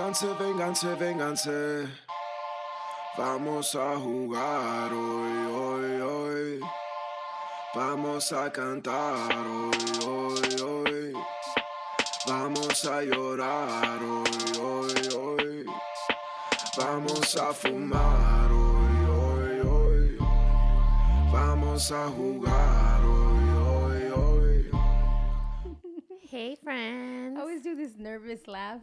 Vénganse, vénganse, vénganse. Vamos a jugar hoy, hoy, hoy. Vamos a cantar hoy, hoy, hoy. Vamos a llorar hoy, hoy, hoy. Vamos a fumar hoy, hoy, hoy. Vamos a jugar hoy, hoy, hoy. Hey, friends. I always do this nervous laugh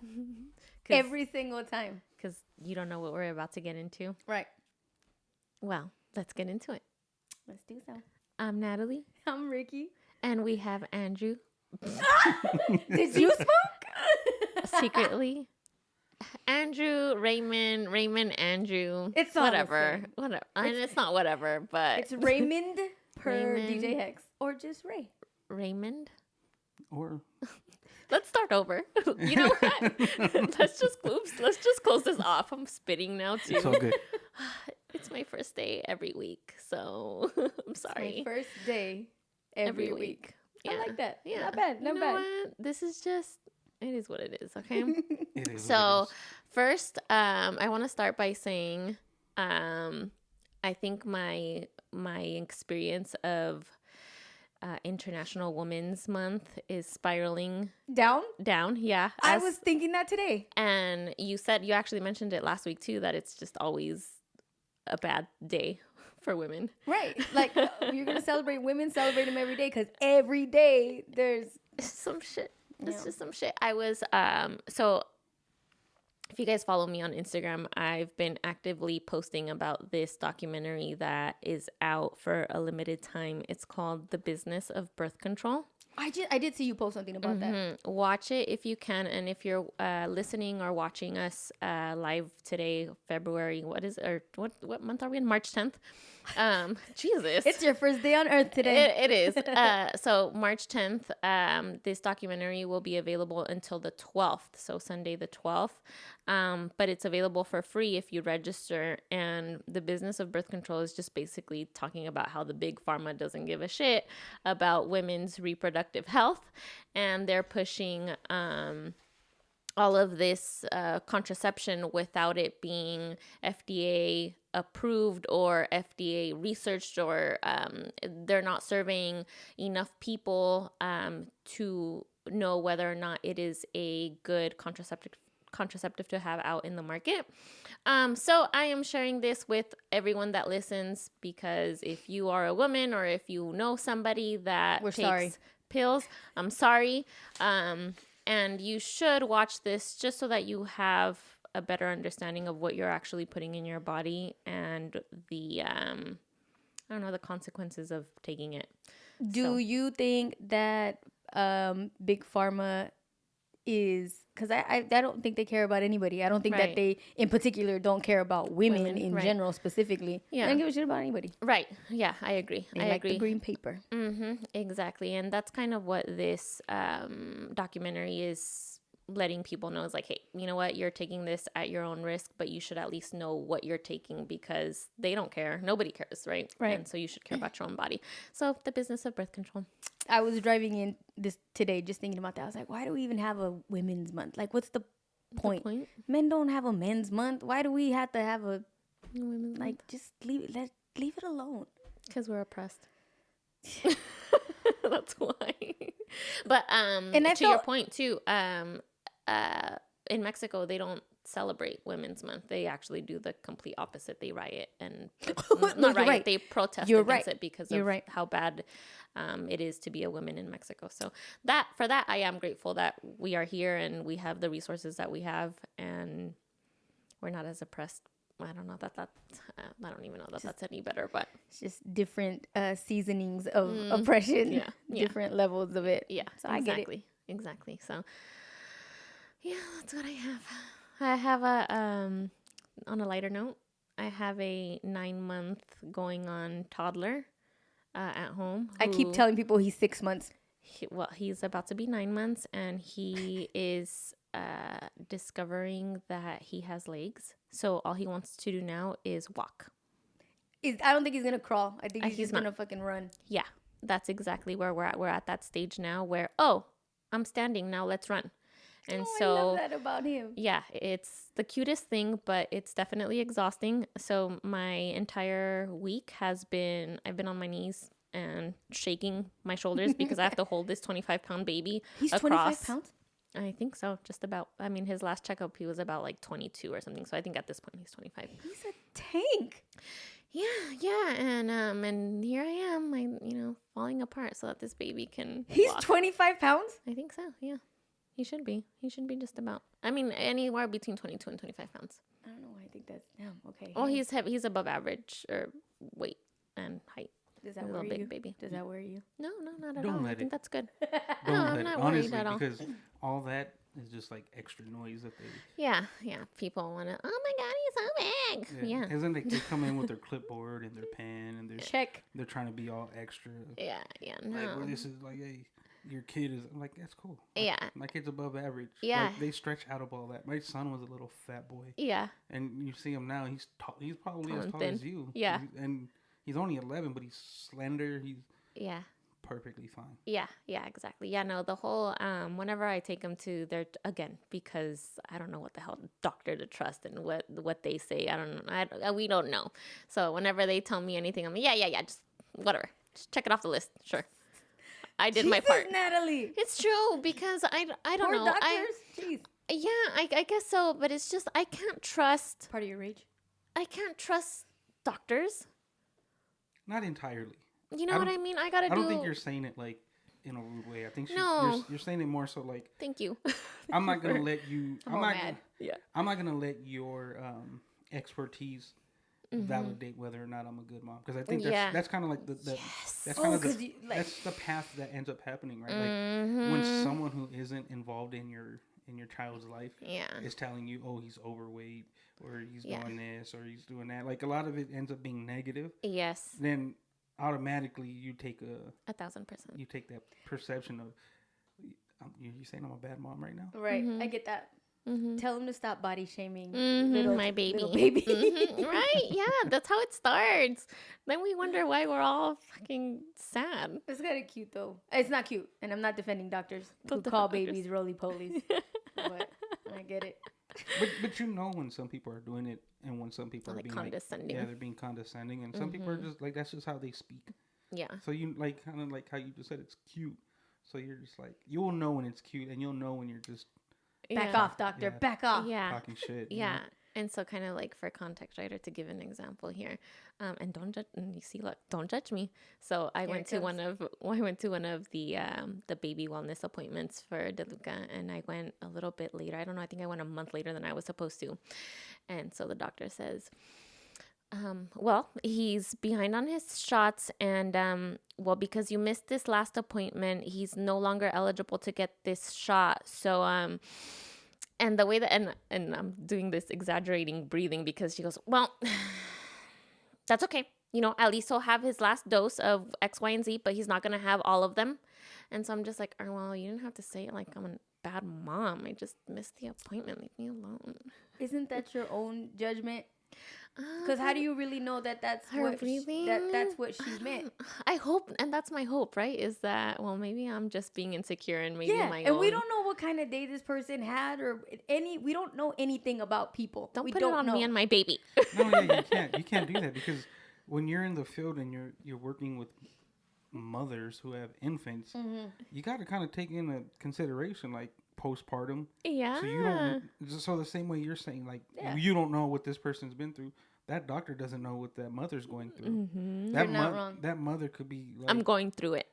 every single time. Because you don't know what we're about to get into. Right. Well, let's get into it. Let's do so. I'm Natalie. I'm Ricky. And we have Andrew. Did you smoke? Secretly. Andrew, Raymond, Andrew. It's all whatever. Whatever. And it's not whatever, but. It's Raymond per Raymond. DJ Hex. Or just Ray. Raymond. Or Let's start over. You know what? Let's just close this off. I'm spitting now too. it's all good. It's my first day every week, so I'm sorry. My first day every week. Yeah. I like that. Yeah. Not bad. Not You know bad. what? This is just, it is what it is, okay? It is So what it is. first, I want to start by saying, I think my experience of International Women's Month is spiraling Down? down. Yeah. I was thinking that today. And you actually mentioned it last week too, that it's just always a bad day for women. Right. Like, you're going to celebrate women, celebrate them every day because every day there's. Some shit. It's Yeah. just some shit. I was so if you guys follow me on Instagram, I've been actively posting about this documentary that is out for a limited time. It's called The Business of Birth Control. I did see you post something about that. Watch it if you can, and if you're listening or watching us live today, February, what month are we in? March 10th. Jesus, It's your first day on earth today. It is. So March 10th, this documentary will be available until the 12th, so Sunday the 12th. But it's available for free if you register. And the business of birth control is just basically talking about how the big pharma doesn't give a shit about women's reproductive health, and they're pushing all of this contraception without it being FDA approved or FDA researched, or they're not surveying enough people to know whether or not it is a good contraceptive to have out in the market. So I am sharing this with everyone that listens, because if you are a woman or if you know somebody that We're takes sorry. pills, I'm sorry. And you should watch this just so that you have a better understanding of what you're actually putting in your body and the the consequences of taking it. Do you think that big pharma is, because I don't think they care about anybody. I don't think Right. that they in particular don't care about women in right. general specifically. Yeah. They don't give a shit about anybody. Right. Yeah, I agree. They I like agree. the green paper. Exactly. And that's kind of what this documentary is letting people know, is like, hey, you know what? You're taking this at your own risk, but you should at least know what you're taking, because they don't care. Nobody cares, right? Right. And so you should care about your own body. So the business of birth control. I was driving in this today just thinking about that. I was like, why do we even have a women's month? Like, what's the point? point? Men don't have a men's month. Why do we have to have a, Women's like, just leave it alone. Because we're oppressed. That's why. But And I to your felt- point too, in Mexico they don't celebrate Women's Month. They actually do the complete opposite. They riot and No, not you're riot. right. They protest You're against right. it because You're of right. how bad it is to be a woman in Mexico. So for that I am grateful that we are here and we have the resources that we have, and we're not as oppressed. I don't know that I don't even know that that's any better, but It's just different seasonings of oppression. Yeah. Different levels of it. yeah, So I get it. exactly. So yeah, that's what I have. I have on a lighter note, I have a 9-month going on toddler at home. I keep telling people he's 6 months. He's about to be 9 months, and he is discovering that he has legs. So all he wants to do now is walk. I don't think he's gonna crawl. I think he's just not. gonna fucking run. Yeah, that's exactly where we're at. We're at that stage now where, oh, I'm standing now, let's run. And Oh, so I love that about him. yeah, it's the cutest thing, but it's definitely exhausting. So my entire week I've been on my knees and shaking my shoulders because I have to hold this 25-pound baby He's across. 25 pounds? I think so, just about. I mean, his last checkup, he was about like 22 or something. So I think at this point he's 25. He's a tank. Yeah, and here I am, falling apart so that this baby can He's walk. 25 pounds? I think so, yeah. He should be. He should be just about. I mean, anywhere between 22 and 25 pounds. I don't know why I think that's damn. Okay. Well, he's heavy. He's above average or weight and height. Does He's that a little worry big you? baby. Does that worry you? No, not at Don't all. I let think it. that's good. Don't No, let I'm it. not worried Honestly, at all. because all that is just like extra noise that they. Yeah. People want to. Oh my God, he's so big. Yeah. Because then they come in with their clipboard and their pen and Check. they're trying to be all extra. Yeah. No. Like, well, this is like, hey, your kid is. I'm like, that's cool. Like, Yeah. My kid's above average. Yeah. Like, they stretch out of all that. My son was a little fat boy. Yeah. And you see him now, he's tall. He's probably Tall as and tall thin. as you. Yeah. And he's only 11, but he's slender. He's Yeah. perfectly fine. Yeah, exactly. Yeah, no, the whole whenever I take them to their again because I don't know what the hell doctor to trust and what they say. I don't know. We don't know. So whenever they tell me anything, I'm like, yeah, just whatever. Just check it off the list. Sure. I did my part. Natalie. It's true because I don't Poor know. doctors. Jeez. I guess so, but it's just I can't trust Part of your rage. doctors. Not entirely. You know what I mean? I don't think you're saying it like in a rude way. I think No. you're saying it more so like Thank you. I'm not gonna let you. I'm all mad. Yeah. I'm not gonna let your expertise validate whether or not I'm a good mom because I think that's kind of like the that's kind of the that's the path that ends up happening, right? Like when someone who isn't involved in your child's life is telling you, oh, he's overweight or he's doing this or he's doing that. Like a lot of it ends up being negative. Yes. Then automatically you take 1,000%. you take that perception of you saying I'm a bad mom right now. Right. I get that. Tell him to stop body shaming My baby. little baby. Right? Yeah, that's how it starts. Then we wonder why we're all fucking sad. It's kind of cute though. It's not cute, and I'm not defending doctors who call babies roly polies, but I get it. But you know when some people are doing it and when some people are being condescending. they're being condescending, and some people are just like that's just how they speak. Yeah. So you like kind of like how you just said it's cute. So you're just like you'll know when it's cute, and you'll know when you're just Back off, doctor. Yeah. Back off. Yeah. talking shit. Yeah. And so kind of like for context, right, or to give an example here, and don't judge. And you see, look, don't judge me. So I went to one of the baby wellness appointments for DeLuca, and I went a little bit later. I don't know. I think I went a month later than I was supposed to. And so the doctor says, well, he's behind on his shots, and well, because you missed this last appointment, he's no longer eligible to get this shot. So and the way that and I'm doing this exaggerating breathing because she goes, well, that's okay. You know, at least he'll have his last dose of X, Y, and Z, but he's not gonna have all of them. And so I'm just like, oh, well, you didn't have to say it like I'm a bad mom. I just missed the appointment. Leave me alone. Isn't that your own judgment? Because how do you really know that that's Her what breathing? that's what she meant? I hope, and that's my hope, right? Is that, well, maybe I'm just being insecure and maybe my and own. we don't know what kind of day this person had or we don't know anything about people. Don't we put don't it on know. me and my baby. No, yeah, you can't do that because when you're in the field and you're working with mothers who have infants, you got to kind of take into consideration like postpartum. Yeah. So you don't. So the same way you're saying, like you don't know what this person's been through. That doctor doesn't know what that mother's going through. You're not wrong. That mother could be. Like, I'm going through it.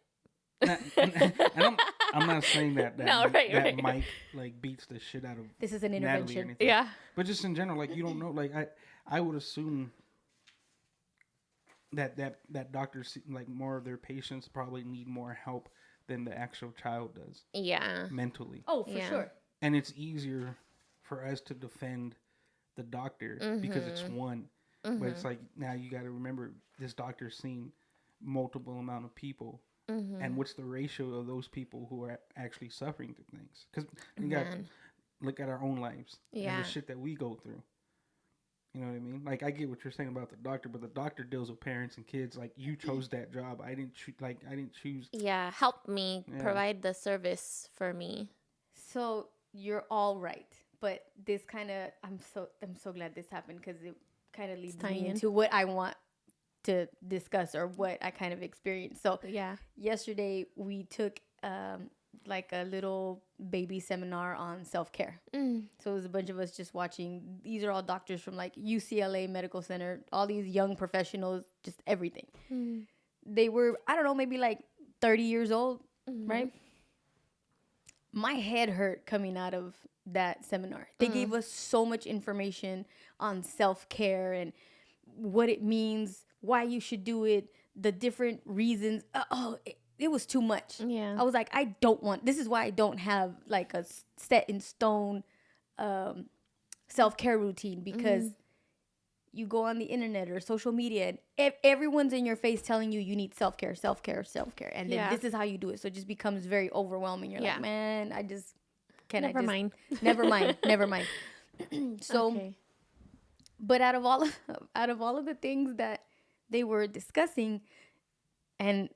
and I'm not saying that right. Mike like beats the shit out of This is an Natalie or intervention. anything. Yeah. But just in general, like you don't know. Like I would assume that doctors like more of their patients probably need more help than the actual child does. Yeah. Mentally. Oh, for sure. And it's easier for us to defend the doctor because it's one. But it's like now you got to remember this doctor's seen multiple amount of people, and what's the ratio of those people who are actually suffering through things? Because you got to look at our own lives and the shit that we go through. You know what I mean? Like I get what you're saying about the doctor, but the doctor deals with parents and kids. Like you chose that job. I didn't choose. Yeah. Help me provide the service for me. So you're all right. But this kind of, I'm so glad this happened because it kind of leads tying me in. into what I want to discuss or what I kind of experienced. So Yeah. yesterday we took like a little baby seminar on self-care. So it was a bunch of us just watching. These are all doctors from like UCLA Medical Center, all these young professionals, just everything. They were, I don't know, maybe like 30 years old, right? My head hurt coming out of that seminar. They gave us so much information on self-care and what it means, why you should do it, the different reasons. It was too much. Yeah. I was like, I don't want, this is why I don't have like a set in stone self-care routine, because you go on the internet or social media and everyone's in your face telling you need self-care. And then this is how you do it. So it just becomes very overwhelming. You're like, man, I just, Never mind. Never mind. So, Okay. but out of all of the things that they were discussing, and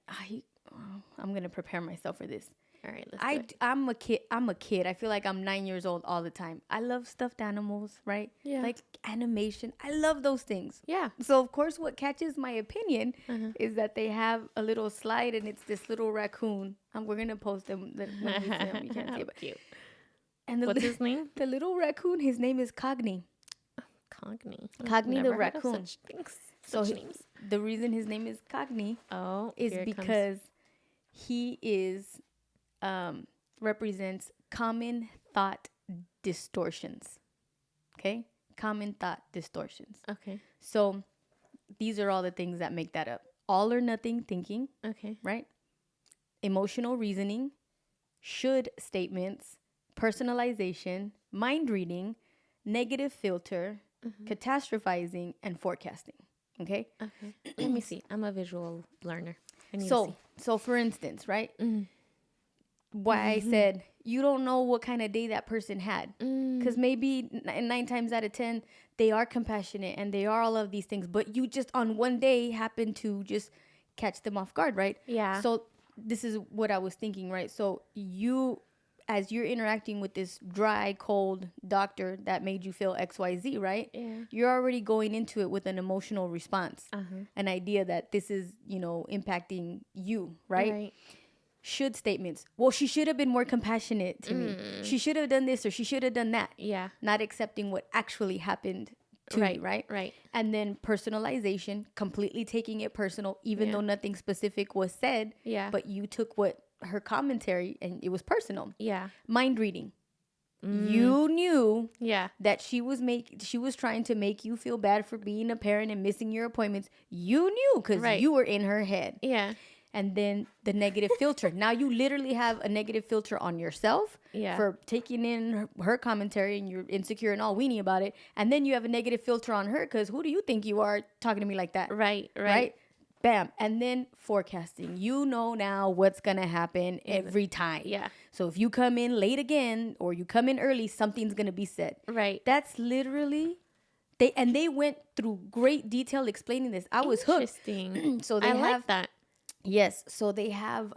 I'm going to prepare myself for this. All right, let's do it. I'm a kid. I feel like I'm 9 years old all the time. I love stuffed animals, right? Yeah. Like animation. I love those things. Yeah. So of course, what catches my opinion is that they have a little slide, and it's this little raccoon. We're gonna post them when we see them. You can't see it, but Cute. and What's his name? the little raccoon. His name is COGNY. COGNY. COGNY the Never heard of raccoon. Such things. So Such names. the reason his name is COGNY is here it comes. because he is represents common thought distortions. Okay? Common thought distortions. Okay. So these are all the things that make that up. All or nothing thinking, Okay. right? Emotional reasoning, should statements, personalization, mind reading, negative filter, catastrophizing, and forecasting. Okay? Okay. Let me see. I'm a visual learner. I need to see. So for instance, right? Why I said you don't know what kind of day that person had, because maybe 9 times out of 10 they are compassionate and they are all of these things, but you just on one day happen to just catch them off guard, right? Yeah. So this is what I was thinking, right? So you, as you're interacting with this dry, cold doctor that made you feel XYZ, right? Yeah. You're already going into it with an emotional response, an idea that this is, impacting you, right? Should statements. Well, she should have been more compassionate to me. She should have done this or she should have done that. Yeah. Not accepting what actually happened to me, right? Right. And then personalization, completely taking it personal, even though nothing specific was said. Yeah. But you took what her commentary and it was personal. Yeah. Mind reading. You knew Yeah. that she was trying to make you feel bad for being a parent and missing your appointments. You knew because you were in her head. Yeah. And then the negative filter. Now you literally have a negative filter on yourself for taking in her commentary, and you're insecure and all weenie about it. And then you have a negative filter on her because who do you think you are talking to me like that? Right. Bam. And then forecasting. You know now what's going to happen every time. Yeah. So if you come in late again or you come in early, something's going to be said. Right. That's literally... They went through great detail explaining this. I was hooked. Interesting. So they I have... like that. Yes, so they have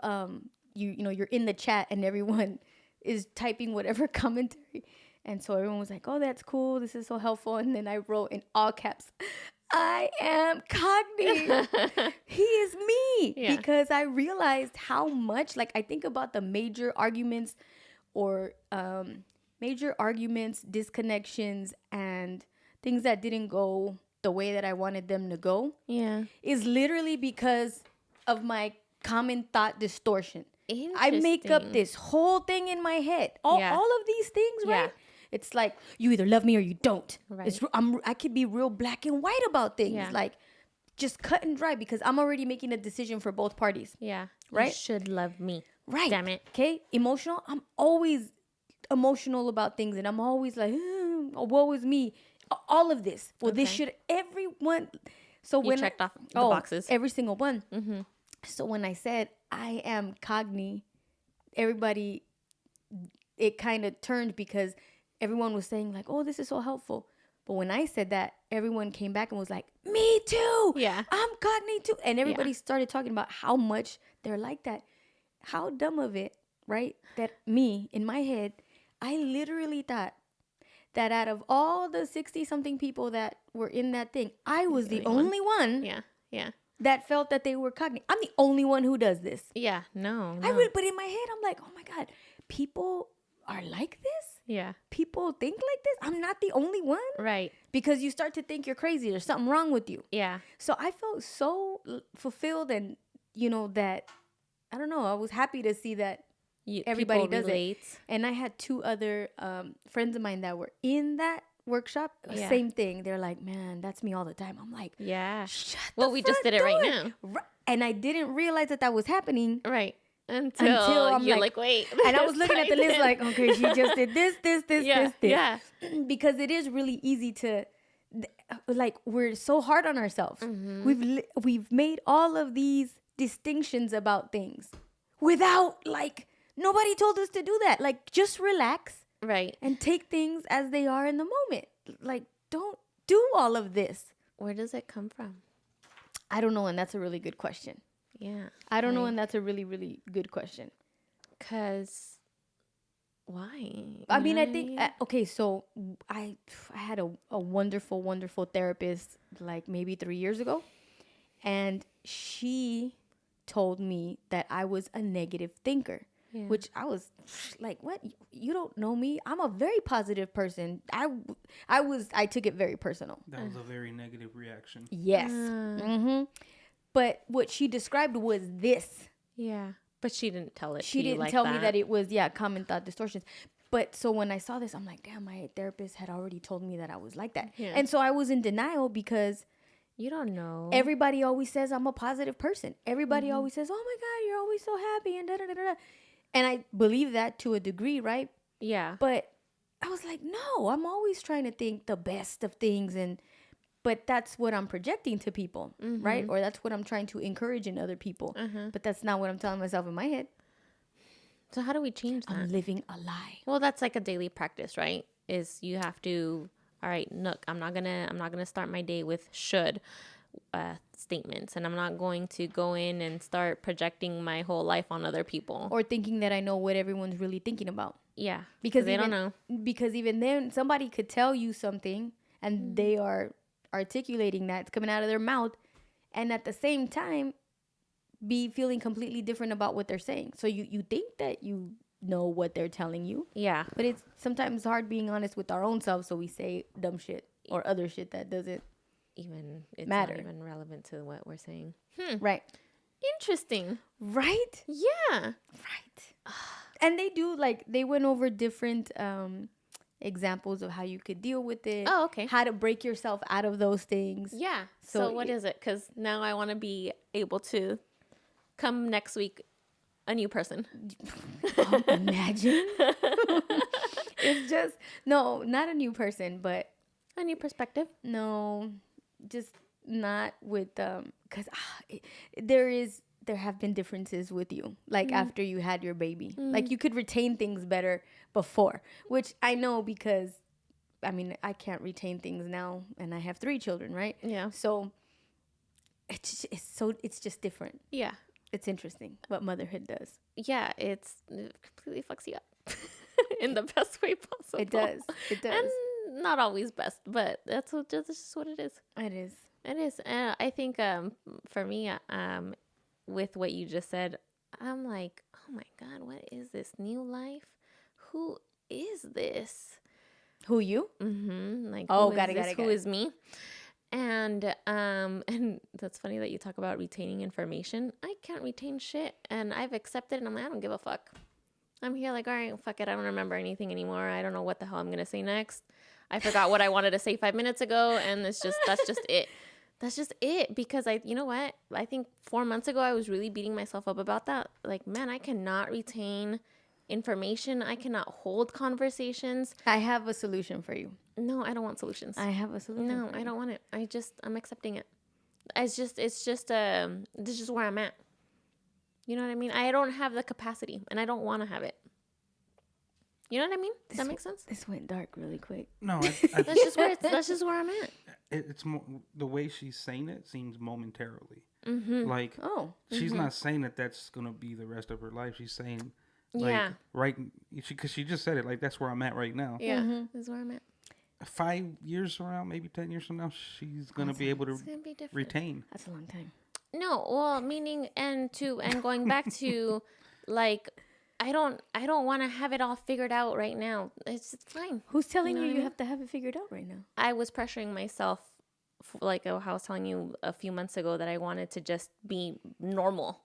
you're in the chat and everyone is typing whatever commentary, and so everyone was like, "Oh, that's cool. This is so helpful." And then I wrote in all caps, "I am COGNY. He is me," because I realized how much. Like I think about the major arguments, disconnections, and things that didn't go the way that I wanted them to go. Yeah, is literally because of my common thought distortion. I make up this whole thing in my head. All of these things, right? It's like you either love me or you don't. Right. I could be real black and white about things, like just cut and dry, because I'm already making a decision for both parties. Yeah, right. You should love me. Right. Damn it. Okay. Emotional. I'm always emotional about things, and I'm always like, woe is me. All of this. Well, this should everyone. So you when checked off the boxes, every single one. So when I said I am COGNY, everybody, it kind of turned because everyone was saying like, "Oh, this is so helpful." But when I said that, everyone came back and was like, "Me too. Yeah, I'm COGNY too." And everybody started talking about how much they're like that. How dumb of it, right? That me in my head, I literally thought that out of all the 60-something people that were in that thing, I was the only one Yeah. that felt that they were COGNY. I'm the only one who does this. Yeah. No. But in my head, I'm like, oh my God, people are like this? Yeah. People think like this? I'm not the only one? Right. Because you start to think you're crazy. There's something wrong with you. Yeah. So I felt so fulfilled and, that, I don't know, I was happy to see that everybody does it. And I had 2 other friends of mine that were in that workshop. Yeah. Same thing. They're like, man, that's me all the time. I'm like, yeah. Shut Well, the we just front did it right door. now. And I didn't realize that was happening. Right. Until I'm you're like, wait. And I was looking at the list like, okay, she just did this, this. Yeah. Because it is really easy to, like, we're so hard on ourselves. Mm-hmm. We've made all of these distinctions about things without, like, nobody told us to do that. Like, just relax. Right. And take things as they are in the moment. Like, don't do all of this. Where does it come from? I don't know, and that's a really good question. Yeah. I don't know, and that's a really, really good question. Because why? I mean, I think, okay, so I had a wonderful, wonderful therapist like maybe 3 years ago. And she told me that I was a negative thinker. Yeah. Which I was like, what? You don't know me. I'm a very positive person. I took it very personal. That was a very negative reaction. Yes. But what she described was this. Yeah. But she didn't tell it. She didn't tell me that it was, common thought distortions. But so when I saw this, I'm like, damn, my therapist had already told me that I was like that. Yeah. And so I was in denial because you don't know. Everybody always says I'm a positive person. Everybody always says, oh my God, you're always so happy and da-da-da-da. And I believe that to a degree, right? Yeah. But I was like, no, I'm always trying to think the best of things. But that's what I'm projecting to people, right? Or that's what I'm trying to encourage in other people. But that's not what I'm telling myself in my head. So how do we change that? I'm living a lie. Well, that's like a daily practice, right? Is you have to, all right, look, I'm not gonna start my day with should statements, and I'm not going to go in and start projecting my whole life on other people or thinking that I know what everyone's really thinking about. Yeah, because they don't know. Because even then, somebody could tell you something, and they are articulating that, it's coming out of their mouth, and at the same time, be feeling completely different about what they're saying. So you think that you know what they're telling you. Yeah, but it's sometimes hard being honest with our own selves, so we say dumb shit or other shit that doesn't matter. Not even relevant to what we're saying. Right. Interesting. Right? Yeah. Right. And they went over different examples of how you could deal with it. Oh, okay. How to break yourself out of those things. Yeah. So what is it? Because now I want to be able to come next week a new person. Imagine. It's just, no, not a new person, but a new perspective. No, just not with because there have been differences with you, like after you had your baby. Like you could retain things better before, which I know because I mean I can't retain things now, and I have 3 children, right? Yeah. So it's just different. Yeah. It's interesting what motherhood does. Yeah, it completely fucks you up in the best way possible. It does. And not always best, but that's just what it is. It is. It is. And I think for me, with what you just said, I'm like, oh my God, what is this new life? Who is this? Who, you? Mm-hmm. Like, who is me? And that's funny that you talk about retaining information. I can't retain shit, and I've accepted it. I'm like, I don't give a fuck. I'm here like, all right, fuck it. I don't remember anything anymore. I don't know what the hell I'm gonna say next. I forgot what I wanted to say 5 minutes ago, and that's just it. That's just it. Because you know what? I think 4 months ago I was really beating myself up about that. Like, man, I cannot retain information. I cannot hold conversations. I have a solution for you. No, I don't want solutions. I have a solution. No, I don't want it. I'm accepting it. It's just this is where I'm at. You know what I mean? I don't have the capacity, and I don't want to have it. You know what I mean? Does that make sense? This went dark really quick. No, that's just where I'm at. It's the way she's saying it seems momentarily. Mm-hmm. Like, she's not saying that that's gonna be the rest of her life. She's saying Like, Yeah. right, because she just said it. Like, that's where I'm at right now. Yeah. This is where I'm at. 5 years from now, maybe 10 years from now, she's gonna be able to It's gonna be different. retain. That's a long time. No, well, meaning and going back to, like, I don't want to have it all figured out right now. It's fine. Who's telling know you what I you mean? have to have it figured out right now? I was pressuring myself, like I was telling you a few months ago, that I wanted to just be normal,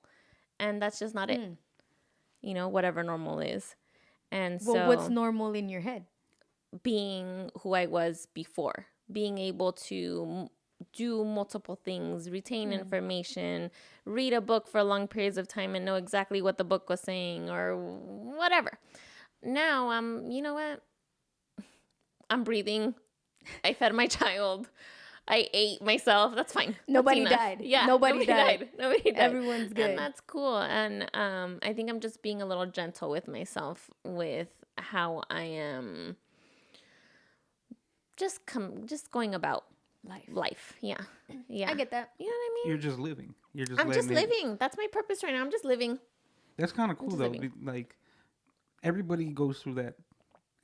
and that's just not it. You know, whatever normal is, and Well, so what's normal in your head? being who I was before, being able to do multiple things, retain information, read a book for long periods of time and know exactly what the book was saying or whatever. Now you know what? I'm breathing. I fed my child. I ate myself. That's fine. Nobody That's died. Yeah. Nobody died. Nobody died. Everyone's good. And that's cool. And I think I'm just being a little gentle with myself with how I am just going about life. Yeah. I get that. You know what I mean? You're just living. You're just. I'm just letting it- living. That's my purpose right now. I'm just living. That's kind of cool though. living. Like, everybody goes through that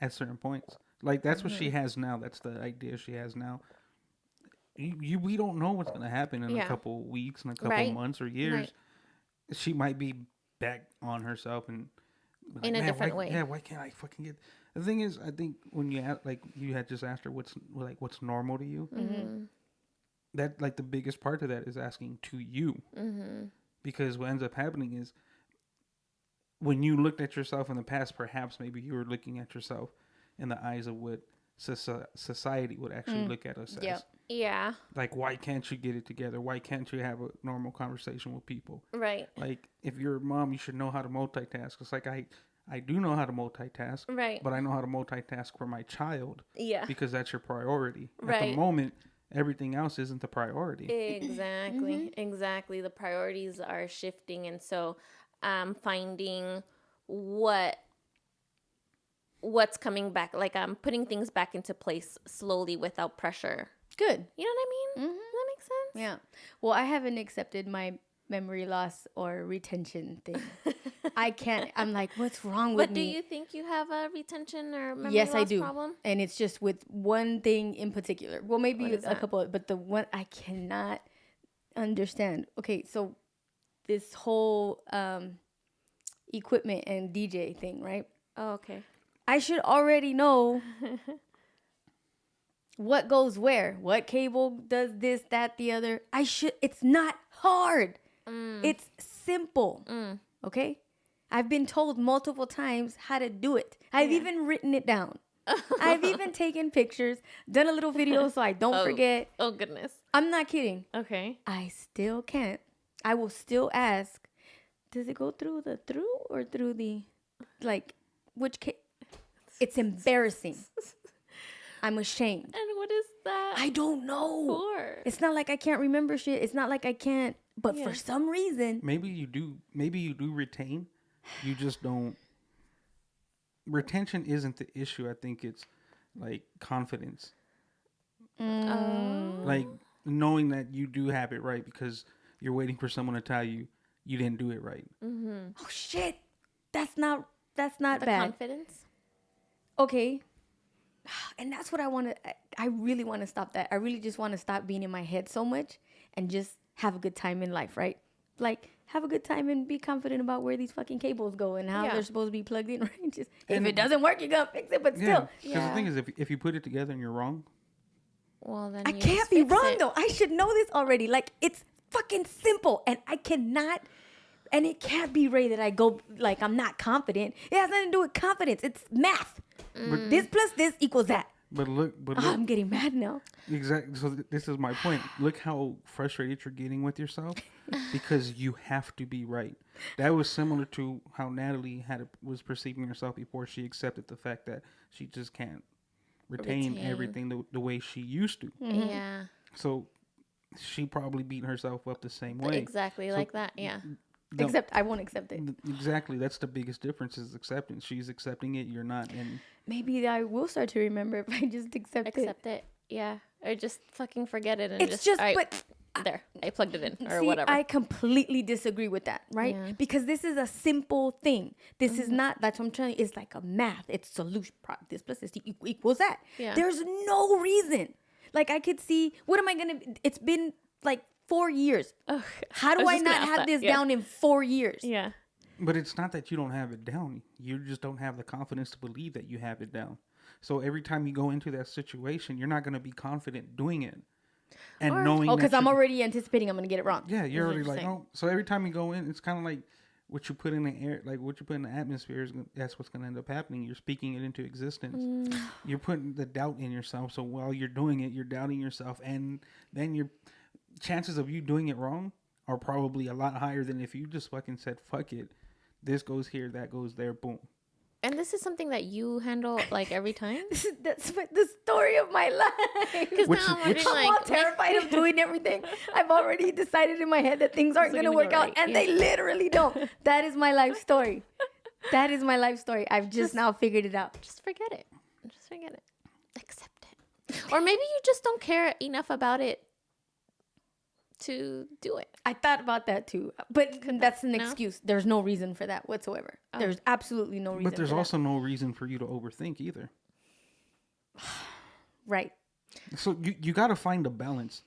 at certain points. Like, that's what she has now. That's the idea she has now. We don't know what's gonna happen in a couple weeks, and a couple Right. months or years. Right. She might be back on herself and be like, In a "Man, different why, way." Yeah, why can't I fucking get? The thing is, I think when you you had just asked her what's normal to you. That, like, the biggest part of that is asking to you, because what ends up happening is when you looked at yourself in the past, perhaps maybe you were looking at yourself in the eyes of what society would actually look at us as. Yeah. Like, why can't you get it together? Why can't you have a normal conversation with people? Right. Like, if you're a mom, you should know how to multitask. It's like, I do know how to multitask, Right. but I know how to multitask for my child. Yeah. Because that's your priority. At Right. the moment, everything else isn't the priority. Exactly. Exactly. The priorities are shifting, and so finding what's coming back. Like, I'm putting things back into place slowly without pressure. Good. You know what I mean? Does that make sense? Yeah. Well, I haven't accepted my memory loss or retention thing. I can't. I'm like, what's wrong with But me? do you think you have a retention or memory Yes, loss I do. problem? And it's just with one thing in particular. Well, maybe What is a that? couple, but the one I cannot understand. Okay, so this whole equipment and DJ thing, right? Oh, okay. I should already know what goes where, what cable does this, that, the other. It's not hard. It's simple. Okay? I've been told multiple times how to do it. I've even written it down. I've even taken pictures, done a little video so I don't forget. Oh, goodness. I'm not kidding. Okay. I still can't. I will still ask, does it go through the or through the, like, which It's embarrassing. I'm ashamed. And what is that I don't know. for? It's not like I can't remember shit. It's not like I can't. But for some reason, Maybe you do retain. You just don't. Retention isn't the issue. I think it's, like, confidence. Like, knowing that you do have it right because you're waiting for someone to tell you you didn't do it right. oh shit, that's not The bad. confidence? Okay. And that's what I really want to stop that. I really just want to stop being in my head so much and just have a good time in life, right? Like, have a good time and be confident about where these fucking cables go and how they're supposed to be plugged in, right? Just, if it doesn't work, you gotta fix it, but still. Because the thing is, if you put it together and you're wrong, Well, then I you can't just be fix wrong, it. though. I should know this already. Like, it's fucking simple, and I cannot, and it can't be, Ray, that I go, like, I'm not confident. It has nothing to do with confidence. It's math. This plus this equals that. but look, I'm getting mad now. exactly. So this is my point. Look how frustrated you're getting with yourself because you have to be right. That was similar to how Natalie was perceiving herself before she accepted the fact that she just can't retain everything the way she used to. Yeah. So she probably beat herself up the same way. Exactly like that. Yeah. Except I won't accept it. Exactly. That's the biggest difference is acceptance. She's accepting it. You're not. And Maybe I will start to remember if I just accept it. Accept it. Yeah. Or just fucking forget it and It's just, all right. but there, I plugged it in or See, whatever. I completely disagree with that, right? Yeah. Because this is a simple thing. This is not, that's what I'm telling you, it's like a math. It's solution. This plus this equals that. Yeah. There's no reason. Like, I could see, what am I going to, it's been like 4 years. Ugh, How do was I just gonna not ask have that. this Yeah. down in 4 years? Yeah. But it's not that you don't have it down. You just don't have the confidence to believe that you have it down. So every time you go into that situation, you're not going to be confident doing it. And knowing Oh, because that I'm you're- already anticipating I'm going to get it wrong. Yeah, you're what already you're like, saying. oh. So every time you go in, it's kind of like what you put in the air, like what you put in the atmosphere, that's what's going to end up happening. You're speaking it into existence. You're putting the doubt in yourself. So while you're doing it, you're doubting yourself. And then your chances of you doing it wrong are probably a lot higher than if you just fucking said, fuck it. This goes here, that goes there, boom. And this is something that you handle like every time? That's the story of my life. Because Which- now I'm which- wondering, I'm all like, terrified of doing everything. I've already decided in my head that things aren't It's going to gonna work go out. right, And yeah. they literally don't. That is my life story. That is my life story. I've just now figured it out. just forget it. Just forget it. Accept it. Or maybe you just don't care enough about it to do it. I thought about that too. But that's an no? excuse. There's no reason for that whatsoever. There's absolutely no reason But there's for also no reason for you to overthink either. that. Right. So you got to find a balance.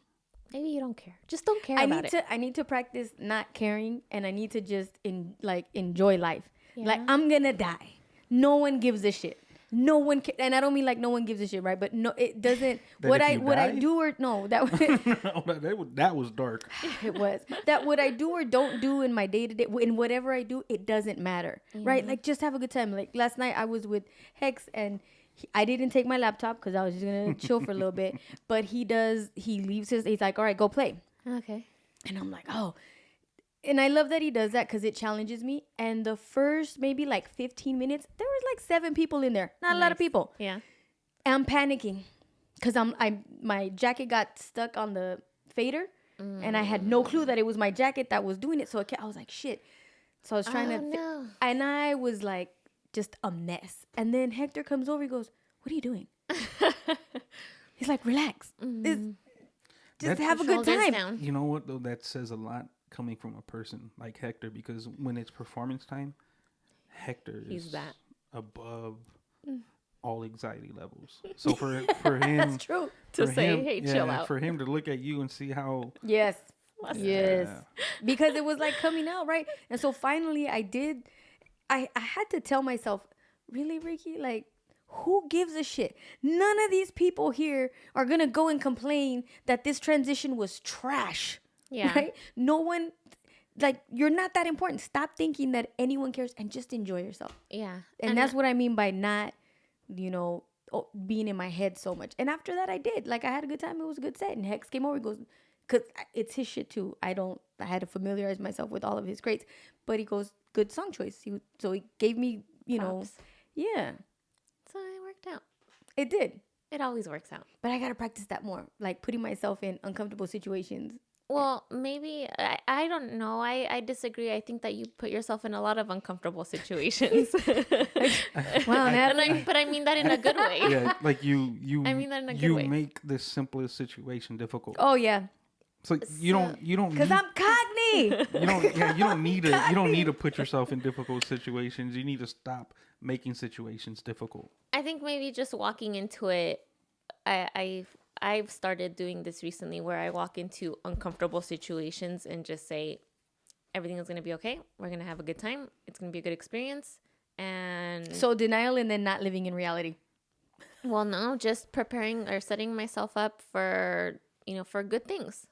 Maybe you don't care. Just don't care I about need it. to I need to practice not caring, and I need to just enjoy life. Like, Yeah. I'm gonna die. No one gives a shit. No one and I don't mean like no one gives a shit, right? But no, it doesn't. That what if I you what I die? do or no that That was dark. it was that what I do or don't do in my day to day in whatever I do, it doesn't matter, right? Like, just have a good time. Like last night I was with Hex and. I didn't take my laptop because I was just gonna chill for a little bit. But he leaves he's like, all right, go play. Okay. And I'm like, oh. And I love that he does that because it challenges me. And the first maybe like 15 minutes, there was like 7 people in there. Not a lot of Nice. people. Yeah. And I'm panicking because my jacket got stuck on the fader. And I had no clue that it was my jacket that was doing it. So I was like, shit. So I was trying Oh, to. no. And I was like, just a mess. And then Hector comes over. He goes, what are you doing? He's like, relax. Just That's- have a good Shoulders time. down. You know what though? That says a lot coming from a person like Hector, because when it's performance time, Hector He's is that. above all anxiety levels. So for him, That's true. To for say, him- hey, chill out. For him to look at you and see how Yes. Yes. Yeah. Because it was like coming out, right? And so finally I had to tell myself, really, Ricky? Like, who gives a shit? None of these people here are going to go and complain that this transition was trash. Yeah. Right? No one, like, you're not that important. Stop thinking that anyone cares and just enjoy yourself. Yeah. And that's what I mean by not, being in my head so much. And after that, I did. Like, I had a good time. It was a good set. And Hex came over. He goes, because it's his shit too. I had to familiarize myself with all of his greats. But he goes, good song choice. So he gave me, Props. yeah, So it worked out. it did. It always works out. But I got to practice that more. Like, putting myself in uncomfortable situations. Well, maybe I don't know. I disagree. I think that you put yourself in a lot of uncomfortable situations. Wow, Natalie. But I mean that in a good way. yeah, like you I mean that in a good you way. make the simplest situation difficult. Oh, yeah. So you don't Because need, I'm COGNY. you don't need to put yourself in difficult situations. You need to stop making situations difficult. I think maybe just walking into it, I've started doing this recently where I walk into uncomfortable situations and just say, everything is going to be okay. We're going to have a good time. It's going to be a good experience. And So denial and then not living in reality. well, no, just preparing or setting myself up for, for good things.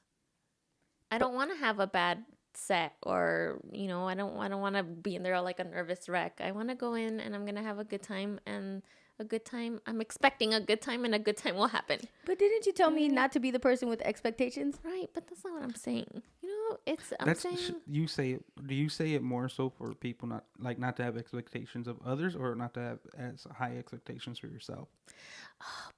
I don't want to have a bad set or, I don't want to be in there like a nervous wreck. I want to go in and I'm going to have a good time, and a good time. I'm expecting a good time, and a good time will happen. But didn't you tell me not to be the person with expectations? Right, but that's not what I'm saying. I'm That's saying you say it. Do you say it more so for people not to have expectations of others, or not to have as high expectations for yourself?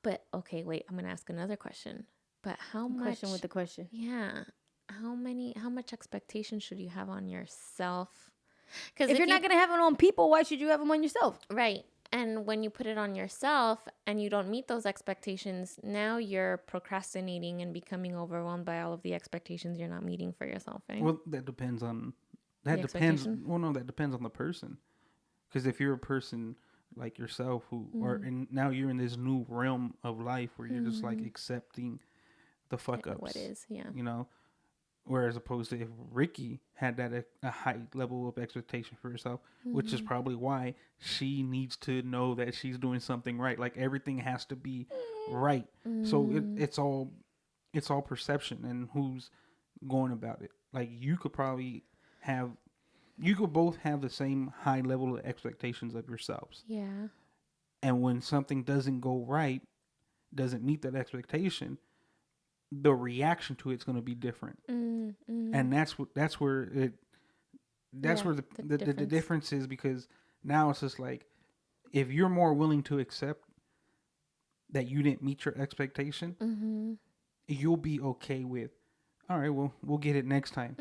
but okay, wait, I'm going to ask another question. But how much Question with the question. Yeah. How much expectation should you have on yourself? Because If you're not going to have it on people, why should you have them on yourself? right. And when you put it on yourself and you don't meet those expectations, now you're procrastinating and becoming overwhelmed by all of the expectations you're not meeting for yourself, right? Well, that depends on The expectation? Well, no, that depends on the person. Because if you're a person like yourself who are, and now you're in this new realm of life where you're just like accepting the fuck ups, What is, yeah. you know, whereas opposed to if Ricky had that a high level of expectation for herself, which is probably why she needs to know that she's doing something right. Like everything has to be right. So it's all perception and who's going about it. Like you could both have the same high level of expectations of yourselves. Yeah. And when something doesn't go right, doesn't meet that expectation, the reaction to it's going to be different. And that's where the difference is, because now it's just like, if you're more willing to accept that you didn't meet your expectation, you'll be okay with, all right, well, we'll get it next time.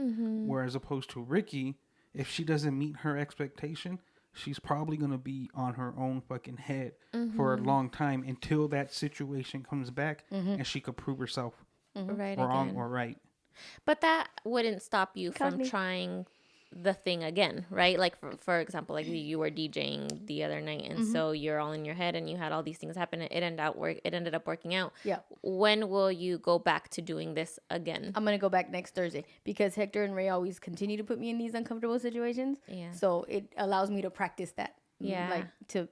Whereas opposed to Ricky, if she doesn't meet her expectation, she's probably going to be on her own fucking head for a long time until that situation comes back and she could prove herself Right wrong again. or right. But that wouldn't stop you from Cogny. trying the thing again, right? Like for example, like you were DJing the other night, and so you're all in your head, and you had all these things happen. It ended up working out. Yeah. When will you go back to doing this again? I'm gonna go back next Thursday because Hector and Ray always continue to put me in these uncomfortable situations. Yeah. So it allows me to practice that. Yeah. Like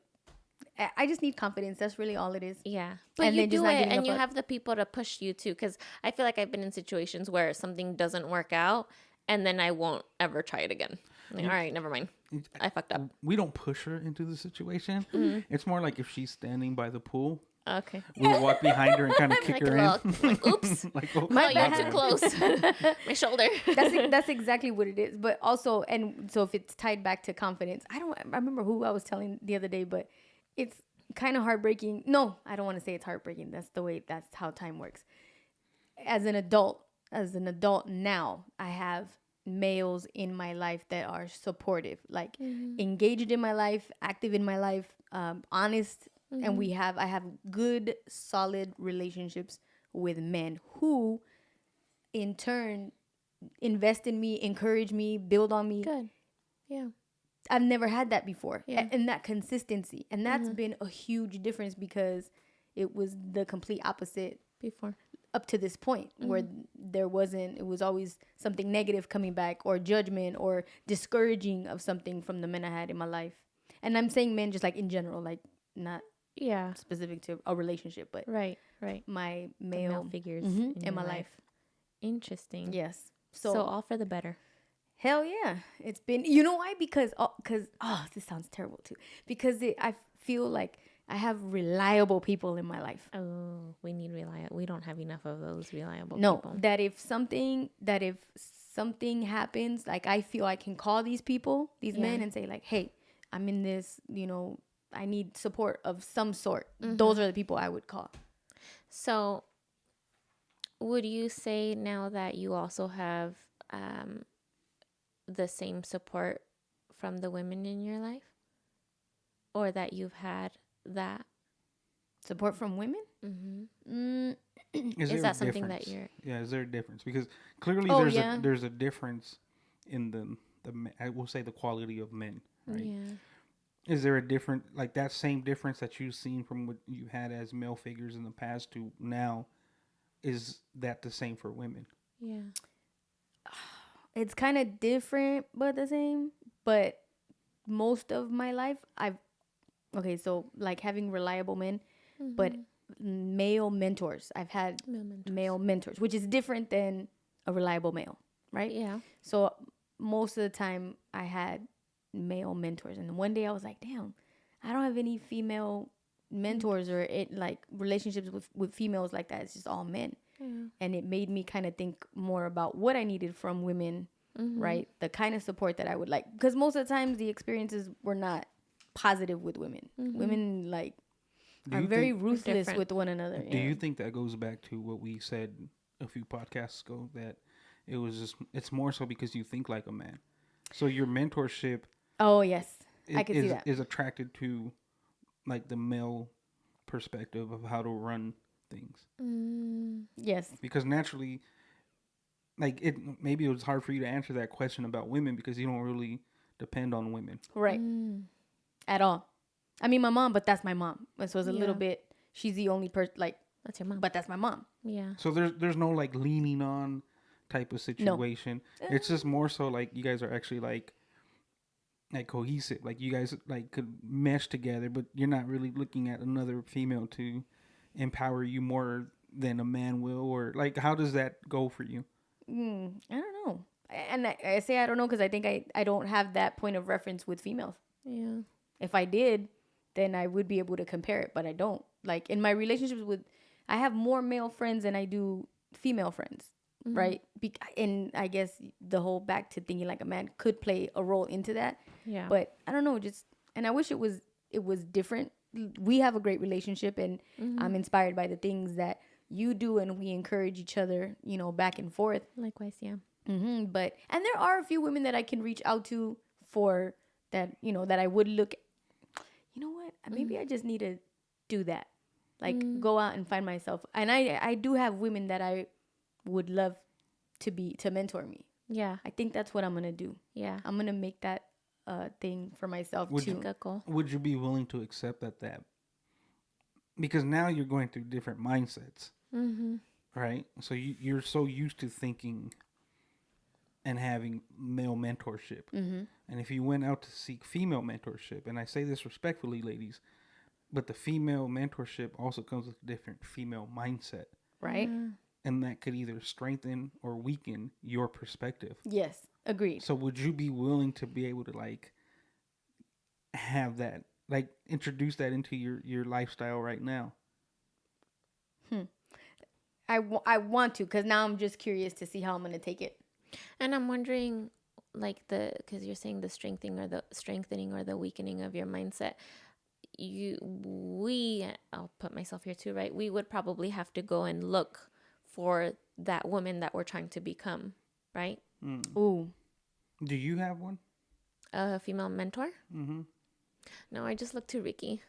I just need confidence. That's really all it is. Yeah, but And you then just do not it, giving and a you fuck. have the people to push you too. Because I feel like I've been in situations where something doesn't work out, and then I won't ever try it again. I'm like, all right, never mind. I fucked up. We don't push her into the situation. It's more like if she's standing by the pool, Okay. we'll walk behind her and kind of kick Like her a in. little, oops. Like, oh, Oh, you're too close. My shoulder. That's exactly what it is. But also, and so if it's tied back to confidence, I remember who I was telling the other day, but it's kind of heartbreaking. No, I don't want to say it's heartbreaking. That's how time works. As an adult now, I have males in my life that are supportive, like engaged in my life, active in my life, honest. And I have good, solid relationships with men who in turn invest in me, encourage me, build on me. Good. Yeah. I've never had that before. Yeah. And that consistency. And that's been a huge difference because it was the complete opposite Before. up to this point where it was always something negative coming back or judgment or discouraging of something from the men I had in my life. And I'm saying men just like in general, like not Yeah. specific to a relationship, but Right. my The male, figures in your my life. Interesting. Yes. So all for the better. Hell yeah. It's been, you know why? Because this sounds terrible too. Because I feel like I have reliable people in my life. Oh, we need reliable. We don't have enough of those reliable No, people. that if something happens, like I feel I can call these people, these men, and say like, hey, I'm in this, I need support of some sort. Those are the people I would call. So, would you say now that you also have the same support from the women in your life, or that you've had that Support from women? Is there that a something that difference? you're? Yeah, is there a difference? Because clearly there's a difference in I will say the quality of men, right? Yeah. Is there a different, like that same difference that you've seen from what you had as male figures in the past to now? Is that the same for women? Yeah. It's kind of different, but the same. But most of my life, so like having reliable men, but male mentors. I've had male mentors, which is different than a reliable male, right? Yeah. So most of the time I had male mentors. And one day I was like, damn, I don't have any female mentors or relationships with females like that. It's just all men. And it made me kind of think more about what I needed from women, right? The kind of support that I would like. Because most of the times the experiences were not positive with women. Women are very ruthless with one another. Do you think that goes back to what we said a few podcasts ago, that it's more so because you think like a man? So your mentorship Oh, yes. I can see that. Is attracted to like the male perspective of how to run things. Yes. Because naturally, like maybe it was hard for you to answer that question about women because you don't really depend on women. Right. At all. I mean, my mom, but that's my mom. So it's a little Yeah. bit, she's the only person, like, That's your mom. but that's my mom. Yeah. So there's no like leaning on type of situation. It's just more so like you guys are actually like cohesive. Like you guys like could mesh together, but you're not really looking at another female to empower you more than a man will, or like how does that go for you? I don't know. And I say I don't know because I think I don't have that point of reference with females. Yeah. If I did, then I would be able to compare it, but I don't. Like in my relationships I have more male friends than I do female friends, right? And I guess the whole back to thinking like a man could play a role into that. Yeah. But I don't know, and I wish it was different. We have a great relationship, and I'm inspired by the things that you do, and we encourage each other, back and forth. Likewise, yeah. But there are a few women that I can reach out to for that, that I would look. You know what? Maybe I just need to do that, like go out and find myself. And I do have women that I would love to mentor me. Yeah. I think that's what I'm gonna do. Yeah. I'm gonna make that thing for myself Would too. you- Good goal. Would you be willing to accept that? Because now you're going through different mindsets, right? So you're so used to thinking and having male mentorship. And if you went out to seek female mentorship, and I say this respectfully, ladies, but the female mentorship also comes with a different female mindset. Right? And that could either strengthen or weaken your perspective. Yes, agreed. So would you be willing to be able to like have that, like introduce that into your lifestyle right now? I want to, because now I'm just curious to see how I'm gonna take it. And I'm wondering, like because you're saying the strengthening or the weakening of your mindset. I'll put myself here too, right? We would probably have to go and look for that woman that we're trying to become, right? Ooh. Do you have one? A female mentor? No, I just look to Ricky.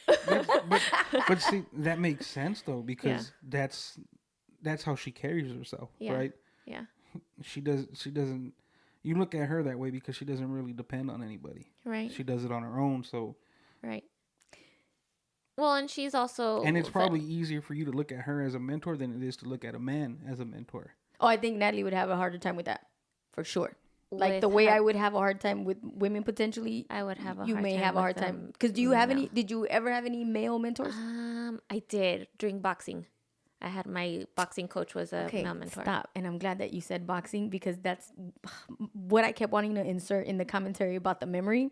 But see, that makes sense though, because that's how she carries herself, Yeah. right? Yeah. She doesn't. You look at her that way because she doesn't really depend on anybody. Right. She does it on her own. So. Right. Well, and she's also. And it's probably easier for you to look at her as a mentor than it is to look at a man as a mentor. Oh, I think Natalie would have a harder time with that, for sure. Like With the way her- I would have a hard time with women potentially. I would have a You hard may time have a with hard them. time. Because do you have No. any? Did you ever have any male mentors? I did during boxing. I had my boxing coach was a Okay, male mentor. stop. And I'm glad that you said boxing, because that's what I kept wanting to insert in the commentary about the memory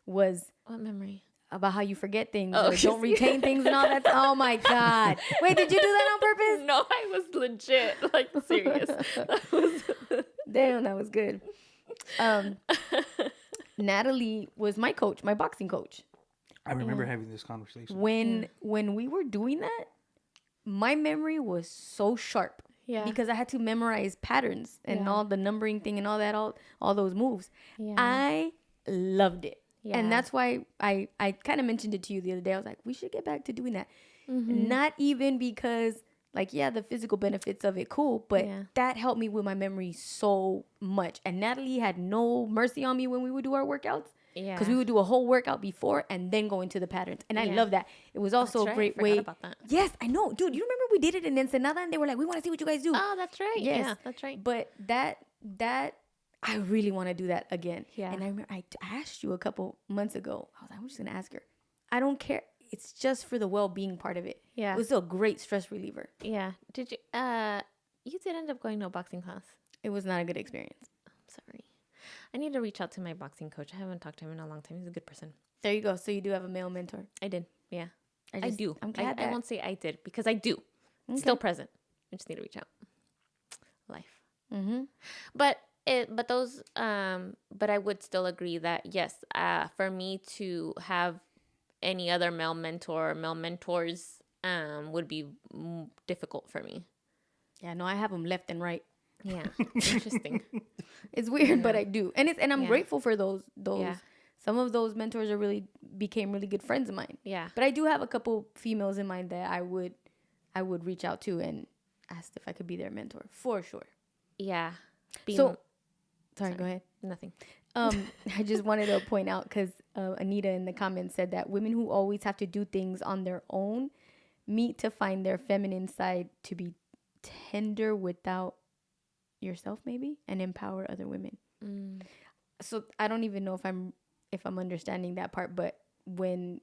was What memory? about how you forget things Oh, or don't retain things and all that. Oh my God. Wait, did you do that on purpose? No, I was legit like serious. That was Damn, that was good. Natalie was my coach, my boxing coach. I remember having this conversation. When we were doing that, my memory was so sharp. Yeah. Because I had to memorize patterns and all the numbering thing and all that, all those moves. Yeah. I loved it. Yeah. And that's why I kind of mentioned it to you the other day. I was like, we should get back to doing that. Not even because, like, yeah, the physical benefits of it, cool. But that helped me with my memory so much. And Natalie had no mercy on me when we would do our workouts. Yeah. Because we would do a whole workout before and then go into the patterns. And I love that. It was also That's a right. great I way. forgot about that. Yes, I know. Dude, you remember we did it in Ensenada and they were like, we want to see what you guys do. Oh, that's right. Yes. Yeah, that's right. But that I really want to do that again. Yeah. And I remember I asked you a couple months ago. I was like, I'm just gonna ask her. I don't care. It's just for the well-being part of it. Yeah. It was a great stress reliever. Yeah. Did you? You did end up going to a boxing class. It was not a good experience. I'm sorry. I need to reach out to my boxing coach. I haven't talked to him in a long time. He's a good person. There you go. So you do have a male mentor. I did. Yeah. I just- do. I'm glad I that. won't say I did because I do. Still present. I just need to reach out. Life. Mm-hmm. But I would still agree that yes, for me to have any other male mentor, male mentors, would be difficult for me. Yeah, no, I have them left and right. Yeah, interesting. It's weird, but I do, and I'm Yeah. grateful for those Yeah. some of those mentors became really good friends of mine. Yeah. But I do have a couple females in mind that I would reach out to and ask if I could be their mentor for sure. Yeah. Sorry, go ahead. Nothing. I just wanted to point out because Anita in the comments said that women who always have to do things on their own meet to find their feminine side to be tender without yourself, maybe, and empower other women. So I don't even know if I'm understanding that part, but when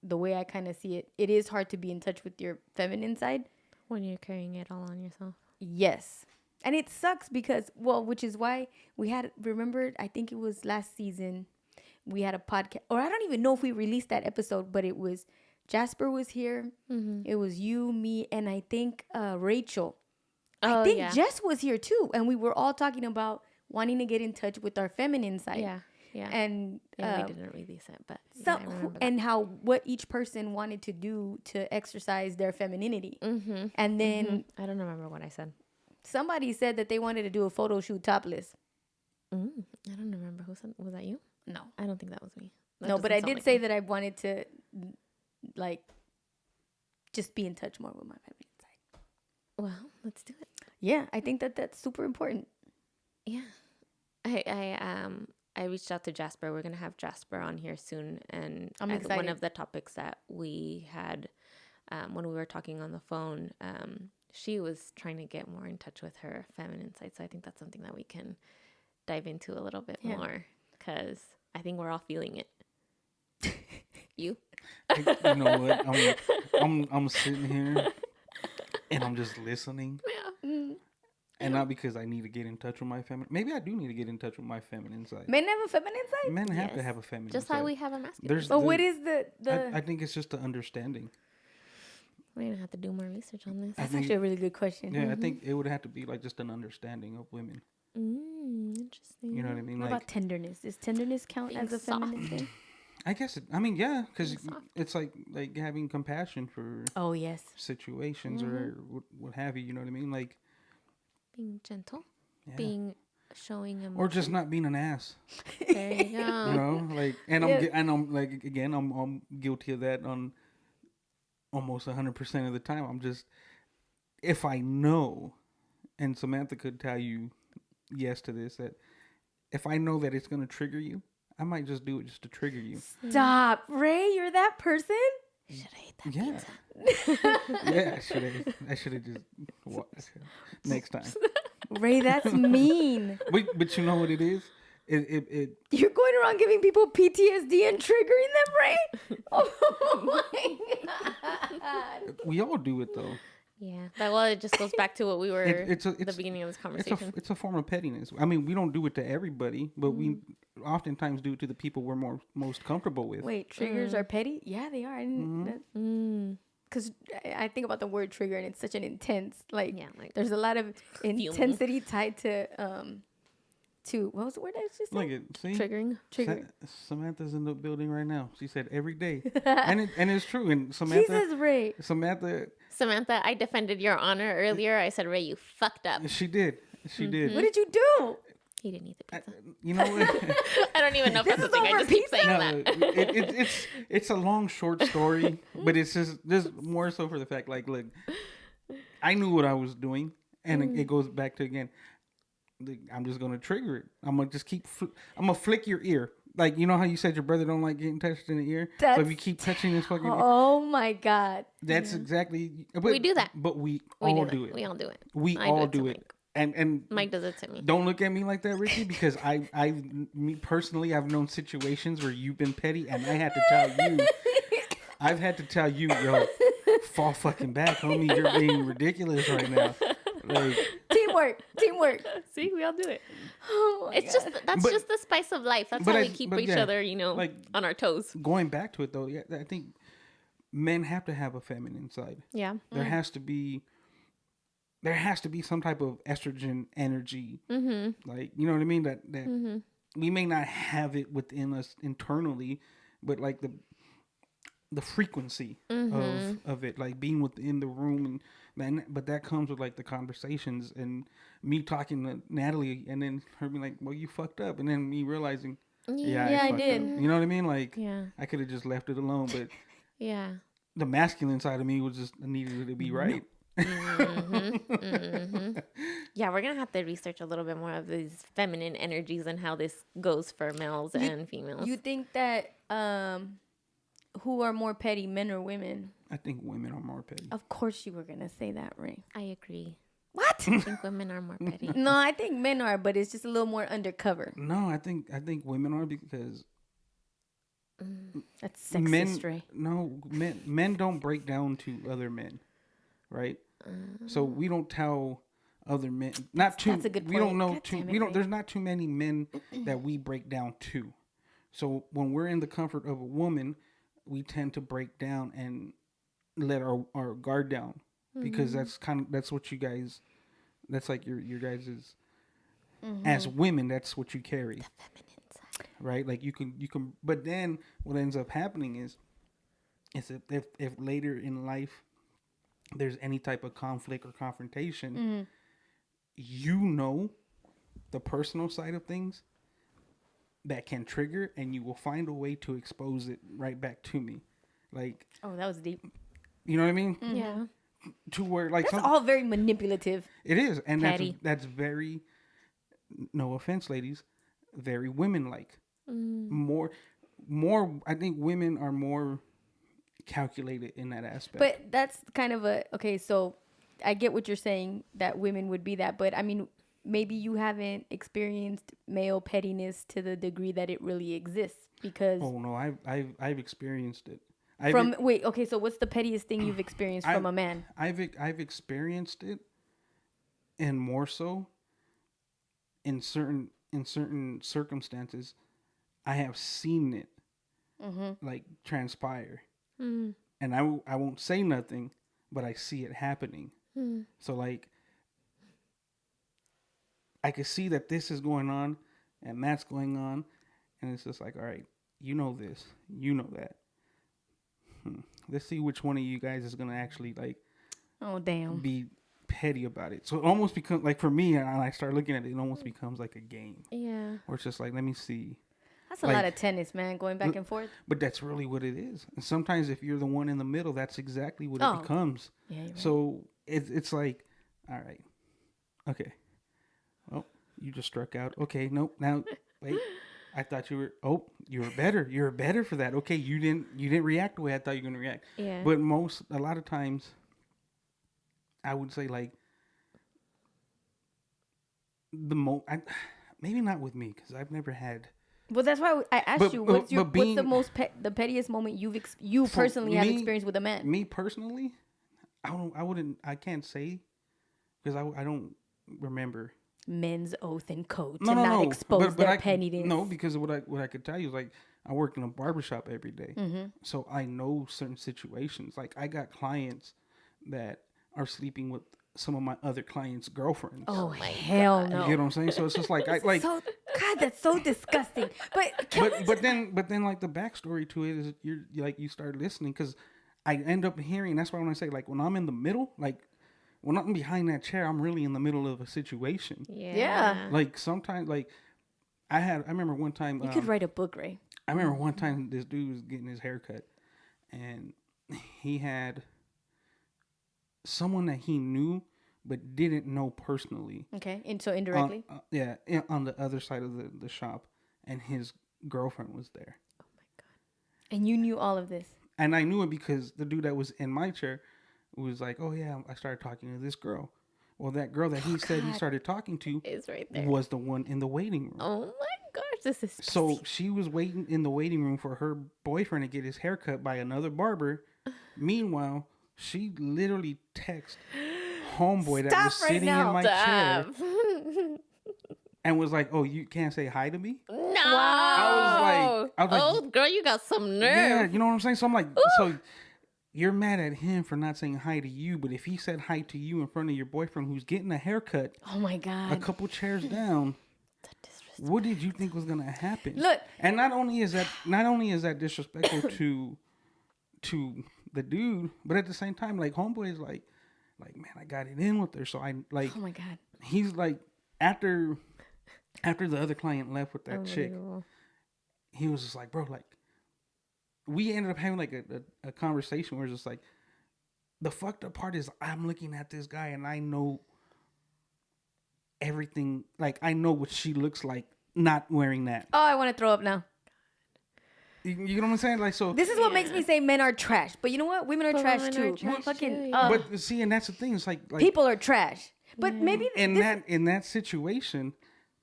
the way I kind of see it, it is hard to be in touch with your feminine side when you're carrying it all on yourself. Yes. And it sucks because, well, which is why remember, I think it was last season, we had a podcast, or I don't even know if we released that episode, but it was, Jasper was here. Mm-hmm. It was you, me, and I think Rachel. I think Jess was here too. And we were all talking about wanting to get in touch with our feminine side. Yeah. Yeah. And we didn't release it, but what each person wanted to do to exercise their femininity. Mm-hmm. And then I don't remember what I said. Somebody said that they wanted to do a photo shoot topless. I don't remember who said. Was that you? No, I don't think that was me. No, but I did say that I wanted to, like, just be in touch more with my feminine side. Well, let's do it. Yeah, I think that's super important. Yeah, I reached out to Jasper. We're gonna have Jasper on here soon, and I'm excited. One of the topics that we had when we were talking on the phone, she was trying to get more in touch with her feminine side. So I think that's something that we can dive into a little bit more, because I think we're all feeling it. You know what? I'm sitting here and I'm just listening. Yeah. Mm. And not because I need to get in touch with my feminine. Maybe I do need to get in touch with my feminine side. Men have a feminine side? Men have to have a feminine just side. Just how we have a masculine. But what is the... I think it's just the understanding. We're going to have to do more research on this. That's actually a really good question. Yeah, I think it would have to be like just an understanding of women. Interesting. You know what I mean? What about tenderness? Does tenderness count as a feminine thing? I guess yeah, because it's like having compassion for situations or what have you. You know what I mean? Like being gentle, showing emotion, or just not being an ass. There you go. You know, like, and I'm like, again, I'm guilty of that on almost 100% of the time. I'm just, if I know, and Samantha could tell you yes to this, that if I know that it's gonna trigger you, I might just do it just to trigger you. Stop, Ray. You're that person. You should have ate that pizza. Yeah, I should have just next time. Ray, that's mean. But you know what it is? It You're going around giving people PTSD and triggering them, Ray? Oh my God. We all do it though. Yeah. Well, it just goes back to what we were at the beginning of this conversation. It's a form of pettiness. I mean, we don't do it to everybody, but we oftentimes do it to the people we're most comfortable with. Wait, triggers are petty? Yeah, they are. Because I think about the word trigger, and it's such an intense, like there's a lot of intensity tied to what was the word I just said? Look at, see? Trigger. Samantha's in the building right now. She said every day. and it's true. And Samantha. Jesus, Ray. Samantha, I defended your honor earlier. I said, Ray, you fucked up. She did. Did. What did you do? He didn't eat the pizza. You know what? I don't even know if that's the thing. I just keep saying that. It's a long, short story, but it's just more so for the fact, like, look, I knew what I was doing, and it goes back to, again, I'm just going to trigger it. I'm going to just I'm going to flick your ear. Like, you know how you said your brother don't like getting touched in the ear? So if you keep touching his fucking ear. Oh, my God. That's exactly. We do that. But we all do it. We all do it. We all do it. And Mike does it to me. Don't look at me like that, Ricky, because me personally, I've known situations where you've been petty, and I had to tell you, I've had to tell you, yo, fall fucking back, homie. You're being ridiculous right now. Like, teamwork. See, we all do it. Oh my God. That's just the spice of life. That's how we keep each other, like, on our toes. Going back to it though, I think men have to have a feminine side. Yeah. There has to be some type of estrogen energy. Like, you know what I mean? That we may not have it within us internally, but like the frequency of it, like being within the room, but that comes with like the conversations and me talking to Natalie and then her being like, well, you fucked up, and then me realizing Yeah, I fucked did. up. You know what I mean? Like, Yeah. I could have just left it alone, but Yeah. the masculine side of me was just needed it to be right. Yeah, we're gonna have to research a little bit more of these feminine energies and how this goes for males and females. You think that who are more petty, men or women? I think women are more petty. Of course you were gonna say that, Ray. I agree. What? I think women are more petty. No, I think men are, but it's just a little more undercover. No, I think women are because That's sexist, men. Ray. No, men don't break down to other men, right? So we don't tell other men. Not too. That's a good We don't point. know God too. damn it, We don't. Ray. There's not too many men that we break down to. So when we're in the comfort of a woman, we tend to break down and let our guard down because that's what you guys. That's like your guys's. As women, that's what you carry. Right, like you can, but then what ends up happening is if later in life there's any type of conflict or confrontation, you know the personal side of things that can trigger, and you will find a way to expose it right back to me, like, Oh, that was deep. you know what I mean? Yeah. To where like That's all very manipulative. it is, and Petty. that's very, no offense, ladies, very women like. More, I think women are more calculated in that aspect. But that's kind of okay, so I get what you're saying that women would be that, but I mean, maybe you haven't experienced male pettiness to the degree that it really exists because oh no, I've experienced it. wait, okay, so what's the pettiest thing you've experienced from a man? I've experienced it, and more so in certain circumstances, I have seen it like transpire, and I won't say nothing, but I see it happening. So like, I can see that this is going on, and that's going on, and it's just like, all right, you know this, you know that. Let's see which one of you guys is gonna actually like Oh damn. be petty about it. So it almost becomes like, for me, and I start looking at it, it almost becomes like a game. Yeah. Where it's just like, let me see. That's a lot of tennis, man, going back and forth. But that's really what it is. And sometimes if you're the one in the middle, that's exactly what Oh. it becomes. Yeah, you're right. So it's like, all right, okay. Oh, you just struck out. Okay, nope. Now, wait. I thought you were. Oh, you were better. You were better for that. Okay, you didn't react the way I thought you were gonna react. Yeah. But a lot of times, I would say like maybe not with me because I've never had. Well, that's why I asked But- you but- what's but being- the most the pettiest moment you personally have me- experienced with a man? Me personally, I can't say because I don't remember. Men's oath and code to No, not expose their I, pettiness. No, because what I could tell you is like I work in a barbershop every day. So I know certain situations. Like I got clients that are sleeping with some of my other clients' girlfriends. Oh hell no! You get what I'm saying? So it's just like I like. So God, that's so disgusting. But then like the backstory to it is you start listening because I end up hearing. That's why when I say like when I'm in the middle, like when I'm behind that chair, I'm really in the middle of a situation. Yeah. Like sometimes, like I remember one time. You could write a book, Ray. I remember one time this dude was getting his hair cut, and he had someone that he knew but didn't know personally. Okay, and so indirectly. On the other side of the shop, and his girlfriend was there. Oh my God! And you knew all of this. And I knew it because the dude that was in my chair was like, "Oh yeah, I started talking to this girl." Well, that girl that he said he started talking to Is right there. was the one in the waiting room. Oh my gosh, this is So she was waiting in the waiting room for her boyfriend to get his hair cut by another barber. Meanwhile, she literally texted homeboy that was Stop right sitting now. in my chair and was like, "Oh, you can't say hi to me?" No. I was like, oh, girl, you got some nerve. Yeah, you know what I'm saying? So I'm like, so you're mad at him for not saying hi to you, but if he said hi to you in front of your boyfriend who's getting a haircut Oh my God! a couple chairs down, what did you think was gonna happen? Look, and not only is that disrespectful to the dude, but at the same time, like homeboy is like man, I got it in with her, so I like. Oh my God! He's like after the other client left with that chick, Unbelievable. he was just like, bro, like, we ended up having like a conversation where it's just like, the fucked up part is I'm looking at this guy and I know everything. Like, I know what she looks like not wearing that. Oh, I want to throw up now. You know what I'm saying? Like, so This is what makes me say men are trash. But you know what? Women are But trash women too. are trash Fucking, too, yeah. but see, and that's the thing. It's like people are trash. But maybe in that situation,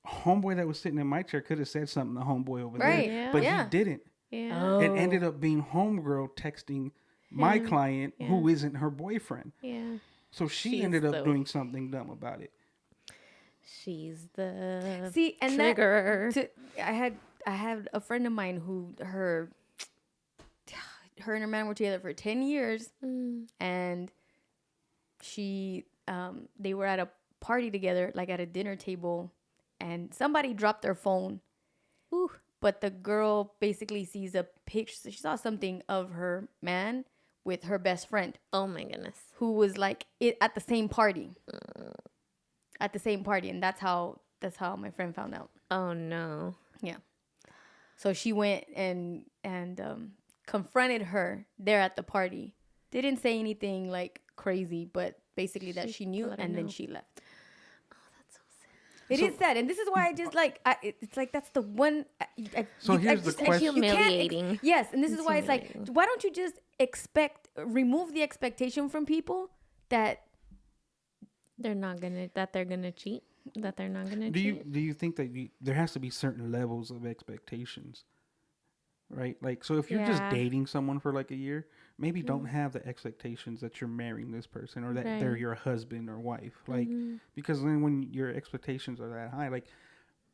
homeboy that was sitting in my chair could have said something to homeboy over Right. there, Yeah. but Yeah. he didn't. Yeah. Oh. It ended up being homegirl texting my client Yeah. who isn't her boyfriend. Yeah. So she She's ended up the- doing something dumb about it. She's the See, and trigger. I had a friend of mine who her and her man were together for 10 years, and they were at a party together, like at a dinner table, and somebody dropped their phone. Ooh. But the girl basically sees a picture. She saw something of her man with her best friend, Oh my goodness. who was like at the same party. At the same party, and that's how my friend found out. Oh no. Yeah. So she went and confronted her there at the party. Didn't say anything like crazy, but basically that she knew, let her and then know. she left. Oh, that's so sad. It is sad, and this is why I just like. It's like that's the one. So here's the question. Humiliating. Yes, and this is It's why it's like, humiliating. why don't you just remove the expectation from people that They're not gonna they're gonna cheat. That they're not gonna Do cheat. you think that there has to be certain levels of expectations, right? Like, so if you're just Yeah. dating someone for like a year, maybe don't have the expectations that you're marrying this person or that they're Right. your husband or wife, like, because then when your expectations are that high, like,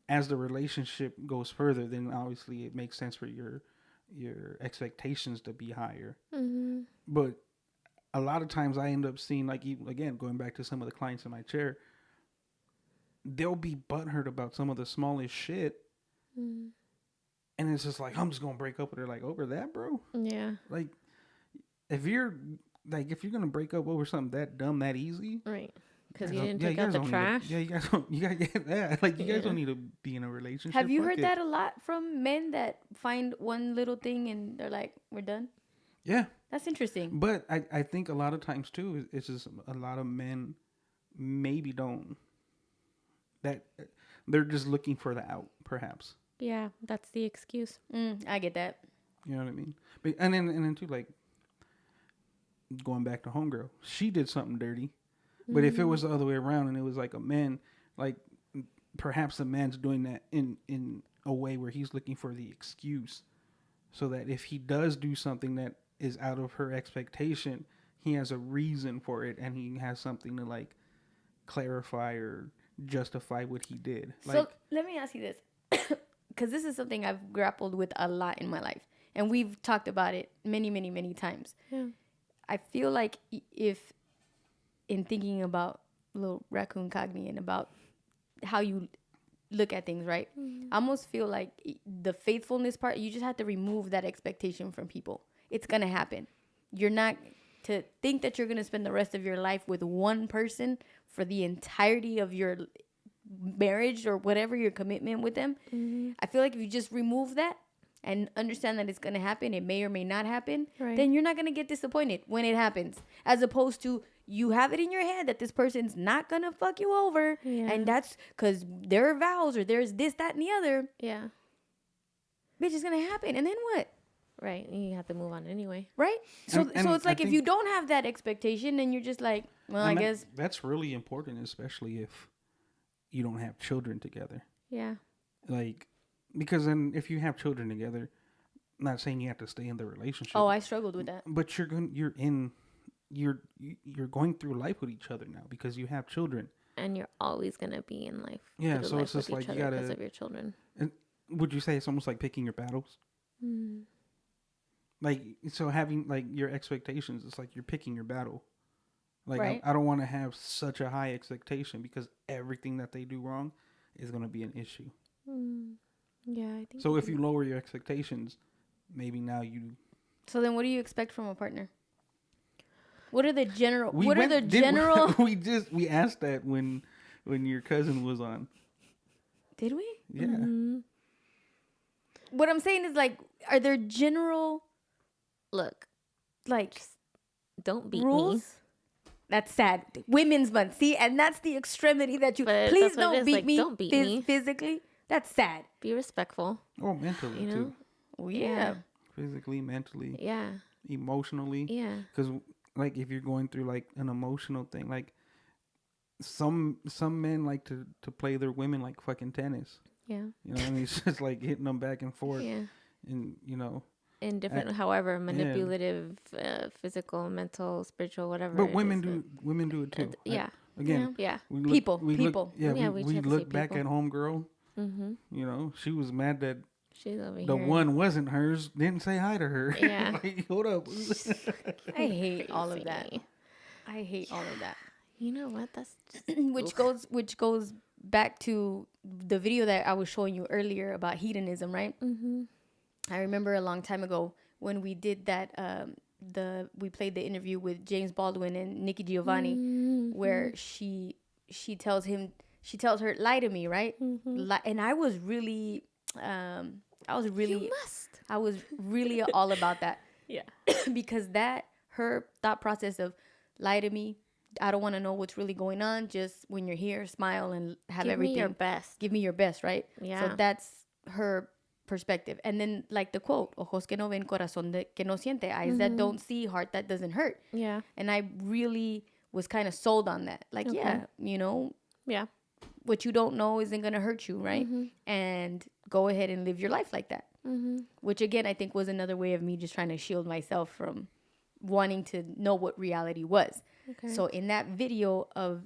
as the relationship goes further, then obviously it makes sense for your expectations to be higher. But a lot of times I end up seeing, like, even, again, going back to some of the clients in my chair, they'll be butthurt about some of the smallest shit. And it's just like, I'm just going to break up with her. Like, over that, bro? Yeah. Like, if you're going to break up over something that dumb, that easy. Right. Because you guys didn't don't- take you out guys the don't trash. Need to, you got to get that. Like, you guys Yeah. don't need to be in a relationship. have you Fuck heard it. that a lot from men that find one little thing and they're like, we're done? Yeah. That's interesting. But I think a lot of times, too, it's just a lot of men maybe don't. That they're just looking for the out, perhaps. Yeah, that's the excuse. I get that. You know what I mean? But, and then too, like, going back to homegirl, she did something dirty. But if it was the other way around and it was like a man, like, perhaps the man's doing that in a way where he's looking for the excuse, so that if he does do something that is out of her expectation, he has a reason for it and he has something to, like, clarify or justify what he did. Like, So let me ask you this, because this is something I've grappled with a lot in my life, and we've talked about it many, many, many times. Yeah. I feel like if, in thinking about little raccoon Cogny and about how you look at things, right? I almost feel like the faithfulness part, you just have to remove that expectation from people. It's gonna happen. You're not to think that you're gonna spend the rest of your life with one person for the entirety of your marriage or whatever your commitment with them. I feel like if you just remove that and understand that it's going to happen, it may or may not happen, Right. then you're not going to get disappointed when it happens, as opposed to you have it in your head that this person's not going to fuck you over, Yeah. and that's because there are vows or there's this, that, and the other. Yeah. Bitch, it's going to happen, and then what? Right. You have to move on anyway. Right? So And so it's I like if think- you don't have that expectation, then you're just like, well, I and guess. that's really important, especially if you don't have children together. Yeah. Like, because then if you have children together, I'm not saying you have to stay in the relationship. Oh, I struggled with that. But you're going through life with each other now because you have children. And you're always going to be in life. Yeah, through so life it's just with like each you other because gotta- of your children. And would you say it's almost like picking your battles? Like, so having, like, your expectations, it's like you're picking your battle. Like, Right. I don't want to have such a high expectation because everything that they do wrong is going to be an issue. Yeah, I think. So if you lower your expectations, maybe now you... So then what do you expect from a partner? What are the general We asked that when your cousin was on. Did we? Yeah. what I'm saying is like, are there general Look, like don't beat rules? me. That's sad. Women's month. See, and that's the extremity that you. But Please that's what it don't is, beat like, me. don't beat me. Physically. That's sad. Be respectful. Oh, mentally You know? too. Oh, Yeah. Physically, mentally, Yeah. emotionally. Yeah. Because like if you're going through like an emotional thing, like some men like to play their women like fucking tennis. Yeah. You know, what I mean, it's just like hitting them back and forth, Yeah. and you know. In different, however, manipulative, physical, mental, spiritual, whatever. But women do it too. yeah. Again, Yeah. we People. we Yeah, we have to look say back people. at homegirl. Mm-hmm. You know, she was mad that She's over the here. one wasn't hers. Didn't say hi to her. Yeah. Like, hold up. I hate all of that. Crazy. I hate all of that. You know what? That's just, which goes back to the video that I was showing you earlier about hedonism, right? mm-hmm. I remember a long time ago when we did that. We played the interview with James Baldwin and Nikki Giovanni, where she tells her, lie to me, right? And I was really You must. I was really all about that. Yeah. Because that, her thought process of lie to me, I don't want to know what's really going on. Just when you're here, smile and have Give everything. me your best. Give me your best, right? Yeah. So that's her perspective. And then like the quote, ojos que no ven, corazón que no siente, eyes that don't see, heart that doesn't hurt. Yeah. And I really was kind of sold on that. Like, Okay. yeah, you know, Yeah. what you don't know isn't going to hurt you, right? And go ahead and live your life like that. Which again, I think was another way of me just trying to shield myself from wanting to know what reality was. Okay. So in that video of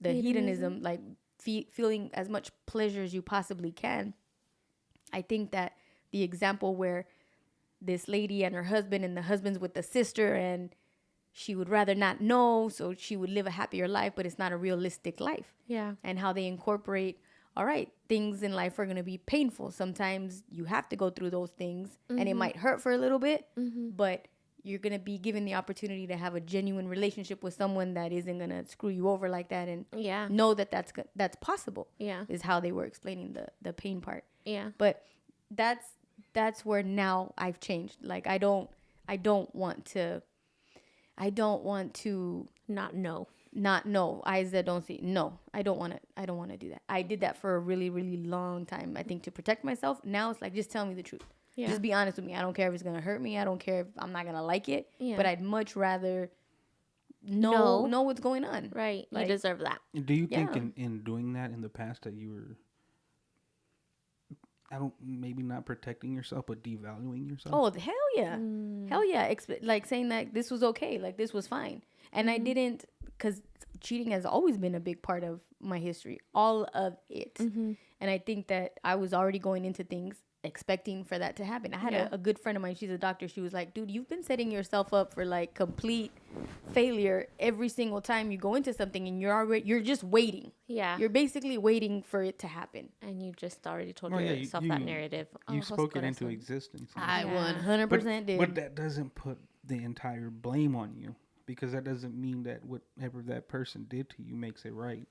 the hedonism, like feeling as much pleasure as you possibly can, I think that the example where this lady and her husband, and the husband's with the sister, and she would rather not know, so she would live a happier life, but it's not a realistic life. Yeah. And how they incorporate, all right, things in life are going to be painful. Sometimes you have to go through those things, and it might hurt for a little bit, but you're going to be given the opportunity to have a genuine relationship with someone that isn't going to screw you over like that, and Yeah. know that that's possible. Yeah. Is how they were explaining the pain part. Yeah. But that's where now I've changed. Like I don't want to Not know. not know, eyes that don't see. No, I don't want to do that. I did that for a really, really long time, I think, to protect myself. Now it's like, just tell me the truth. Yeah. Just be honest with me. I don't care if it's going to hurt me. I don't care if I'm not going to like it. Yeah. But I'd much rather know what's going on. Right. Like, you deserve that. Do you think Yeah. in doing that in the past that you were, maybe not protecting yourself, but devaluing yourself? Oh, hell yeah. Hell yeah. Like saying that this was okay. Like this was fine. And I didn't, because cheating has always been a big part of my history. All of it. And I think that I was already going into things expecting for that to happen. I had a good friend of mine. She's a doctor. She was like, dude, you've been setting yourself up for like complete failure every single time you go into something, and you're just waiting. Yeah. You're basically waiting for it to happen. And you just already told Well, yeah, yourself that narrative. You Ojos, spoke it into corazón. existence. I Yeah. 100% did. But that doesn't put the entire blame on you, because that doesn't mean that whatever that person did to you makes it right.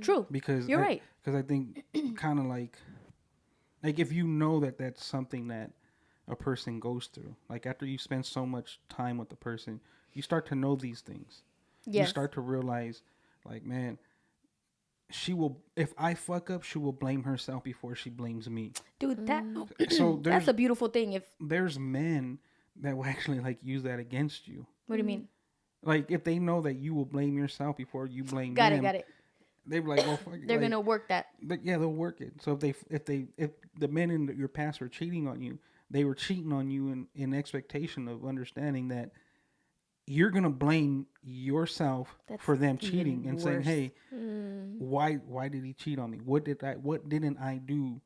True. Because You're right. Because I think kind of like if you know that that's something that a person goes through, like after you spend so much time with the person, you start to know these things. Yes. You start to realize, like, man, if I fuck up, she will blame herself before she blames me. Dude, that So that's a beautiful thing. there's men that will actually like use that against you. What do you mean? Like if they know that you will blame yourself before you blame Got them. it. They be like, well, fuck it. They're Like, gonna work that. But yeah, they'll work it. So if the men in your past were cheating on you, they were cheating on you in expectation of understanding that you're gonna blame yourself That's for them even cheating and saying, worse. hey, why did he cheat on me? What didn't I do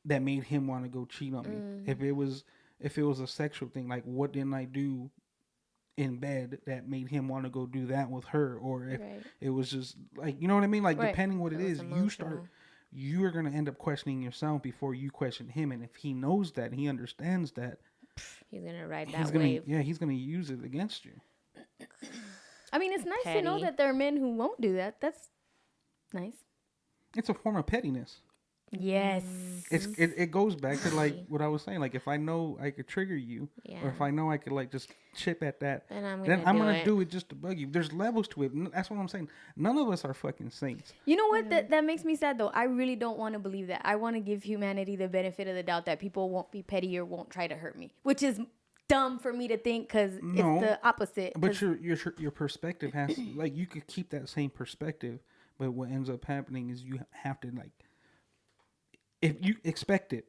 that made him want to go cheat on me? If it was a sexual thing, like what didn't I do in bed that made him want to go do that with her? Or if Right. it was just like, you know what I mean? Like Right. depending what it It was is, emotional. you're going to end up questioning yourself before you question him. And if he knows that, he understands that, He's going to ride he's that going wave. to, he's going to use it against you. I mean, it's nice to know Petty. that there are men who won't do that. That's nice. It's a form of pettiness. Yes. It goes back to like what I was saying. Like if I know I could trigger you, or if I know I could like just chip at that, then I'm gonna do it just to bug you. There's levels to it. That's what I'm saying. None of us are fucking saints. You know what? That makes me sad though. I really don't want to believe that. I want to give humanity the benefit of the doubt that people won't be petty or won't try to hurt me, which is dumb for me to think because it's the opposite. But your perspective has like you could keep that same perspective, but what ends up happening is you have to like if you expect it,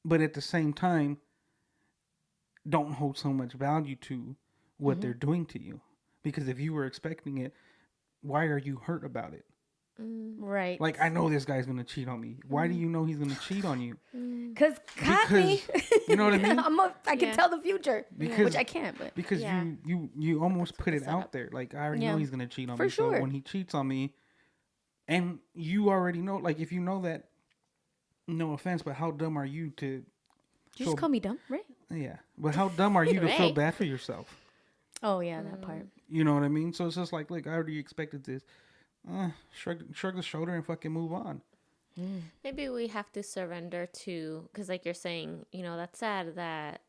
but at the same time, don't hold so much value to what they're doing to you, because if you were expecting it, why are you hurt about it? Right. Like, I know this guy's gonna cheat on me. Why do you know he's gonna cheat on you? Because me. You know what I mean? I can tell the future, which I can't. But because you almost put it out there. Like, I already know he's gonna cheat on me. Sure. So when he cheats on me, and you already know, like, if you know that, no offense, but how dumb are you to? You just call me dumb, right? Yeah, but how dumb are you to feel bad for yourself? Oh yeah, that part. You know what I mean? So it's just like, look, I already expected this. Shrug the shoulder and fucking move on. Maybe we have to surrender to, because like you're saying, you know, that's sad that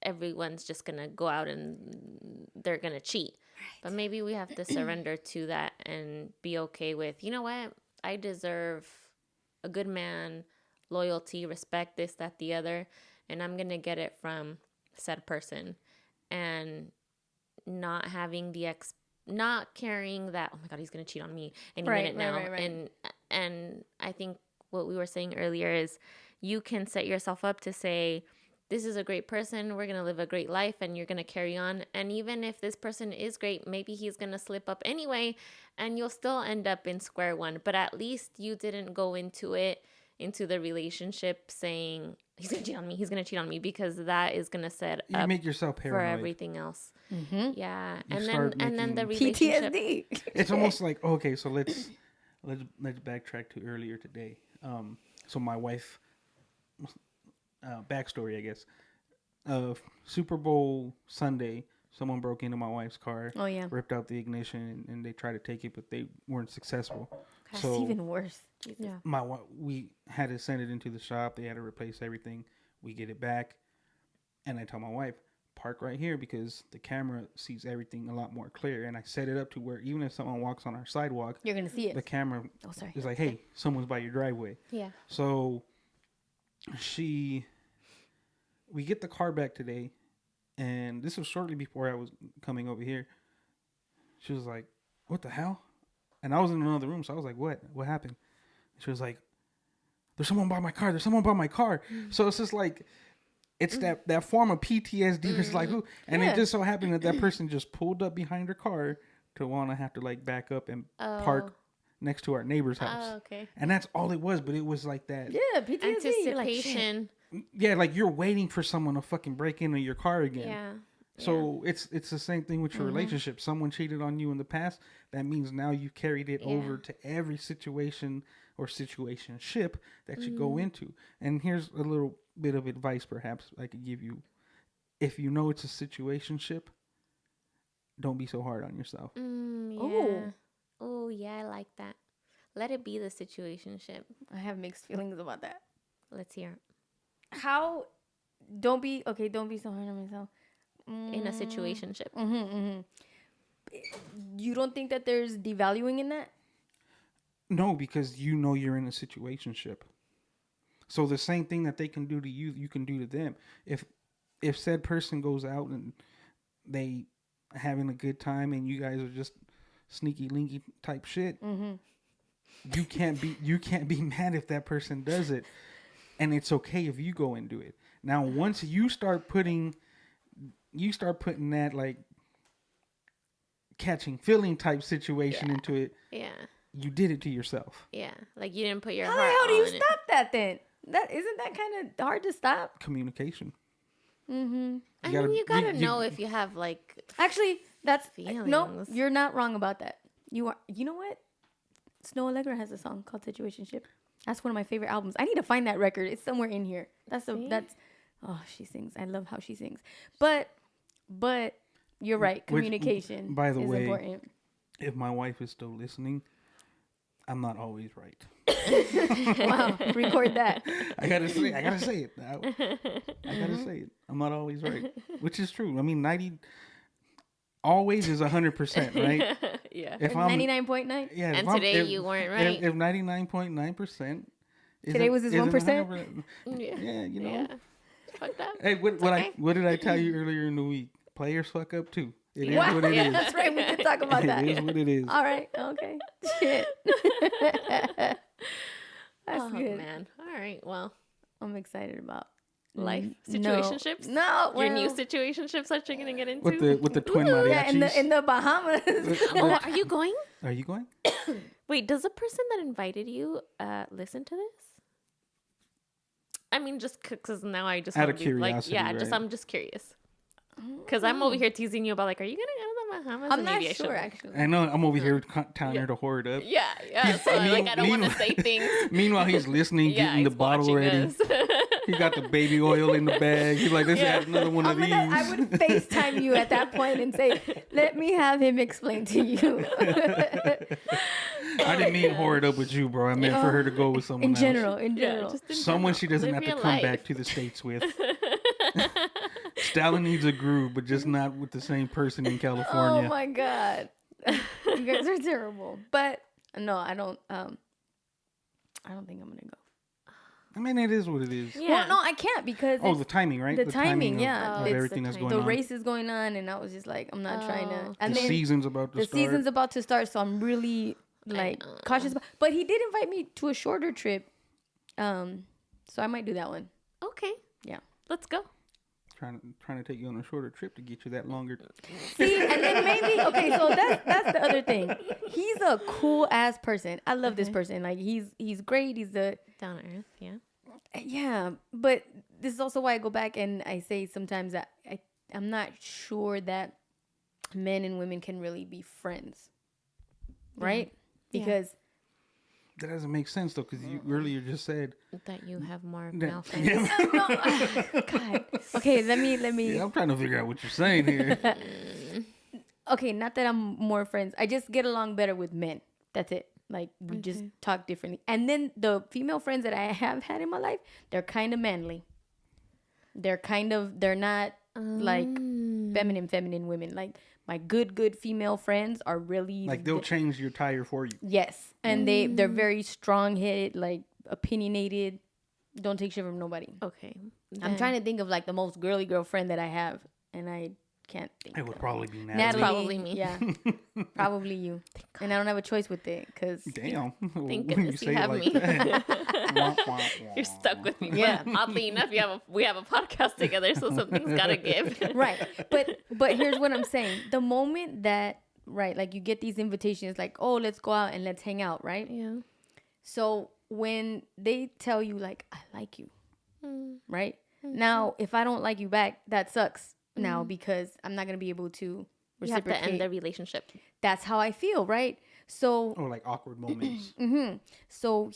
everyone's just gonna go out and they're gonna cheat. But maybe we have to surrender to that and be okay with, you know what, I deserve a good man, loyalty, respect, this, that, the other, and I'm gonna get it from said person, and not having not carrying that, oh my God, he's gonna cheat on me any minute now. And I think what we were saying earlier is you can set yourself up to say, this is a great person, we're gonna live a great life, and you're gonna carry on. And even if this person is great, maybe he's gonna slip up anyway, and you'll still end up in square one. But at least you didn't go into the relationship saying, he's gonna cheat on me, because that is gonna set you up make yourself paranoid for everything else. Yeah. You And then the relationship, PTSD. It's almost like, okay, so let's backtrack to earlier today. So my wife, backstory, I guess. Super Bowl Sunday, someone broke into my wife's car. Oh yeah. Ripped out the ignition, and they tried to take it, but they weren't successful. That's so even worse. Yeah. We had to send it into the shop. They had to replace everything. We get it back, and I tell my wife, park right here because the camera sees everything a lot more clear. And I set it up to where even if someone walks on our sidewalk, you're gonna see it. The camera is like, hey, someone's by your driveway. Yeah. So we get the car back today, and this was shortly before I was coming over here. She was like, what the hell? And I was in another room, so I was like, what happened? She was like, there's someone by my car. So it's just like, it's that form of PTSD. It's like, who? And it just so happened that person just pulled up behind her car to want to have to like back up and park next to our neighbor's house. Oh, okay. And that's all it was, but it was like that. Yeah, PTSD. Anticipation. Yeah, like you're waiting for someone to fucking break into your car again. Yeah. So it's the same thing with your relationship. Someone cheated on you in the past. That means now you've carried it over to every situation or situationship that you go into. And here's a little bit of advice perhaps I could give you. If you know it's a situationship, don't be so hard on yourself. Oh, yeah, I like that. Let it be the situationship. I have mixed feelings about that. Let's hear it. Don't be so hard on myself. In a situationship. You don't think that there's devaluing in that? No, because you know you're in a situationship. So the same thing that they can do to you, you can do to them. If said person goes out and they having a good time and you guys are just sneaky linky type shit, you can't be mad if that person does it, and it's okay if you go and do it. Now, once you start putting that like catching feeling type situation into it, you did it to yourself. Yeah, like you didn't put your How heart. How do you on stop that then? That isn't that kind of hard to stop? Communication. I mean, you gotta know if you have like. Actually, that's feelings. No, you're not wrong about that. You are. You know what? Snow Allegra has a song called "Situationship." That's one of my favorite albums. I need to find that record. It's somewhere in here. That's. Oh, she sings. I love how she sings. But you're right. Communication. By the way, important. If my wife is still listening, I'm not always right. Wow, record that. I gotta say it. I gotta say it. I'm not always right, which is true. I mean, 90 always is 100%, right? Yeah. If I'm 99.9. yeah, And today you weren't right. If 99.9%, Today was his 1%? Yeah, you know. Yeah. Fucked up. Hey, what okay. what did I tell you earlier in the week? Players fuck up too. It is Wow. what it Yeah. is. That's right. We could talk about that. It is what it is. All right. Okay. Shit. That's Oh, good. man. All right. Well, I'm excited about life No. situationships. No, Your new well, situationships that you're gonna get into. With the twin Ooh. mariachis. yeah, in the Bahamas. Oh, are you going? Are you going? Wait, does the person that invited you listen to this? I mean, just because now I just Out wanna of be, curiosity, like, yeah, just right? I'm just curious. Because I'm over here teasing you about like, are you gonna go to the Bahamas? I'm And not maybe I sure, should. actually. I know. I'm over here telling her to whore it up. Yeah, yeah. So like, I don't want to say things. Meanwhile, he's listening, Yeah, getting the he's bottle watching ready. us. He got the baby oil in the bag. He's like, let's Yeah. add another one of these. I would FaceTime you at that point and say, let me have him explain to you. I didn't mean whore it up with you, bro. I meant for her to go with someone in else. general. Yeah, just in Someone general. she doesn't Live have to your come life. back to the States with. Stalin needs a groove, but just not with the same person in Oh California. my God. You guys are terrible. But no, I don't think I'm gonna go. I mean, it is what it is. Yeah. Well, no, I can't because Oh, it's- the timing, right? the timing, yeah. Of It's everything the that's timing. going the on. race is going on, and I was just like, I'm not trying to. Oh. And The then season's about to the start. season's about to start, so I'm really like cautious. But he did invite me to a shorter trip, so I might do that one. Okay, Yeah. let's go. Trying to take you on a shorter trip to get you that longer. See, and then maybe okay. So that's the other thing. He's a cool ass person. I love this person. Like he's great. He's the Down to earth, yeah. yeah. But this is also why I go back and I say sometimes that I'm not sure that men and women can really be friends, right? Yeah. Because That doesn't make sense though, because you earlier just said. That you have more that- male friends. Yeah. God. Okay, let me. Yeah, I'm trying to figure out what you're saying here. Okay, not that I'm more friends. I just get along better with men. That's it. Like we just talk differently. And then the female friends that I have had in my life, they're kind of manly. They're not like feminine women. Like my good female friends are really Like they'll change your tire for you. yes, and they're very strong-headed, like opinionated. Don't take shit from nobody. Okay. I'm trying to think of like the most girly girl friend that I have, and I can't think. It would probably be Natalie, Natalie. Probably me. Yeah, probably you. And I don't have a choice with it because Damn. Thank When goodness say you it have like me. that. Wah, wah, wah. You're stuck with me. Yeah. But oddly enough, we have a podcast together, so something's gotta give. right. But here's what I'm saying: the moment that right, like you get these invitations, like oh let's go out and let's hang out, right? Yeah. So when they tell you like I like you, Mm. right? Now if I don't like you back, that sucks. Now because I'm not gonna be able to You have reciprocate. to end the relationship. That's how I feel, right? So Or like awkward moments. so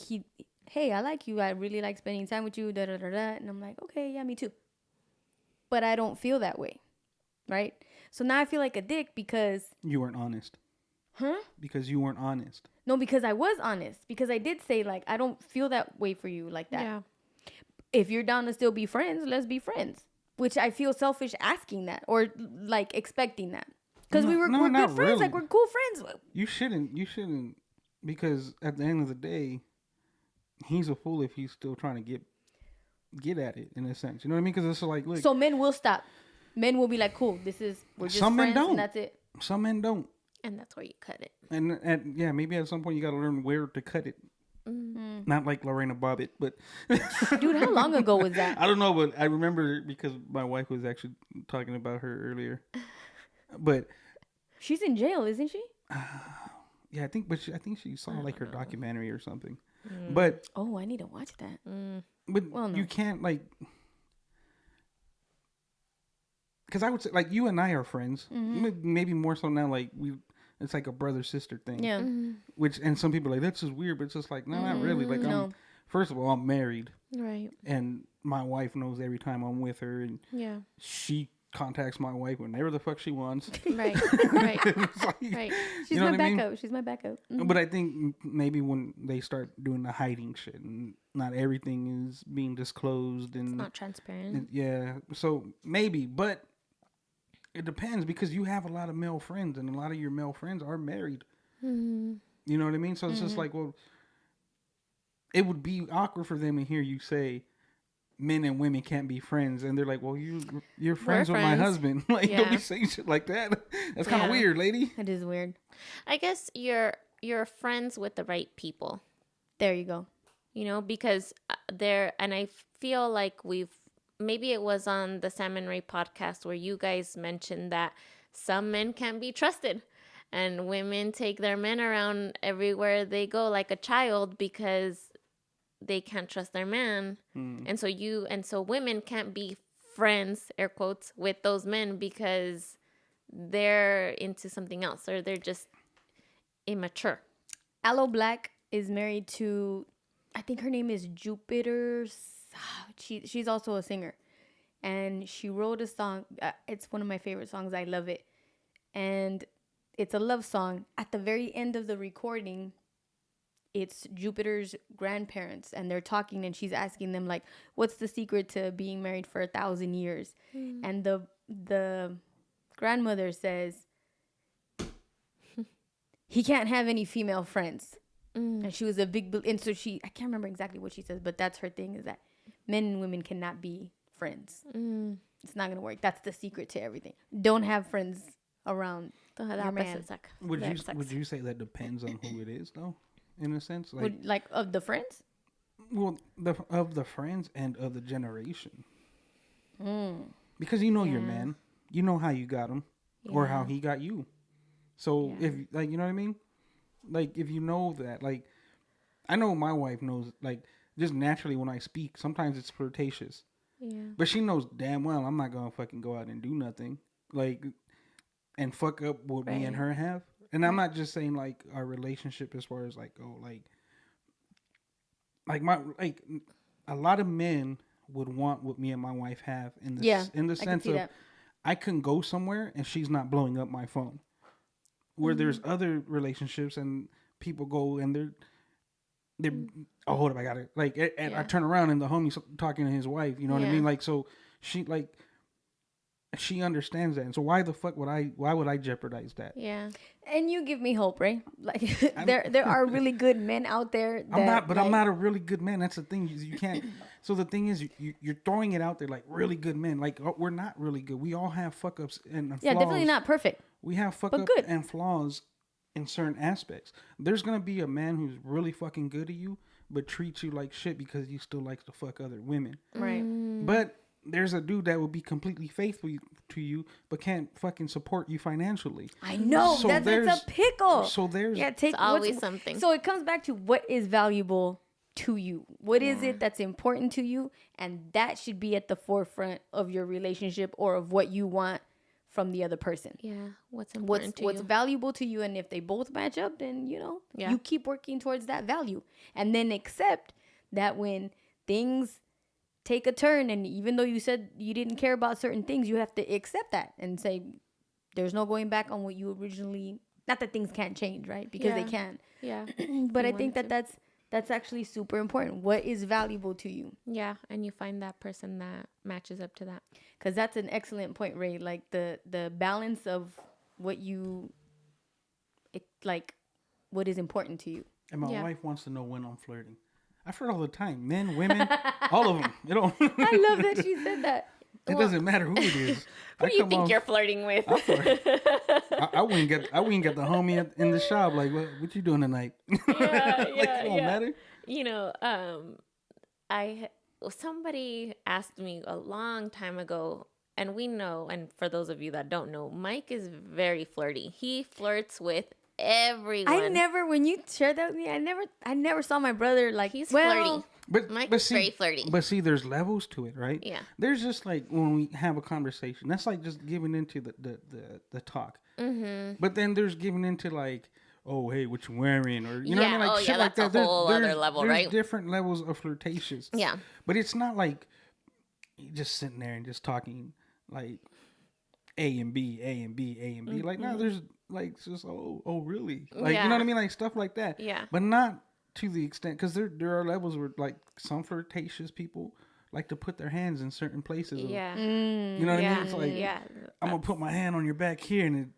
hey, I like you. I really like spending time with you. Da da da da. And I'm like, okay, yeah, me too. But I don't feel that way, right? So now I feel like a dick because, You weren't honest. huh? Because you weren't honest. No, because I was honest. Because I did say like I don't feel that way for you like that. Yeah. If you're down to still be friends, let's be friends. Which I feel selfish asking that or like expecting that. Because we're No, good not friends, really. like we're cool friends. You shouldn't, because at the end of the day, he's a fool if he's still trying to get at it in a sense. You know what I mean? Because it's like, look, So men will stop. Men will be like, cool, we're just Some men friends don't. and that's it. some men don't. And that's where you cut it. And yeah, maybe at some point you got to learn where to cut it. Not like Lorena Bobbitt, but Dude, how long ago was that? I don't know, but I remember because my wife was actually talking about her earlier. But She's in jail, isn't she? yeah, I think she saw like her documentary or something. But Oh, I need to watch that. But you can't like, because I would say like you and I are friends. Maybe more so now. Like it's like a brother sister thing. Yeah. Which and some people are like that's just weird, but it's just like no, not really. Like No. first of all, I'm married, Right. and my wife knows every time I'm with her, and Yeah. she contacts my wife whenever the fuck she wants. Right. Right. Right. She's my backup. She's my backup. Mm-hmm. But I think maybe when they start doing the hiding shit, and not everything is being disclosed, and It's not transparent. yeah, so maybe, but it depends, because you have a lot of male friends, and a lot of your male friends are married. Mm-hmm. You know what I mean? So it's just like, well, it would be awkward for them to hear you say men and women can't be friends, and they're like, well, you're friends with my husband. Like, don't be saying shit like that. That's kind of weird, lady. It is weird. I guess you're friends with the right people. There you go. You know, because and I feel like maybe it was on the Sam and Ray podcast where you guys mentioned that some men can't be trusted, and women take their men around everywhere they go like a child because they can't trust their man. And so women can't be friends, air quotes, with those men because they're into something else, or they're just immature. Aloe Black is married to, I think her name is Jupiter. She's also a singer, and she wrote a song. It's one of my favorite songs. I love it, and it's a love song. At the very end of the recording, it's Jupiter's grandparents, and they're talking, and she's asking them, like, what's the secret to being married for 1,000 years? And the grandmother says, he can't have any female friends. And she was a big, and so I can't remember exactly what she says, but that's her thing, is that men and women cannot be friends. It's not going to work. That's the secret to everything. Don't have friends around your man. Would you say that depends on who it is, though? In a sense, like of the friends? Well, of the friends and of the generation. Because you know your man, you know how you got him, or how he got you. So if, like, you know what I mean, like, if you know that, like, I know my wife knows, like, just naturally when I speak, sometimes it's flirtatious. Yeah. But she knows damn well I'm not gonna fucking go out and do nothing, like, and fuck up what me and her have. And I'm not just saying, like, our relationship as far as, like, oh, like a lot of men would want what me and my wife have in the sense of I can go somewhere and she's not blowing up my phone. Where there's other relationships and people go and they're oh, hold up, I got it. Like, and I turn around and the homie's talking to his wife. You know what I mean? Like, so she understands that, and so why would I jeopardize that? Yeah. And you give me hope, right? Like, there are really good men out there. I'm not a really good man. That's the thing. You can't. So the thing is, you're throwing it out there like really good men. Like, we're not really good. We all have fuck ups and flaws. Definitely not perfect. We have fuck ups and flaws in certain aspects. There's gonna be a man who's really fucking good to you, but treats you like shit because he still likes to fuck other women. Right. But there's a dude that will be completely faithful to you, but can't fucking support you financially. I know. So that's a pickle. So there's it's always something. So it comes back to what is valuable to you. What is it that's important to you? And that should be at the forefront of your relationship or of what you want from the other person. Yeah. What's important to you. What's valuable to you. And if they both match up, then, you keep working towards that value. And then accept that when things take a turn, and even though you said you didn't care about certain things, you have to accept that and say there's no going back on what you originally, not that things can't change, right? Because they can. Yeah. But I think that's actually super important. What is valuable to you? Yeah, and you find that person that matches up to that. Because that's an excellent point, Ray. Like the balance of what what is important to you. And my wife wants to know when I'm flirting. I flirt all the time. Men, women, all of them. I love that she said that. It doesn't matter who it is. Who do you think you're flirting with? I wouldn't get the homie in the shop like, what you doing tonight? Like, it won't matter. Somebody asked me a long time ago, and we know, and for those of you that don't know, Mike is very flirty. He flirts with everyone. When you shared that with me, I never saw my brother like, he's flirty. But Mike's very flirty. But see, there's levels to it, right? Yeah. There's just like when we have a conversation, that's like just giving into the talk. Mm-hmm. But then there's giving into like, oh, hey, what you wearing? Or, you know what I mean? Like, shit like that. That's a whole other level, there's right? different levels of flirtatious. Yeah. But it's not like just sitting there and just talking like, A and B, A and B, A and B. Like, no, there's like just oh really? Like, you Yeah. know what I mean? Like stuff like that. Yeah. But not to the extent, because there are levels where like some flirtatious people like to put their hands in certain places. Yeah. You know what I Yeah. mean? It's like, Yeah. I'm gonna put my hand on your back here, and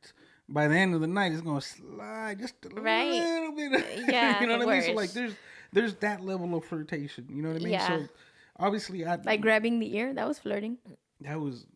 by the end of the night, it's gonna slide just a Right. little bit. Yeah, You know the what I mean? So worst. like, there's that level of flirtation. You know what I mean? Yeah. So obviously, Like grabbing the ear, that was flirting. that was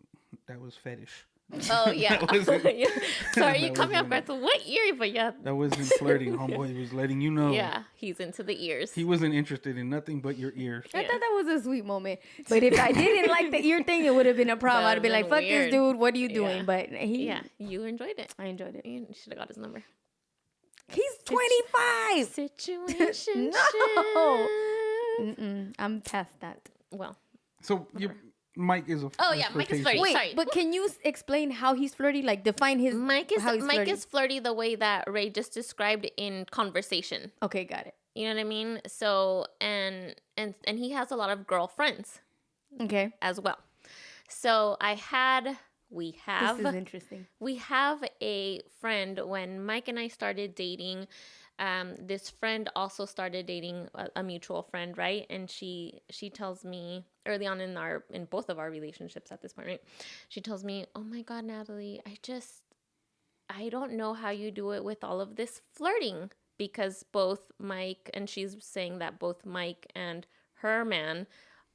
fetish. Oh yeah. That wasn't- Yeah. Sorry, you that caught me off wasn't- guard. So what ear? But yeah. That wasn't flirting, homeboy. He was letting you know. Yeah, he's into the ears. He wasn't interested in nothing but your ears. I thought that was a sweet moment. But if I didn't like the ear thing, it would have been a problem. I'd be like, fuck Weird. this dude. What are you doing? Yeah. But he, Yeah, you enjoyed it. I enjoyed it. You should have got his number. He's 25. Situation. No. I'm past that. Well, So Mike is a. Oh, yeah, Mike is flirtatious. flirty. Wait, Sorry. but can you explain how he's flirty? Like define his Mike how he's flirty. is flirty the way that Ray just described in conversation. Okay, got it. You know what I mean? So and he has a lot of girlfriends Okay. as well. So we have This is interesting. we have a friend. When Mike and I started dating, this friend also started dating a mutual friend, right? And she tells me early on in both of our relationships at this point, right? She tells me, "Oh my God, Natalie, I don't know how you do it with all of this flirting, because both Mike," and she's saying that both Mike and her man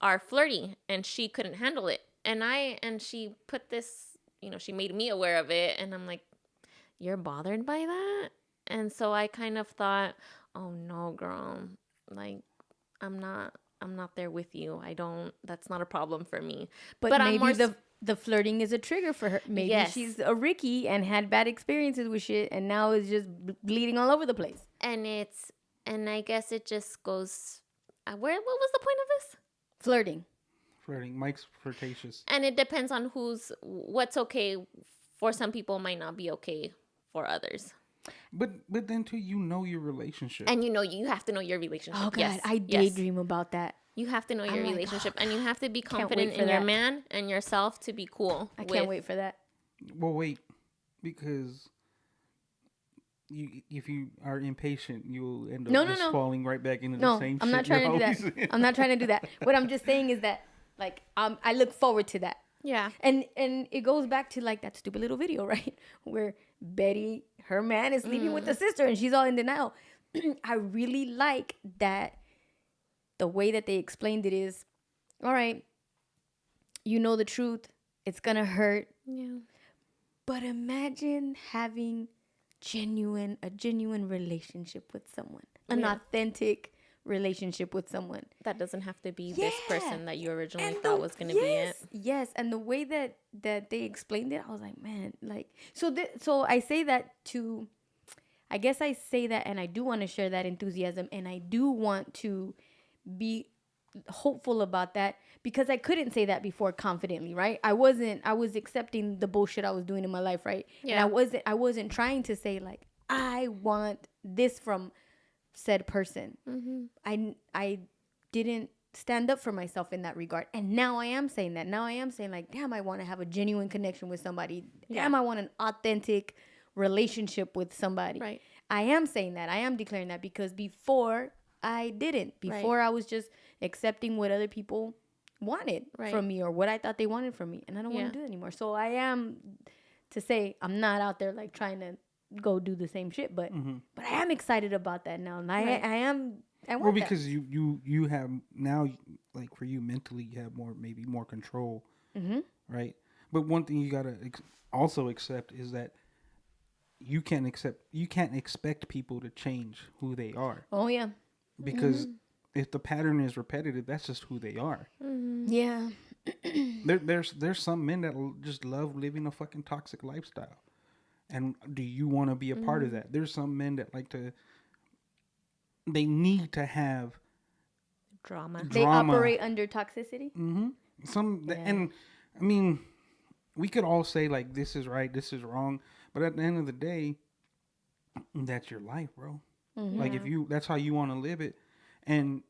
are flirty, and she couldn't handle it. And she put this, she made me aware of it, and I'm like, "You're bothered by that?" And so I kind of thought, "Oh no, girl, like I'm not there with you. That's not a problem for me." But I'm maybe more the flirting is a trigger for her. Maybe Yes. she's a Ricky and had bad experiences with shit, and now is just bleeding all over the place. and I guess it just goes what was the point of this? Flirting. Flirting. Mike's flirtatious. And it depends on what's okay for some people might not be okay for others. But then too, your relationship. And you have to know your relationship. Oh God, Yes, I yes. daydream about that. You have to know your like, relationship, and you have to be wait confident for in your that. man and yourself to be cool. I can't wait for that. Well, wait, because if you are impatient, you'll end up No. falling right back into No, the same I'm shit not trying you're to do always that. in. I'm not trying to do that. What I'm just saying is that, like, I look forward to that. Yeah. And it goes back to like that stupid little video, right? Where Betty, her man, is sleeping with the sister and she's all in denial. I really like that the way that they explained it is, all right, you know the truth. It's gonna hurt. Yeah. But imagine having a genuine relationship with someone. An Yeah. authentic relationship with someone. That doesn't have to be this Yeah. person that you originally And thought was going to be it. Yes, and the way that they explained it, I was like, man, like so I say that to, I guess I say that, and I do want to share that enthusiasm, and I do want to be hopeful about that, because I couldn't say that before confidently, right? I was accepting the bullshit I was doing in my life, right? Yeah. And I wasn't trying to say like, I want this from said person. I didn't stand up for myself in that regard. And now I am saying that. Now I am saying like, damn, I want to have a genuine connection with somebody. Damn, I want an authentic relationship with somebody. Right. I am saying that. I am declaring that, because before I didn't. Before I was just accepting what other people wanted from me, or what I thought they wanted from me. And I don't want to do it anymore. So I am, to say, I'm not out there like trying to go do the same shit, but I am excited about that now. And I want Well, that. because you have now, like for you mentally, you have maybe more control, right? But one thing you gotta also accept is that you can't expect people to change who they are, Oh yeah. because if the pattern is repetitive, that's just who they are. Yeah. There's some men that just love living a fucking toxic lifestyle, and do you want to be a part of that? There's some men that they need to have Drama. They operate under toxicity. and I mean, we could all say like, this is right, this is wrong, but at the end of the day, that's your life, bro. Like if that's how you want to live it, and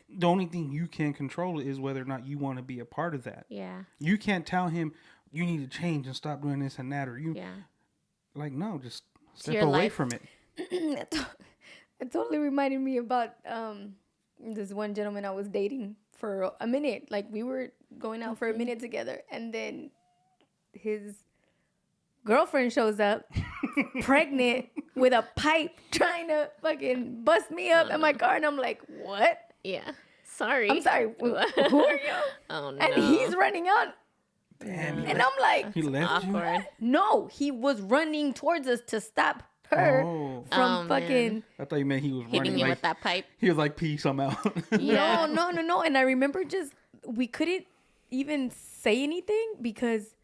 the only thing you can control is whether or not you want to be a part of that. Yeah. You can't tell him, you need to change and stop doing this and that, or you like, no, just step away from it. It totally reminded me about this one gentleman I was dating for a minute. Like, we were going out for a minute together, and then his girlfriend shows up pregnant with a pipe trying to fucking bust me up in my car, and I'm like, what? Yeah. Sorry. I'm sorry. Who are you? Oh, no. And he's running out. Damn, And I'm like, he left you? Awkward. no, he was running towards us to stop her from fucking. Man. I thought you meant he was Hitting running you like, with that pipe. he was like, peace, I'm out. Yeah. No. And I remember just, we couldn't even say anything because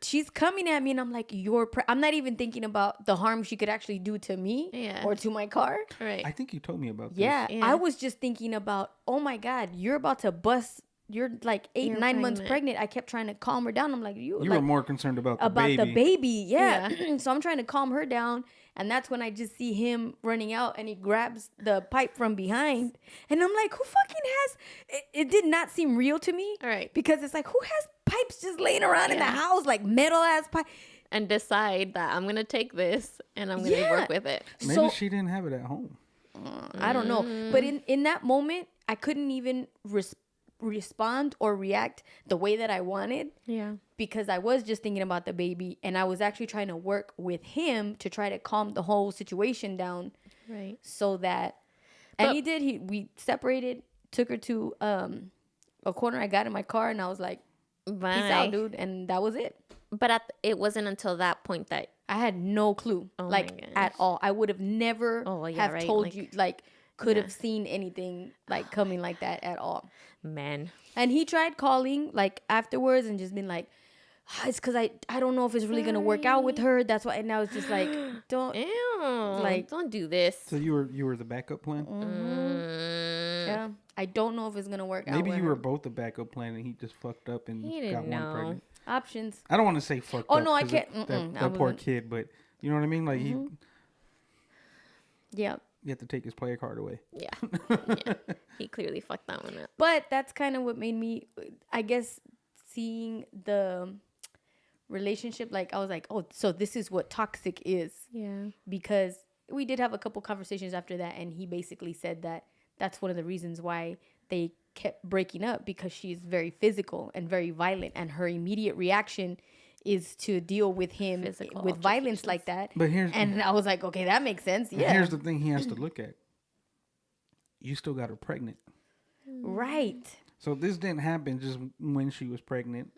she's coming at me, and I'm like, I'm not even thinking about the harm she could actually do to me or to my car. Right. I think you told me about this. Yeah, I was just thinking about, oh my God, you're about to bust. You're like 9 months pregnant. I kept trying to calm her down. I'm like, you like, were more concerned about the baby. the baby. Yeah. So I'm trying to calm her down. And that's when I just see him running out, and he grabs the pipe from behind. And I'm like, who fucking has... It did not seem real to me. All right. Because it's like, who has pipes just laying around in the house? Like metal-ass pipe. And decide that I'm going to take this and I'm going to work with it. Maybe she didn't have it at home. I don't know. But in that moment, I couldn't even respond or react the way that I wanted. Yeah. Because I was just thinking about the baby, and I was actually trying to work with him to try to calm the whole situation down. Right. So that, and he did. We separated, took her to a corner. I got in my car, and I was like, Bye. "Peace out, dude," and that was it. But it wasn't until that point that I had no clue, at all. I would have never told you, could have seen anything coming like that at all. Man. And he tried calling afterwards and just been like, it's because I don't know if it's really gonna work out with her. That's why. And I was just like, don't don't do this. So you were the backup plan. Yeah, I don't know if it's gonna work out. Maybe you were both the backup plan, and he just fucked up and got one pregnant. Options. I don't want to say fucked up. Oh no, I can't. That poor kid, but you know what I mean. Like Yeah. You have to take his player card away. Yeah. He clearly fucked that one up. But that's kind of what made me, I guess, seeing the relationship. I was like, oh, so this is what toxic is. Yeah. Because we did have a couple conversations after that, and he basically said that that's one of the reasons why they kept breaking up, because she's very physical and very violent, and her immediate reaction is to deal with him with violence like that. But I was like, okay, that makes sense. Yeah. Here's the thing he has to look at. You still got her pregnant. Right. So this didn't happen just when she was pregnant.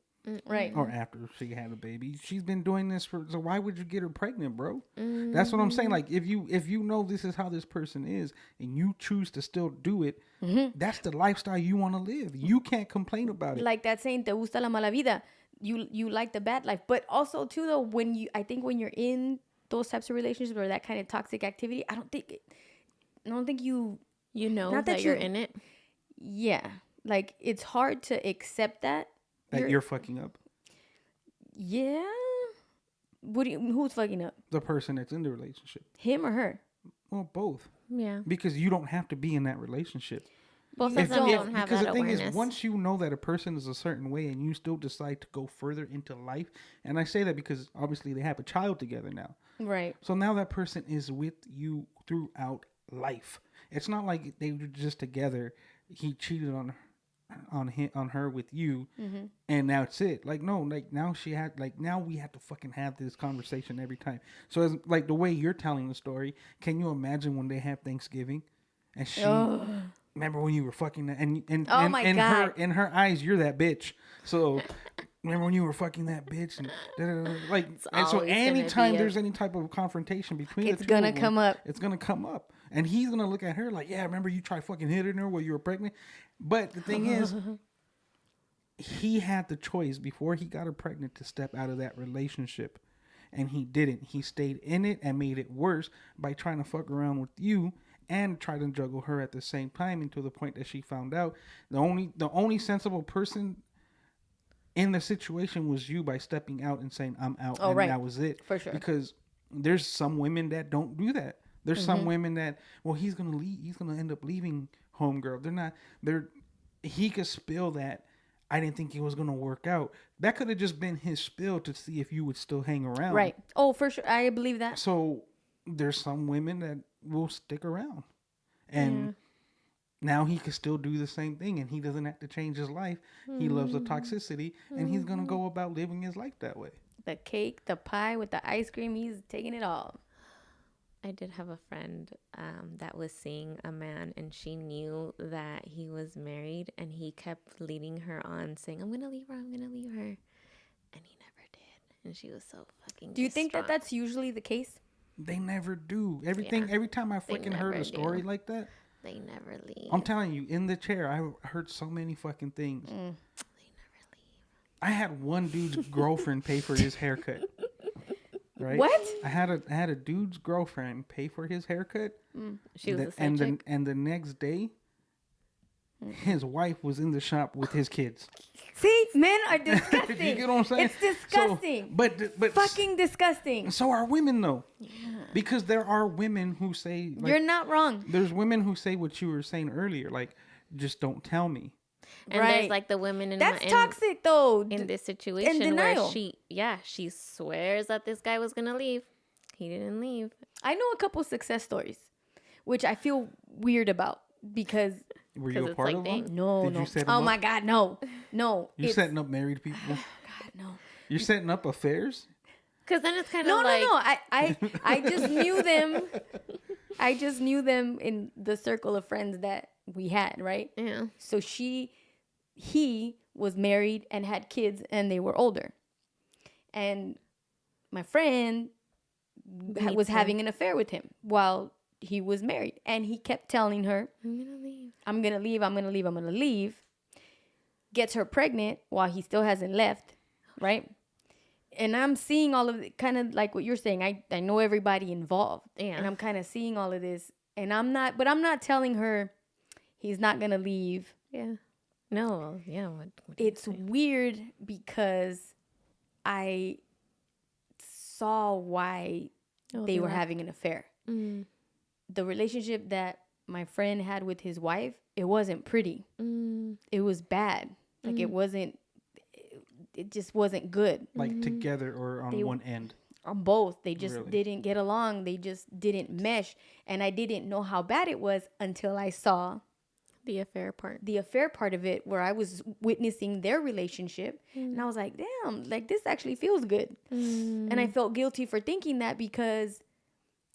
Right. Or after she had a baby. She's been doing this so why would you get her pregnant, bro? That's what I'm saying. Like, if you know this is how this person is and you choose to still do it, that's the lifestyle you want to live. You can't complain about it. Like that saying, te gusta la mala vida. You like the bad life. But also too, though, I think when you're in those types of relationships or that kind of toxic activity, I don't think you know not that you're in it. Yeah. Like, it's hard to accept that you're fucking up. Yeah. Who's fucking up? The person that's in the relationship. Him or her? Well, both. Yeah. Because you don't have to be in that relationship. Both of them don't have that awareness. Because the thing is, once you know that a person is a certain way and you still decide to go further into life, and I say that because obviously they have a child together now. Right. So now that person is with you throughout life. It's not like they were just together. He cheated on her with you, and now it's it. Like, no, like now now we have to fucking have this conversation every time. So as like the way you're telling the story, can you imagine when they have Thanksgiving and she remember when you were fucking that, and oh my God. in her eyes you're that bitch. So remember when you were fucking that bitch, and like, and so anytime there's any type of confrontation between it's the two gonna of them, come up. It's gonna come up, and he's gonna look at her like, yeah, remember you tried fucking hitting her while you were pregnant. But the thing is, he had the choice before he got her pregnant to step out of that relationship, and he didn't. He stayed in it and made it worse by trying to fuck around with you and try to juggle her at the same time, until the point that she found out the only sensible person in the situation was you, by stepping out and saying, I'm out. Oh, and right. that was it. For sure. Because there's some women that don't do that. There's some women that, well, he's going to leave. He's going to end up leaving homegirl. He could spill that I didn't think it was gonna work out. That could have just been his spill to see if you would still hang around. Right. Oh, for sure. I believe that. So there's some women that will stick around, and now he can still do the same thing, and he doesn't have to change his life. He loves the toxicity, and he's gonna go about living his life that way. The cake, the pie with the ice cream, he's taking it all. I did have a friend that was seeing a man, and she knew that he was married, and he kept leading her on, saying, I'm going to leave her, I'm going to leave her. And he never did. And she was so fucking Do you think that distraught. that's usually the case? They never do. Every time I freaking heard never a story do. like that, They never leave. I'm telling you, in the chair, I heard so many fucking things. They never leave. I had one dude's girlfriend pay for his haircut. Right? What? I had a dude's girlfriend pay for his haircut. She was a side chick? And the next day, his wife was in the shop with his kids. See, men are disgusting. You get what I'm saying? It's disgusting. So, but Fucking disgusting. so are women though. Yeah. Because there are women who say like, You're not wrong. there's women who say what you were saying earlier, like just don't tell me. And Right. there's like the women in That's in, toxic, though. in this situation where denial. she swears that this guy was going to leave. He didn't leave. I know a couple success stories, which I feel weird about because Were 'Cause you a it's part like, of dang. one? no, Did no. you set 'em Oh up? my God, no. You're It's- setting up married people. God, no. You're setting up affairs. Because then it's kind No, of like... no. I just knew them. I just knew them in the circle of friends that we had, right? Yeah. So he was married and had kids, and they were older. And my friend was having an affair with him while he was married, and he kept telling her, I'm going to leave. I'm gonna leave, I'm gonna leave, I'm gonna leave. Gets her pregnant while he still hasn't left, right? And I'm seeing all of it, kind of like what you're saying. I know everybody involved, Yeah. and I'm kind of seeing all of this, and I'm not telling her he's not gonna leave. Yeah. No. Yeah. What do you It's say? weird because I saw why Oh, they were left. having an affair. Mm. The relationship that my friend had with his wife, it wasn't pretty. Mm. It was bad. Like it wasn't. It just wasn't good Like together or on They- one end. on both. They just Really? didn't get along. They just didn't mesh. And I didn't know how bad it was until I saw The affair part. the affair part of it, where I was witnessing their relationship, and I was like, damn, like this actually feels good. And I felt guilty for thinking that because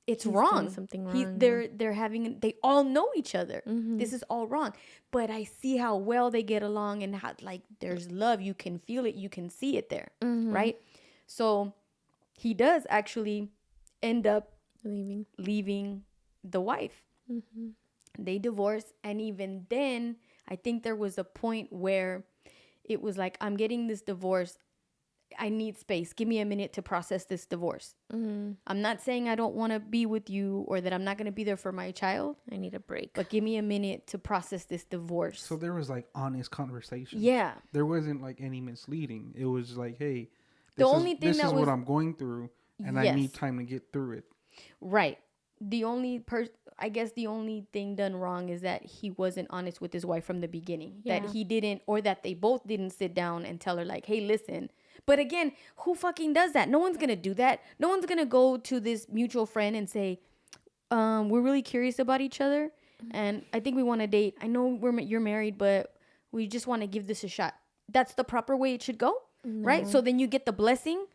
it's He's wrong. doing something wrong, They're having, they all know each other. This is all wrong. But I see how well they get along, and how like there's love. You can feel it. You can see it there, right? So he does actually end up leaving the wife. They divorce, and even then, I think there was a point where it was like, I'm getting this divorce. I need space. Give me a minute to process this divorce. I'm not saying I don't want to be with you or that I'm not going to be there for my child, I need a break. but give me a minute to process this divorce. So there was like honest conversation. Yeah. There wasn't like any misleading. It was like, hey, The only thing this that is was- what I'm going through, and I Yes. need time to get through it. Right. The only I guess the only thing done wrong is that he wasn't honest with his wife from the beginning. Yeah. That he didn't, or that they both didn't sit down and tell her like, hey, listen. But again, who fucking does that? No one's going to do that. No one's going to go to this mutual friend and say, we're really curious about each other, and I think we want to date. I know you're married, but we just want to give this a shot. That's the proper way it should go, right? So then you get the blessing,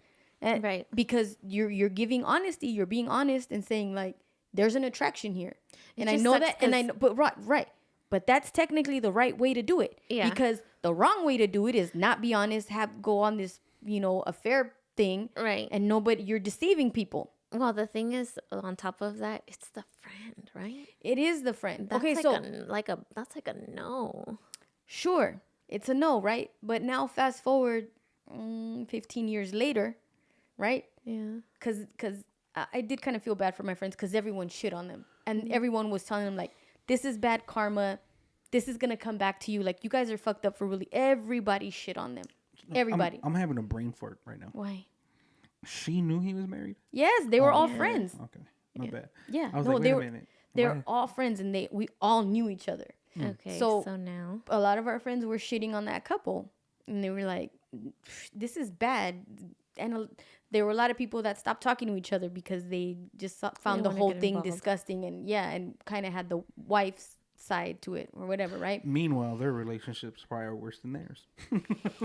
Right. Because you're giving honesty. You're being honest and saying like, there's an attraction here, and I just know sucks that, and I know, but right. But that's technically the right way to do it. Yeah. Because the wrong way to do it is not be honest, go on this, affair thing. Right. And you're deceiving people. Well, the thing is, on top of that, it's the friend, right? It is the friend. That's Okay, like so that's like a no. sure, it's a no, right? But now fast forward 15 years later, right? Yeah. Because I did kind of feel bad for my friends because everyone shit on them. And everyone was telling them like, this is bad karma. This is going to come back to you. Like, you guys are fucked up for really. Everybody shit on them. Everybody. I'm having a brain fart right now. Why? She knew he was married? Yes, they were all friends. Okay. My bad. Yeah. I was no, like, wait a minute. they're Why- all friends, and we all knew each other. Okay. So- So now. A lot of our friends were shitting on that couple And they were like, this is bad. And there were a lot of people that stopped talking to each other because they just found the whole thing disgusting. And and kind of had the wife's side to it or whatever, right? Meanwhile, their relationships probably are worse than theirs.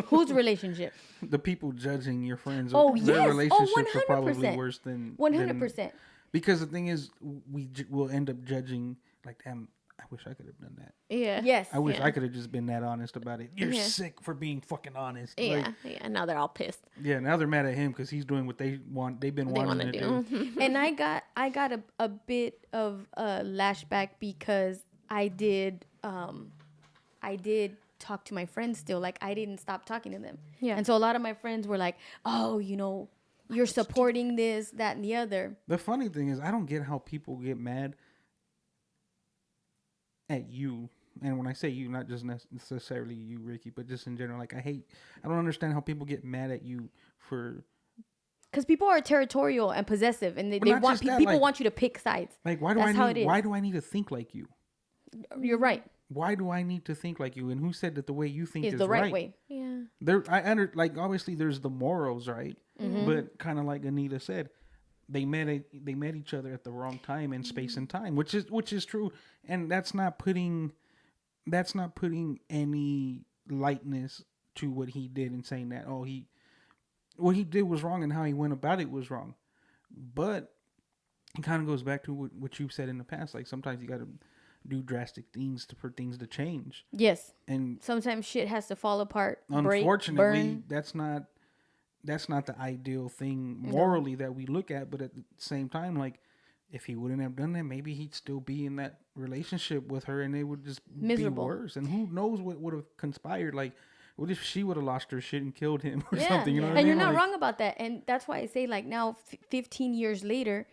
Whose relationship? The people judging your friends. Oh, their yes. relationships are 100%. probably worse than 100%. Because the thing is, will end up judging like, damn, I wish I could have done that. Yeah. Yes. I wish I could have just been that honest about it. You're sick for being fucking honest. Yeah. Yeah. Now they're all pissed. Yeah. Now they're mad at him because he's doing what they want. They've been wanting to do. And I got a bit of a lashback because I did talk to my friends still. Like, I didn't stop talking to them. Yeah. And so a lot of my friends were like, oh, you're supporting this, that, and the other. The funny thing is, I don't get how people get mad at you. And when I say you, not just necessarily you, Ricky, but just in general. Like, I don't understand how people get mad at you for... Because people are territorial and possessive, and they want people want you to pick sides. Like, why do I need to think like you? You're right. Why do I need to think like you? And who said that the way you think is the right way? Yeah. Obviously there's the morals, right? Mm-hmm. But kind of like Anita said, they met each other at the wrong time and space and time, which is true. And that's not putting any lightness to what he did and saying that, what he did was wrong and how he went about it was wrong. But it kind of goes back to what you've said in the past. Like, sometimes you got to do drastic things for things to change. Yes. And sometimes shit has to fall apart. Unfortunately, that's not the ideal thing morally that we look at. But at the same time, like, if he wouldn't have done that, maybe he'd still be in that relationship with her, and it would just miserable. Be worse. And who knows what would have conspired? Like, what if she would have lost her shit and killed him or something? You know what I mean? And you're not wrong about that. And that's why I say, like, now 15 years later,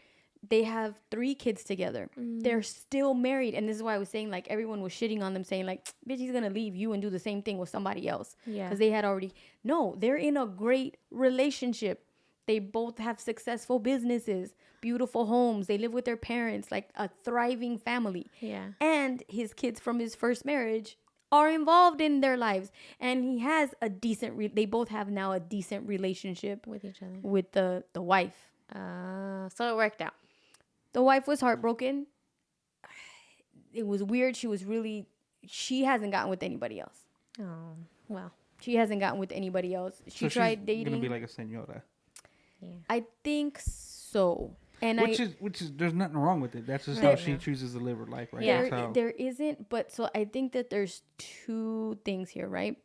they have 3 kids together. They're still married. And this is why I was saying, like, everyone was shitting on them, saying, like, bitch, he's going to leave you and do the same thing with somebody else. Yeah. Because they had already... No, they're in a great relationship. They both have successful businesses, beautiful homes. They live with their parents, like a thriving family. Yeah. And his kids from his first marriage are involved in their lives. And he has a decent... they both have now a decent relationship with each other. With the wife. So it worked out. The wife was heartbroken. It was weird. She hasn't gotten with anybody else. Oh, well. She hasn't gotten with anybody else. She tried dating. She's going to be like a señora. Yeah. I think so. And which is there's nothing wrong with it. That's just how she chooses to live her life, right? Yeah. There isn't, but so I think that there's 2 things here, right?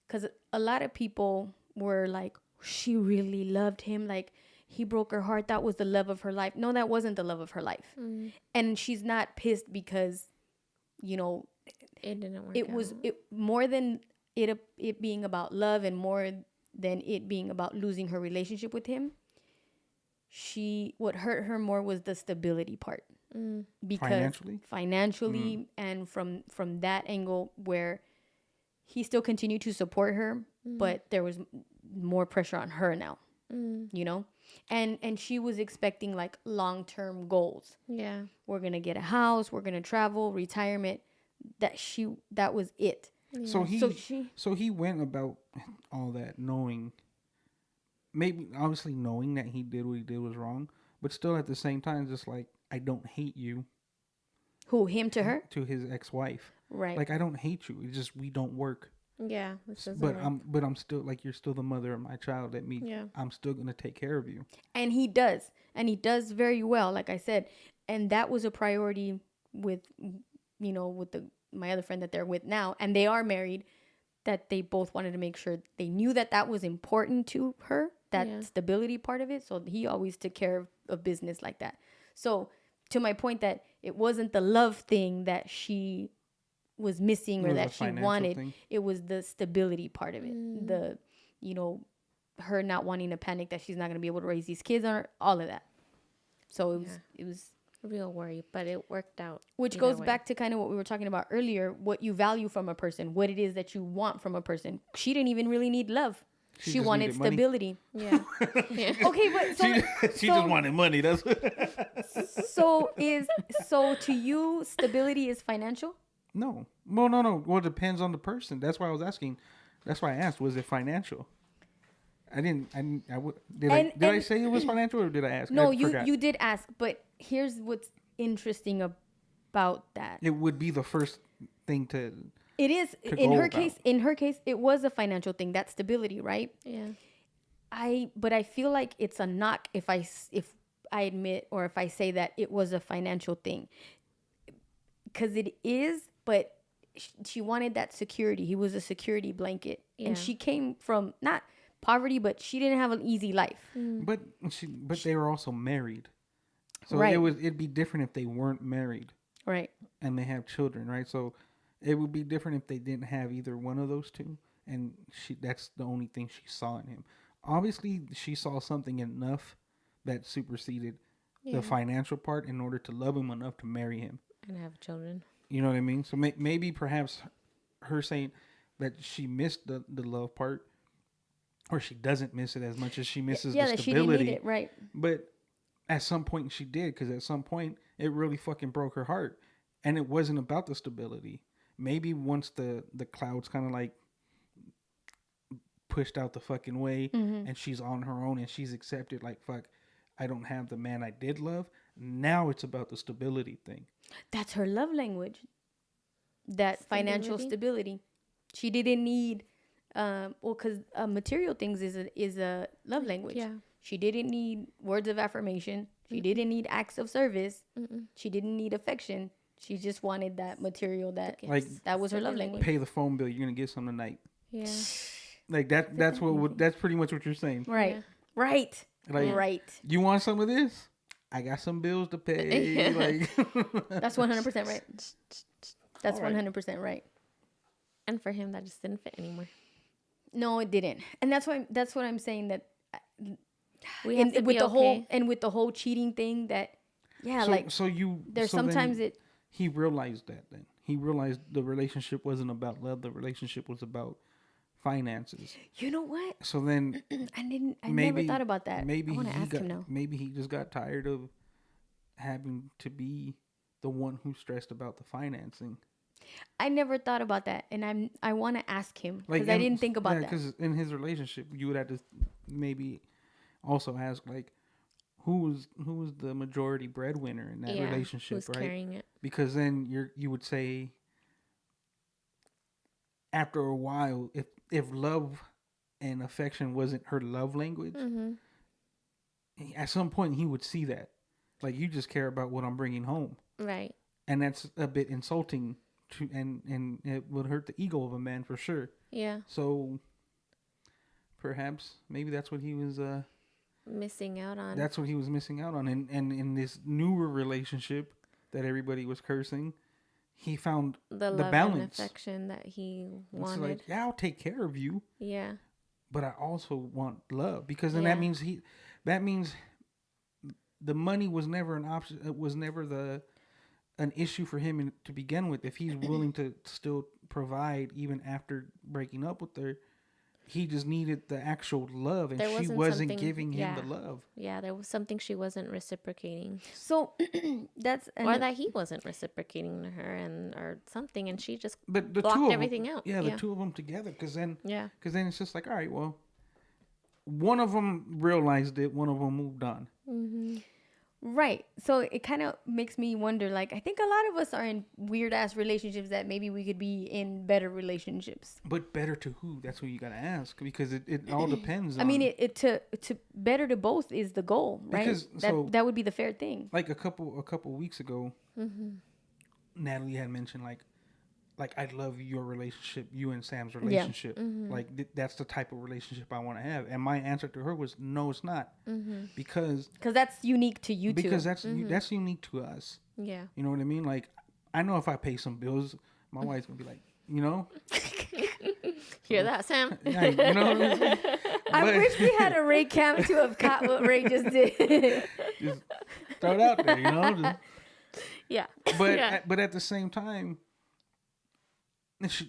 Because a lot of people were like, she really loved him. Like, he broke her heart. That was the love of her life. No, that wasn't the love of her life. And she's not pissed because, it didn't work. It was more than it being about love and more than it being about losing her relationship with him. What hurt her more was the stability part. Because financially and from that angle where he still continued to support her, but there was more pressure on her now. And she was expecting like long-term goals. Yeah. We're going to get a house, we're going to travel, retirement. That was it. Yeah. So he went about all that knowing that he did what he did was wrong, but still at the same time just like, I don't hate you. Who, him to her? To his ex-wife. Right. Like, I don't hate you. It's just we don't work. Yeah, but I'm still like, you're still the mother of my child. That means I'm still gonna take care of you. And he does very well, like I said. And that was a priority with my other friend that they're with now, and they are married. That they both wanted to make sure they knew that was important to her, that stability part of it. So he always took care of business like that. So to my point that it wasn't the love thing that she was missing or that she wanted. Thing. It was the stability part of it. The, her not wanting to panic that she's not going to be able to raise these kids on her, all of that. So it was a real worry, but it worked out. Which goes back to kind of what we were talking about earlier, what you value from a person, what it is that you want from a person. She didn't even really need love. She wanted stability. Yeah. Okay, but she just wanted money. That's so to you, stability is financial? No. Well, it depends on the person. That's why I was asking. That's why I asked. Was it financial? Did And- I say it was financial or did I ask? No, I forgot. you did ask, but here's what's interesting about that. It would be the first thing to. It is to in go her about. case. In her case, it was a financial thing. That stability, right? Yeah. But I feel like it's a knock if I admit or if I say that it was a financial thing, because it is. But she wanted that security. He was a security blanket, Yeah. and she came from not poverty, but she didn't have an easy life. But they were also married, so Right. it'd be different if they weren't married Right. and they have children, right? So it would be different if they didn't have either one of those two, and that's the only thing she saw in him. Obviously, she saw something enough that superseded the financial part in order to love him enough to marry him. And have children. You know what I mean? So maybe perhaps her saying that she missed the love part, or she doesn't miss it as much as she misses the that stability. she didn't need it, right? But at some point she did, because at some point it really fucking broke her heart, and it wasn't about the stability. Maybe once the clouds kind of like pushed out the fucking way, and she's on her own and she's accepted, like, fuck, I don't have the man I did love. Now it's about the stability thing. That's her love language. That financial stability. She didn't need, because material things is a love language. Yeah. She didn't need words of affirmation. She didn't need acts of service. She didn't need affection. She just wanted that material. That was her love language. Pay the phone bill. You're gonna get some tonight. Yeah. Like that. That's pretty much what you're saying. Right. Yeah. Right. Like, right. You want some of this? I got some bills to pay. Like That's 100% right. That's All right. 100% right. And for him, that just didn't fit anymore. No, it didn't. And that's what I'm saying, that We have to with be the okay. whole cheating thing, that there's so sometimes then he realized that. Then he realized the relationship wasn't about love. The relationship was about finances. you know what? So then I never thought about that. Maybe I want to ask him now. Maybe he just got tired of having to be the one who stressed about the financing. I never thought about that, and I want to ask him, because I didn't think about that. Because in his relationship, you would have to maybe also ask, like, who was the majority breadwinner in that relationship, who's right? carrying it? Because then you would say, after a while, if love and affection wasn't her love language, at some point he would see that, like, you just care about what I'm bringing home, Right. and that's a bit insulting to, and it would hurt the ego of a man for sure. Yeah. So perhaps maybe that's what he was Missing out on. that's what he was missing out on, and in this newer relationship that everybody was cursing, he found the love balance. and affection that he It's wanted. like, yeah, I'll take care of you, Yeah. but I also want love, because then Yeah. that means the money was never an option. It was never an issue for him to begin with. If he's willing to still provide even after breaking up with her, he just needed the actual love, and she wasn't giving him the love. Yeah, there was something she wasn't reciprocating, So that's or that he wasn't reciprocating to her, or something, and she just But the blocked two of everything them, out. Yeah, the two of them together, because then it's just like, all right, well, one of them realized it, one of them moved on. right. So it kind of makes me wonder, like, I think a lot of us are in weird ass relationships that maybe we could be in better relationships. But better to who? That's what you gotta ask, because it all depends. I mean, it to better to both is the goal, right? Because, that would be the fair thing. like a couple weeks ago, Natalie had mentioned like I love your relationship, you and Sam's relationship. Like that's the type of relationship I want to have. And my answer to her was, no, it's not, because that's unique to you two. because that's unique to us. Yeah. You know what I mean? Like, I know if I pay some bills, my wife's gonna be like, you know, Hear that, Sam? yeah, you know what I'm saying? I But- wish we had a Ray cam to have caught what Ray just did. just throw it out there, you know. Yeah. But yeah. but at the same time,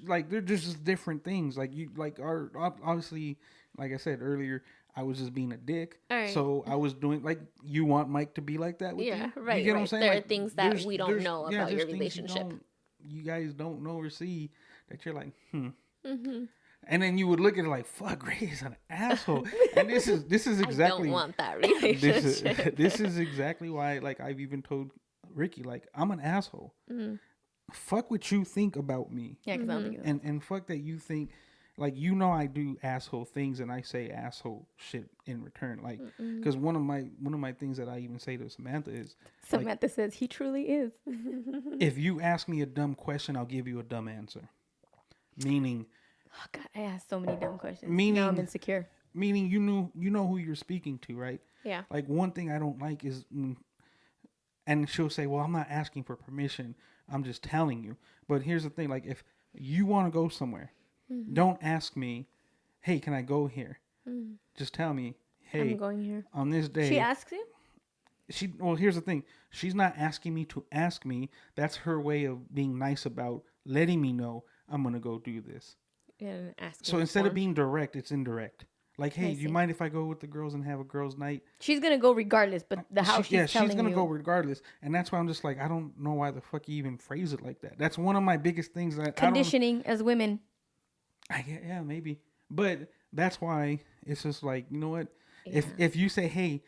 like, they're just different things. Like, you like are obviously, like I said earlier, I was just being a dick. All right. So I was doing, like, you want Mike to be like that with you? Yeah, You right, get what I'm right. saying? There are Like, things that there's- we don't there's- know yeah, about your there's things relationship. you guys don't know or see, that you're like, And then you would look at it like, fuck, Ray is an asshole. And this is exactly I don't want that this relationship. this is exactly why, like, I've even told Ricky, like, I'm an asshole. Fuck what you think about me. Yeah, because I don't think And fuck that you think, like, you know, I do asshole things and I say asshole shit in return. Like, because one of my things that I even say to Samantha is, Samantha says he truly is. if you ask me a dumb question, I'll give you a dumb answer. Meaning, Oh God, I asked so many dumb questions. Meaning- Now I'm insecure. you know who you're speaking to, right? Yeah. Like, one thing I don't like is, and she'll say, well, I'm not asking for permission, I'm just telling you. But here's the thing, like, if you want to go somewhere, don't ask me, hey, can I go here? Just tell me, hey, I'm going here. on this day. She asks you? Well, here's the thing, she's not asking me to ask me. That's her way of being nice about letting me know I'm gonna go do this. And asking So instead of for- being direct, it's indirect. Like, hey, I do you see. mind if I go with the girls and have a girls' night? She's gonna go regardless, but the house she's telling she's gonna you. go regardless, and that's why I'm just like, I don't know why the fuck you even phrase it like that. That's one of my biggest things that Conditioning as women. yeah, maybe, but that's why it's just like, you know what? If you say, hey,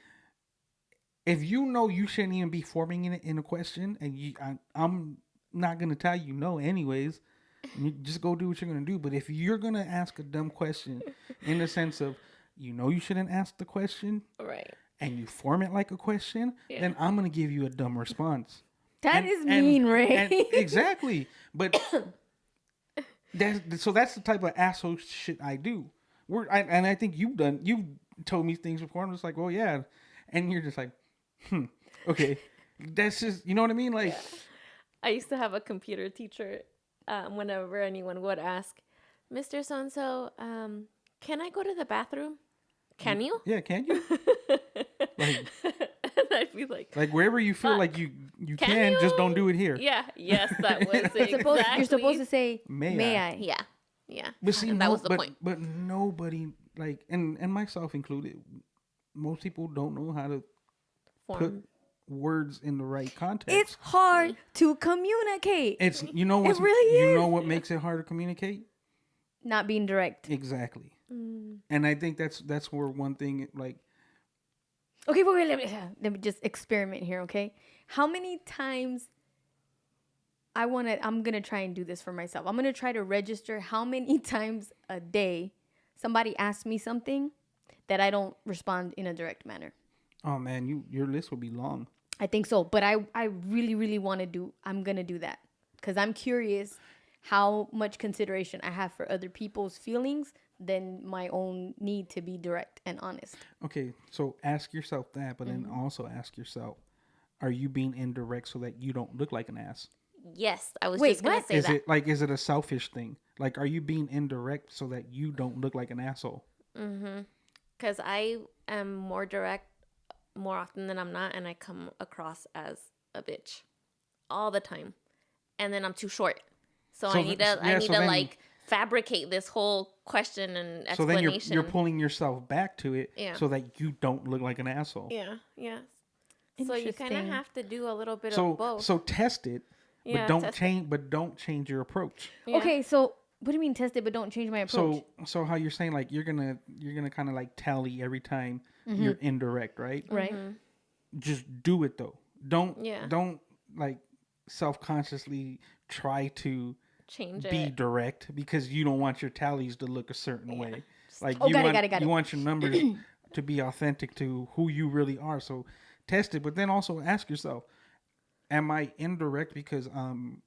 if you know you shouldn't even be forming it in a question, and I'm not gonna tell you no anyways. You just go do what you're gonna do. But if you're gonna ask a dumb question, in the sense of, you know, you shouldn't ask the question, Right. and you form it like a question, then I'm gonna give you a dumb response. That is mean, Ray. Exactly. But that's the type of asshole shit I do. And I think you've told me things before. I'm just like, well, yeah, and you're just like, okay, that's just, you know what I mean, like. I used to have a computer teacher. Whenever anyone would ask, Mr. So-and-so, can I go to the bathroom? Can you? Yeah, can you? Like, And I'd be like, wherever you feel like you can, you? just don't do it here. yeah, yes, that was exactly. You're supposed to say, May may I?" I? Yeah, yeah. But see, and that was the point. But nobody, like, and myself included, most people don't know how to put Form. words in the right context. It's hard to communicate. It's you know what really you is. know what makes it hard to communicate? Not being direct. Exactly. And I think that's where one thing, like, Okay, wait, let me just experiment here, okay? How many times I'm gonna try and do this for myself. I'm gonna try to register how many times a day somebody asks me something that I don't respond in a direct manner. oh man, your list will be long. I think so, but I really, really want to I'm gonna do that because I'm curious how much consideration I have for other people's feelings than my own need to be direct and honest. Okay, so ask yourself that, but then also ask yourself, are you being indirect so that you don't look like an ass? Yes, I was Wait, just gonna what? say that. Is it a selfish thing? Like, are you being indirect so that you don't look like an asshole? Because I am more direct more often than I'm not, and I come across as a bitch all the time, and then I'm too short, so I need to like fabricate this whole question and So then explanation. you're pulling yourself back to it, Yeah. so that you don't look like an asshole. Yeah, yes. So you kind of Interesting. have to do a little bit So of both. so test it, Yeah, but don't test it. change. But don't change your approach. Yeah. Okay, so what do you mean test it but don't change my approach? So how you're saying, like, you're gonna kind of like tally every time you're indirect, right? Right. Just do it though. Don't Yeah. don't like self-consciously try to Change be it. direct because you don't want your tallies to look a certain way. Like, Oh, you got it, want got it. you want your numbers to be authentic to who you really are. So test it, but then also ask yourself, am I indirect because I'm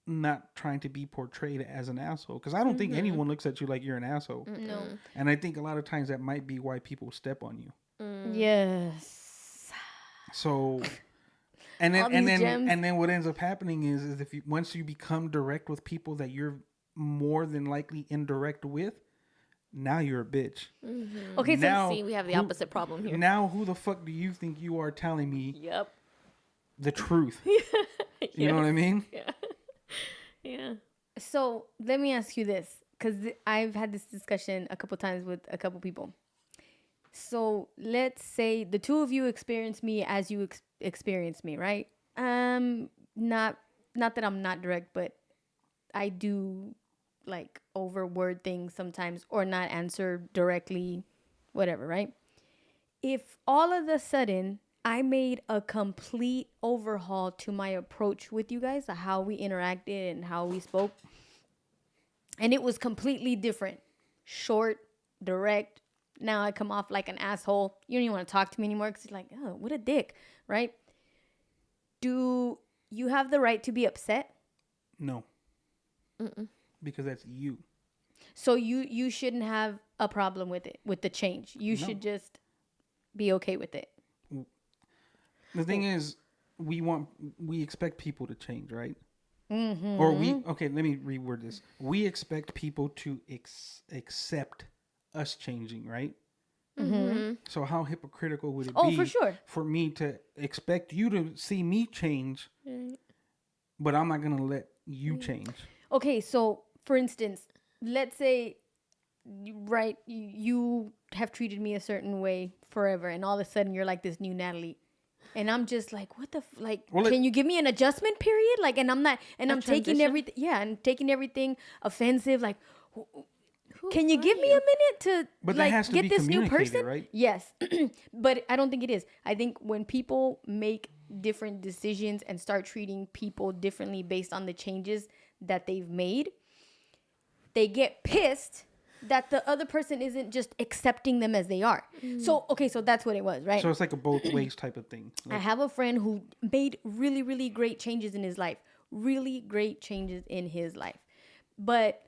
not trying to be portrayed as an asshole? Because I don't think anyone looks at you like you're an asshole. No. And I think a lot of times that might be why people step on you. Yes. So, and All then these gems. and then what ends up happening is if you once you become direct with people that you're more than likely indirect with, now you're a bitch. Okay, so Now, See, we have the who- opposite problem here. Now who the fuck do you think you are telling me Yep. the truth? You know what I mean? Yeah. So let me ask you this, because I've had this discussion a couple times with a couple people. So let's say the two of you experience me as you experience me, right? Not that I'm not direct, but I do like overword things sometimes or not answer directly, whatever, right? If all of a sudden I made a complete overhaul to my approach with you guys, how we interacted and how we spoke, and it was completely different, short, direct. Now I come off like an asshole. You don't even want to talk to me anymore because you're like, oh, what a dick, right? Do you have the right to be upset? No. Because that's you. So you shouldn't have a problem with it, with the change. You should just be okay with it. The thing is, we expect people to change, right? Or let me reword this. We expect people to accept us changing, right? So how hypocritical would it be for sure. for me to expect you to see me change, but I'm not going to let you change? Okay, so for instance, let's say, right, you have treated me a certain way forever, and all of a sudden you're like this new Natalie. And I'm just like, what the can you give me an adjustment period? Like, and I'm not, and I'm taking everything, and taking everything offensive. Like, can you give me a minute to get this new person? Right? Yes, but I don't think it is. I think when people make different decisions and start treating people differently based on the changes that they've made, they get pissed that the other person isn't just accepting them as they are. So, okay, so that's what it was, right? So it's like a both ways type of thing. I have a friend who made really, really great changes in his life. Really great changes in his life. But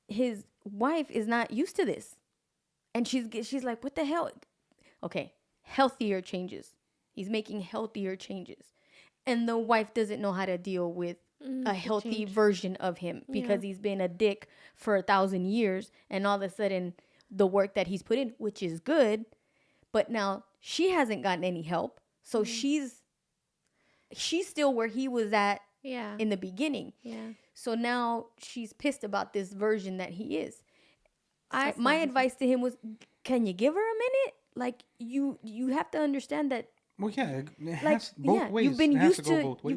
his wife is not used to this. And she's like, what the hell? Okay, healthier changes. He's making healthier changes. And the wife doesn't know how to deal with a healthy version of him because he's been a dick for 1,000 years, and all of a sudden the work that he's put in, which is good, but now she hasn't gotten any help, so she's still where he was at in the beginning. So now she's pissed about this version that he is. My advice to him was, can you give her a minute? Like, you have to understand that. Well, yeah, it has both ways. You've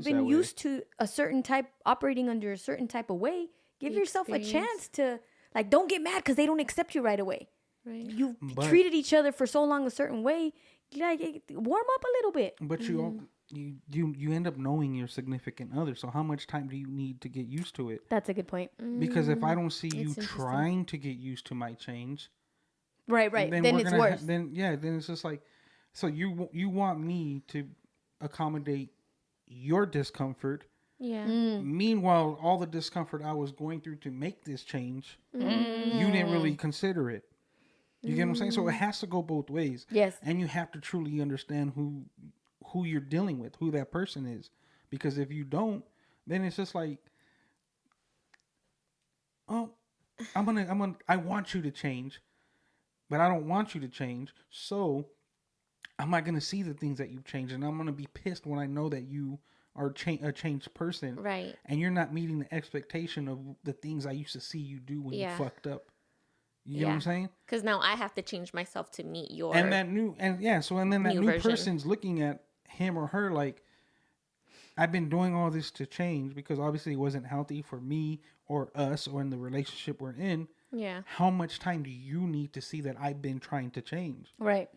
been used to a certain type, operating under a certain type of way. Give yourself a chance to, like, don't get mad because they don't accept you right away. Right. You've treated each other for so long a certain way, like, warm up a little bit. But you end up knowing your significant other. So how much time do you need to get used to it? That's a good point. Because if I don't see you trying to get used to my change, right, then it's worse. Then it's just like. So you want me to accommodate your discomfort. Yeah. Meanwhile, all the discomfort I was going through to make this change, you didn't really consider it. You get what I'm saying? So it has to go both ways. Yes. And you have to truly understand who you're dealing with, who that person is. Because if you don't, then it's just like, oh, I want you to change, but I don't want you to change. So I'm not going to see the things that you've changed, and I'm going to be pissed when I know that you are a changed person. Right. And you're not meeting the expectation of the things I used to see you do when you fucked up. You know what I'm saying? Because now I have to change myself to meet your so then that new version. Person's looking at him or her like, I've been doing all this to change because obviously it wasn't healthy for me or us or in the relationship we're in. Yeah. How much time do you need to see that I've been trying to change? Right.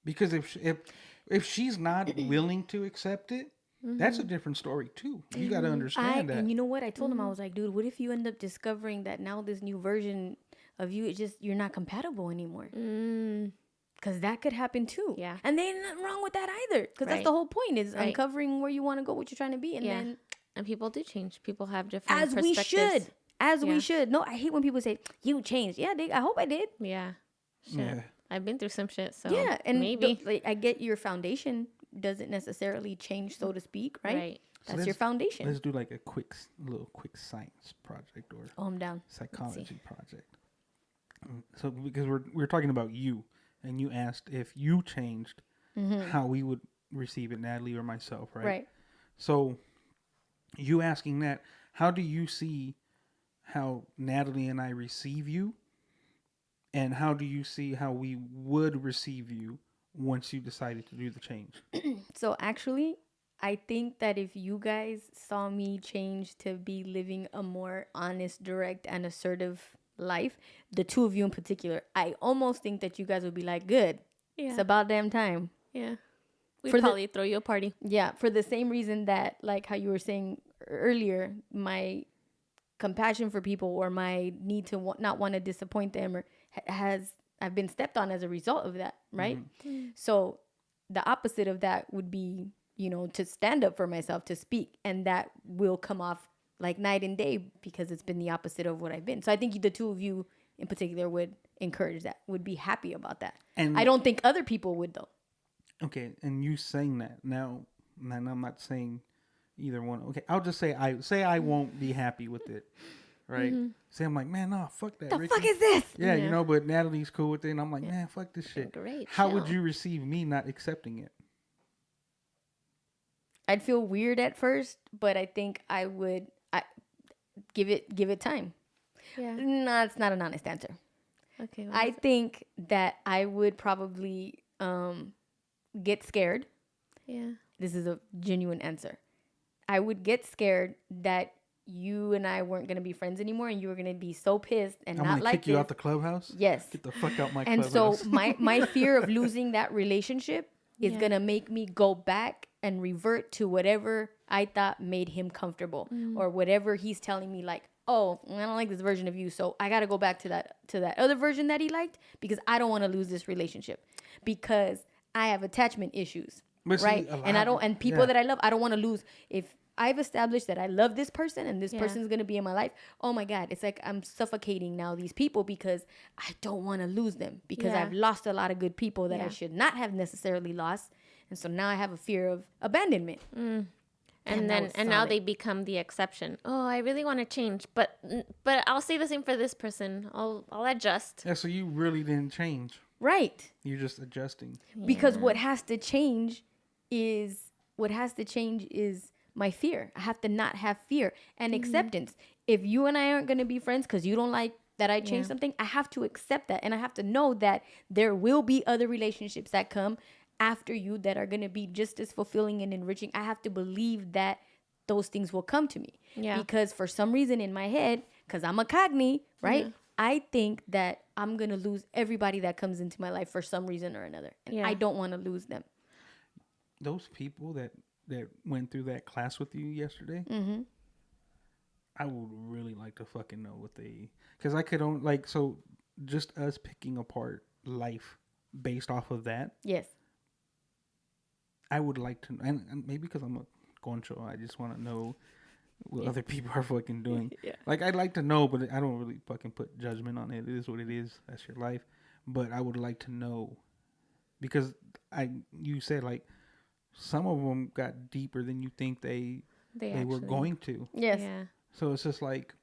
Because if she's not willing to accept it, that's a different story too. You got to understand that. And you know what? I told him, I was like, dude, what if you end up discovering that now this new version of you, it's just, you're not compatible anymore? Because that could happen too. Yeah. And there ain't nothing wrong with that either. Because that's the whole point, is uncovering where you want to go, what you're trying to be. And then. And people do change. People have different perspectives. We should. No, I hate when people say, you changed. Yeah, I hope I did. Yeah. Shit. Yeah. I've been through some shit, so yeah, and maybe I get your foundation doesn't necessarily change, so to speak, right? Right. That's your foundation. Let's do like a little quick science project or I'm down. Psychology project. So because we're talking about you, and you asked if you changed, how we would receive it, Natalie or myself, right? Right. So you asking that, how do you see how Natalie and I receive you? And how do you see how we would receive you once you decided to do the change? So actually, I think that if you guys saw me change to be living a more honest, direct, and assertive life, the two of you in particular, I almost think that you guys would be like, good. It's about damn time. Yeah. We'd For the- probably throw you a party. Yeah, for the same reason that, like how you were saying earlier, my compassion for people or my need to not want to disappoint them or I've been stepped on as a result of that, right? So the opposite of that would be, you know, to stand up for myself, to speak, and that will come off like night and day because it's been the opposite of what I've been. So I think the two of you in particular would encourage that, would be happy about that. And I don't think other people would though. Okay, and you saying that now, and I'm not saying either one. Okay, I'll just say I won't be happy with it, right? Say I'm like, man, no, fuck that. The Ricky. fuck is this? Yeah, you know, but Natalie's cool with it, and I'm like, man, fuck this shit. Great. How would chill. you receive me not accepting it? I'd feel weird at first, but I think I would give it time. Yeah. No, it's not an honest answer. Okay. I think that I would probably get scared. Yeah. This is a genuine answer. I would get scared that you and I weren't going to be friends anymore and you were going to be so pissed and I'm not gonna like kick you this. out the clubhouse. Yes. Get the fuck out my And clubhouse. so my fear of losing that relationship is Yeah. going to make me go back and revert to whatever I thought made him comfortable or whatever he's telling me, like, oh, I don't like this version of you, so I got to go back to that other version that he liked because I don't want to lose this relationship because I have attachment issues, But see, right? a lot And I of- don't, and people yeah. that I love, I don't want to lose. If I've established that I love this person and this Yeah. person's going to be in my life, oh my God, it's like I'm suffocating now these people because I don't want to lose them because Yeah. I've lost a lot of good people that I Yeah. should not have necessarily lost. And so now I have a fear of abandonment. And Damn, that then was and now solid. they become the exception. Oh, I really want to change, but I'll say the same for this person. I'll adjust. Yeah, so you really didn't change. Right. You're just adjusting. Because what has to change is my fear. I have to not have fear and acceptance. If you and I aren't going to be friends because you don't like that I changed something, I have to accept that. And I have to know that there will be other relationships that come after you that are going to be just as fulfilling and enriching. I have to believe that those things will come to me. Yeah. Because for some reason in my head, because I'm a COGNY, right? Yeah. I think that I'm going to lose everybody that comes into my life for some reason or another. And Yeah. I don't want to lose them. Those people that went through that class with you yesterday, I would really like to fucking know what they, because I could only, like, so just us picking apart life based off of that, Yes. I would like to, and maybe because I'm a goncho, I just want to know what other people are fucking doing. Yeah. Like, I'd like to know, but I don't really fucking put judgment on it. It is what it is. That's your life. But I would like to know, because you said, like, some of them got deeper than you think they were actually- going to. Yes. Yeah. So it's just like,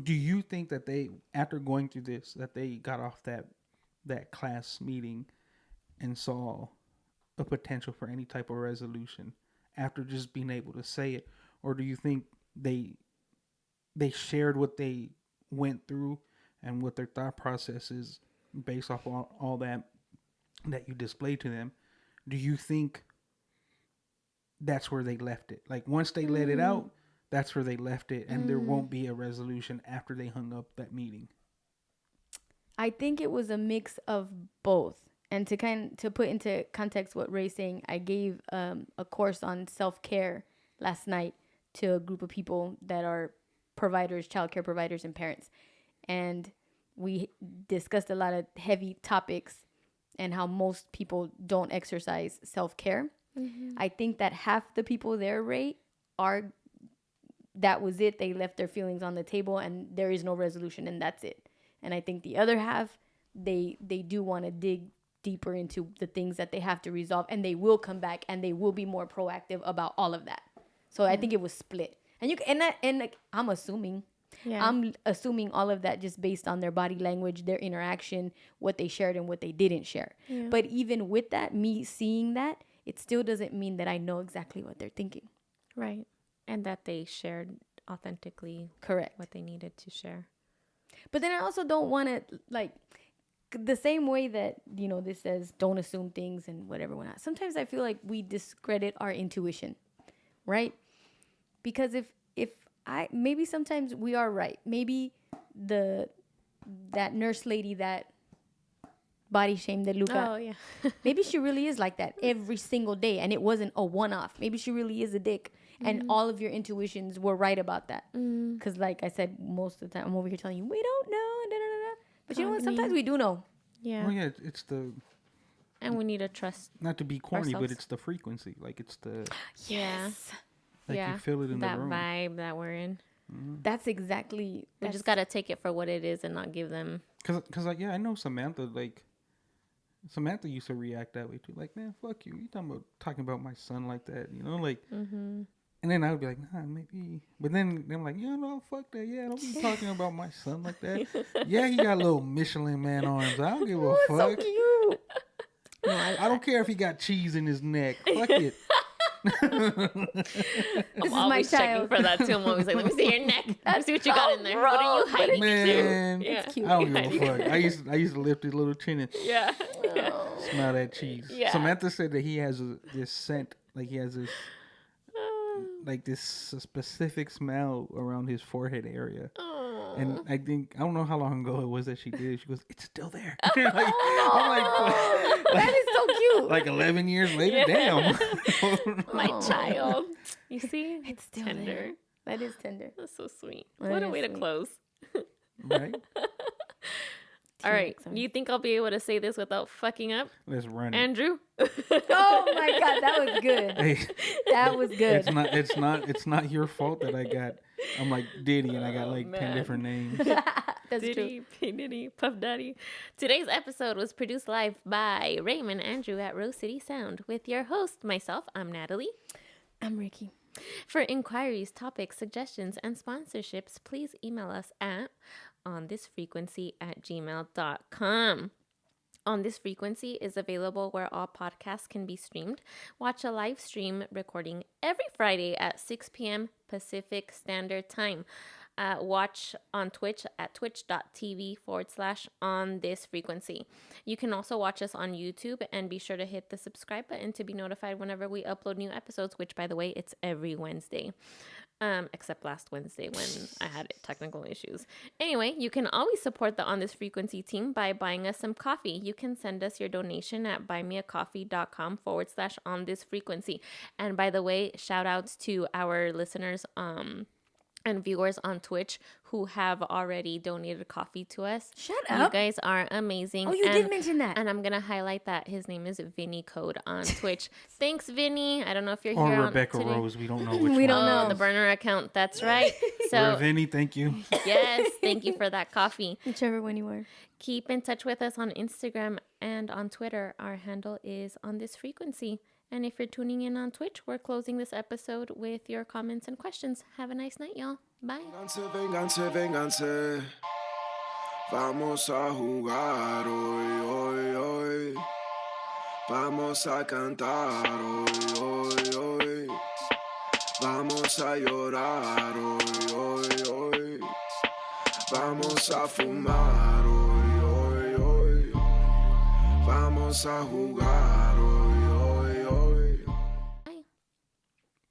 do you think that they, after going through this, that they got off that class meeting and saw a potential for any type of resolution after just being able to say it? Or do you think they shared what they went through and what their thought process is based off all that you displayed to them? Do you think that's where they left it? Like, once they let it out, that's where they left it, and there won't be a resolution after they hung up that meeting? I think it was a mix of both. And to put into context what Ray's saying, I gave a course on self-care last night to a group of people that are providers, childcare providers, and parents. And we discussed a lot of heavy topics and how most people don't exercise self-care. I think that half the people there, Ray, that was it. They left their feelings on the table and there is no resolution and that's it. And I think the other half, they do want to dig deeper into the things that they have to resolve, and they will come back and they will be more proactive about all of that. So I think it was split. And like, I'm assuming all of that just based on their body language, their interaction, what they shared and what they didn't share. Yeah. But even with that, me seeing that, it still doesn't mean that I know exactly what they're thinking. Right. And that they shared authentically Correct. what they needed to share. But then I also don't want to, like, the same way that, you know, this says don't assume things and whatever, whatnot. Sometimes I feel like we discredit our intuition, right? Because if maybe sometimes we are right. Maybe that nurse lady that body shamed Luca. Oh, yeah. Maybe she really is like that every single day, and it wasn't a one-off. Maybe she really is a dick, and all of your intuitions were right about that. Because, like I said, most of the time I'm over here telling you we don't know, da, da, da, da. But you know what? Sometimes we do know. Yeah. Well, yeah, it's the, And we need to trust. not to be corny, but Ourselves. it's the frequency. Like, it's the, Yes. like Yeah. you feel it in that the room. vibe that we're in. That's exactly. We just got to take it for what it is and not give them. Cause like, yeah, I know Samantha, like, Samantha used to react that way too. Like, man, fuck you. You talking about my son like that, you know? Like, and then I would be like, nah, maybe. But then I'm like, yeah, no, fuck that. Yeah, don't be talking about my son like that. Yeah, he got little Michelin Man arms. I don't give a fuck. so cute. No, I don't care if he got cheese in his neck. Fuck it. I'm is my always checking child. for that too. I'm always like, let me see your neck. Let me see what you got in there. What are you hiding? Man, Yeah. cute. I don't give a fuck. I used to lift his little chin and Yeah. smell that cheese. Yeah. Samantha said that he has this scent, like he has this, like this specific smell around his forehead area. And I don't know how long ago it was that she did it. She goes, it's still there. Like, I'm like, That is so cute. like 11 years later, Yeah. damn. My child. You see? It's still tender. there. That is tender. That's so sweet. That What a is way to sweet. close. Right? All right. Sorry. You think I'll be able to say this without fucking up? Let's run it. Andrew? Oh my God, that was good. Hey, That was good. it's not your fault that I got, I'm like Diddy and I got like 10 man. different names. That's true. Diddy, P. Diddy, Puff Daddy. Today's episode was produced live by Raymond Andrew at Rose City Sound with your host, myself. I'm Natalie. I'm Ricky. For inquiries, topics, suggestions, and sponsorships, please email us at onthisfrequency@gmail.com. On This Frequency is available where all podcasts can be streamed. Watch a live stream recording every Friday at 6 p.m. Pacific Standard Time. Watch on Twitch at twitch.tv/onthisfrequency. You can also watch us on YouTube and be sure to hit the subscribe button to be notified whenever we upload new episodes, which, by the way, it's every Wednesday. Except last Wednesday when I had technical issues. Anyway, you can always support the On This Frequency team by buying us some coffee. You can send us your donation at buymeacoffee.com/onthisfrequency. And by the way, shout outs to our listeners, and viewers on Twitch who have already donated coffee to us. Shut You up. guys are amazing. Oh, you did mention that. And I'm going to highlight that his name is Vinny Code on Twitch. Thanks, Vinny. I don't know if you're Or here Rebecca on today. Rose. We don't know which We one. don't know. The burner account. That's right. Or So, Vinny, thank you. yes, thank you for that coffee. Whichever one you are. Keep in touch with us on Instagram and on Twitter. Our handle is On This Frequency. And if you're tuning in on Twitch, we're closing this episode with your comments and questions. Have a nice night, y'all. Bye. Vénganse, vénganse. Vamos a jugar hoy, hoy, hoy. Vamos a cantar hoy, hoy, hoy. Vamos a llorar hoy, hoy, hoy. Vamos a fumar hoy, hoy, hoy. Vamos a jugar hoy, hoy, hoy.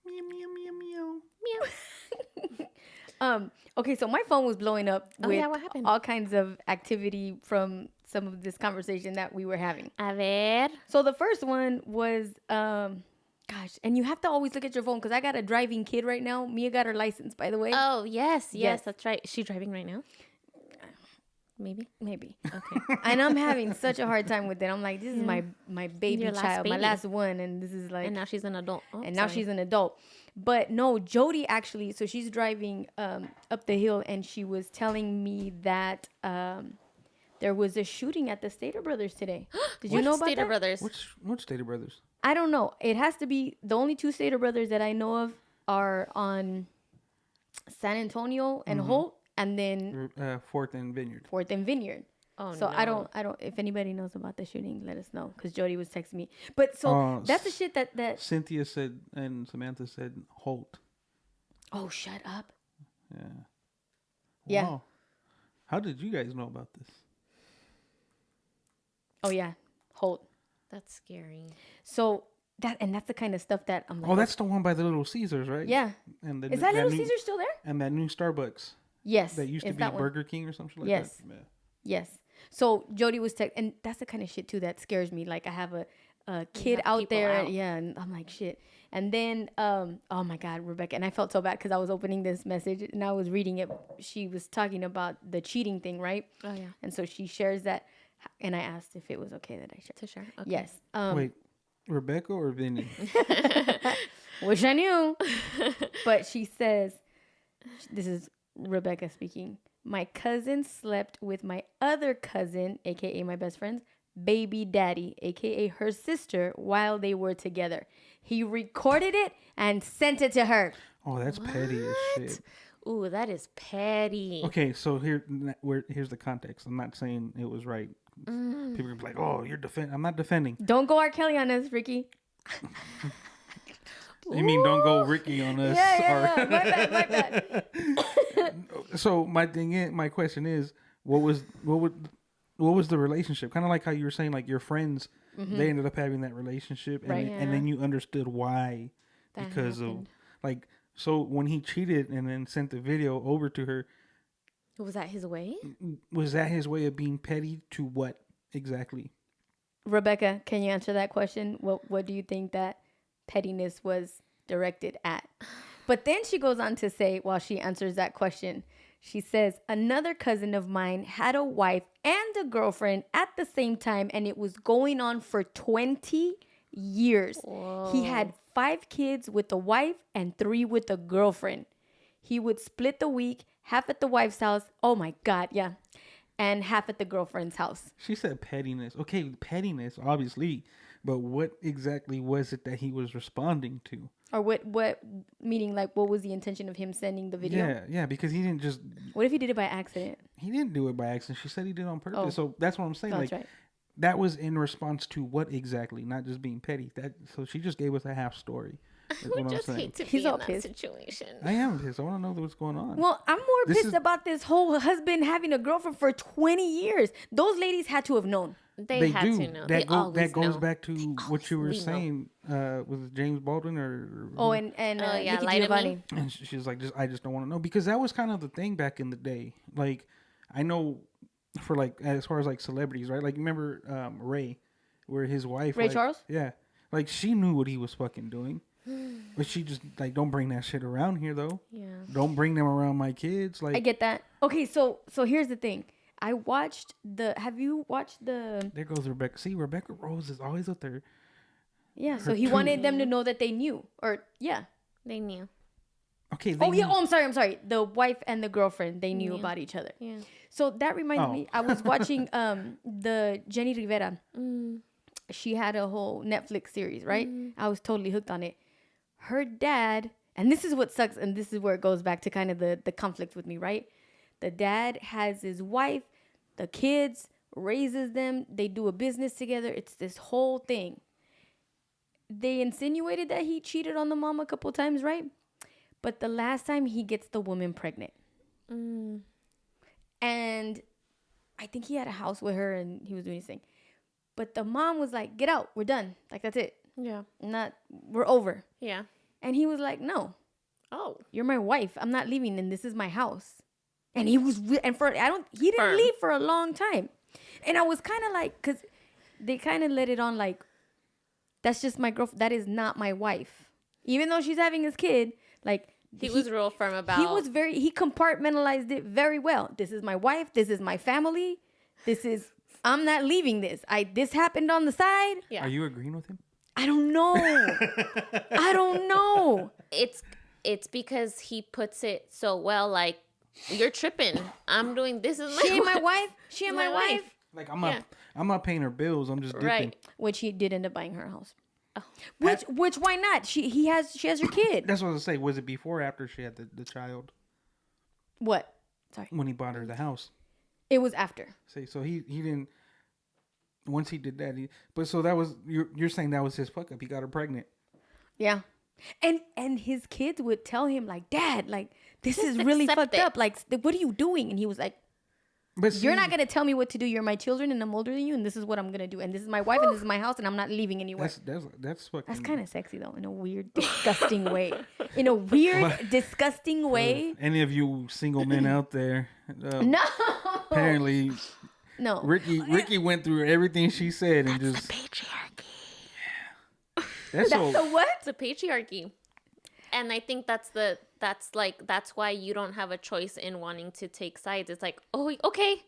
Meow, meow, meow, meow. Meow. Okay, so my phone was blowing up Oh, with yeah, what happened? all kinds of activity from some of this conversation that we were having. A ver. So the first one was, gosh, and you have to always look at your phone because I got a driving kid right now. Mia got her license, by the way. Oh, yes, Yes. that's right. Is she driving right now? Maybe. Maybe. Okay. And I'm having such a hard time with it. I'm like, this is my baby Your last child, my baby. last one, and this is like, And now she's an adult. Oh, and now she's an adult. But no, Jody actually, so she's driving up the hill, and she was telling me that there was a shooting at the Stater Brothers today. Did you know about Stater that? Brothers? Which Stater Brothers? I don't know. It has to be the only two Stater Brothers that I know of are on San Antonio and Holt, and then 4th and Vineyard. 4th and Vineyard. Oh, So no. I don't. If anybody knows about the shooting, let us know. Because Jody was texting me. But so that's the shit that. Cynthia said and Samantha said Holt. Oh, shut up. Yeah. Yeah. Wow. How did you guys know about this? Oh yeah, Holt. That's scary. So that's the kind of stuff that I'm like. Oh, that's the one by the Little Caesars, right? Yeah. And Is that Little Caesar still there? And that new Starbucks Yes. that used to it's be that one. Burger King or something like Yes. that. Yeah. Yes. So Jody was and that's the kind of shit too that scares me. Like I have a kid out there. out. Yeah. And I'm like, shit. And then, oh my God, Rebecca. And I felt so bad because I was opening this message and I was reading it. She was talking about the cheating thing, right? Oh yeah. And so she shares that. And I asked if it was okay that I shared. To share. Okay. Yes. Wait, Rebecca or Vinny? Wish I knew. But she says, this is Rebecca speaking. My cousin slept with my other cousin, aka my best friend's baby daddy, aka her sister, while they were together. He recorded it and sent it to her. Oh, that's petty as shit. Ooh, that is petty. Okay, so here's the context. I'm not saying it was right. People are like, "Oh, you're I'm not defending. Don't go R. Kelly on us, Ricky. You mean don't go Ricky on us? Yeah. My bad. So my question is, what was the relationship? Kind of like how you were saying, like your friends, they ended up having that relationship, and, Right. and then you understood why, That because happened. of like, so when he cheated and then sent the video over to her, Was that his way? was that his way of being petty to what exactly? Rebecca, can you answer that question? What do you think that pettiness was directed at? But then she goes on to say, while she answers that question, she says, another cousin of mine had a wife and a girlfriend at the same time, and it was going on for 20 years. Whoa. He had 5 kids with the wife and 3 with the girlfriend. He would split the week, half at the wife's house. Oh my God, yeah. And half at the girlfriend's house. She said pettiness. Okay, pettiness, obviously, but what exactly was it that he was responding to? Or what meaning, like, what was the intention of him sending the video? Yeah, because he didn't just... What if he did it by accident? He didn't do it by accident. She said he did it on purpose. Oh. So that's what I'm saying. That's like, right. that was in response to what exactly? Not just being petty. So she just gave us a half story. That's I what would I'm just saying. hate to He's be all in that pissed. situation. I am pissed. I want to know what's going on. Well, I'm more This pissed is- about this whole husband having a girlfriend for 20 years. Those ladies had to have known. They had do. to know. That, They always that goes know. back to what you were always know. saying. Was it James Baldwin or? Oh, and Oh, yeah, Nikki lie to me. Giovanni. And she's like, I just don't want to know, because that was kind of the thing back in the day. Like, I know for like as far as like celebrities, right? Like, remember Ray, where his wife, Ray like, Charles? yeah, like she knew what he was fucking doing, but she just like, don't bring that shit around here though. Yeah. Don't bring them around my kids. Like, I get that. Okay, so here's the thing. I watched have you watched the... there goes Rebecca. See, Rebecca Rose is always up there. Yeah, so Her he two- wanted them to know that they knew. Or, yeah. They knew. Okay. Oh, yeah. knew- Oh, I'm sorry. The wife and the girlfriend, they knew Yeah. about each other. Yeah. So that reminds Oh. me, I was watching the Jenny Rivera. She had a whole Netflix series, right? I was totally hooked on it. Her dad, and this is what sucks, and this is where it goes back to kind of the conflict with me, right? The dad has his wife, the kids, raises them, they do a business together. It's this whole thing. They insinuated that he cheated on the mom a couple times, right? But the last time he gets the woman pregnant. And I think he had a house with her and he was doing his thing. But the mom was like, get out, we're done. Like, that's it. Yeah. We're over. Yeah. And he was like, no, Oh. you're my wife. I'm not leaving and this is my house. And he was, he didn't Firm. leave for a long time. And I was kind of like, cause they kind of let it on like, that's just my girlfriend. That is not my wife. Even though she's having his kid, like, He was real firm about. he compartmentalized it very well. This is my wife. This is my family. I'm not leaving this. This happened on the side. Yeah. Are you agreeing with him? I don't know. I don't know. It's because he puts it so well. Like, you're tripping. I'm doing this. Is my She ain't my wife. She ain't my My wife. wife. Like, I'm not paying her bills. I'm just dipping. Right. Which he did end up buying her house. Oh. Which why not? She has her kid. That's what I was gonna say. Was it before or after she had the child What? Sorry. when he bought her the house? It was after. Say, so he didn't. Once he did that, but so that was you're saying that was his fuck up. He got her pregnant. Yeah. And his kids would tell him like, Dad, like this Just is really accept fucked it. up. Like, what are you doing? And he was like, But You're not gonna tell me what to do. You're my children, and I'm older than you, and this is what I'm gonna do. And this is my wife, and this is my house, and I'm not leaving anywhere. That's fucking. That's kind of sexy though, in a weird, disgusting way. In a weird, disgusting way. Any of you single men out there? No. Apparently, No. Ricky went through everything she said and just Patriarchy. that's That's the what? It's a patriarchy. And I think that's why you don't have a choice in wanting to take sides. It's like, oh, okay,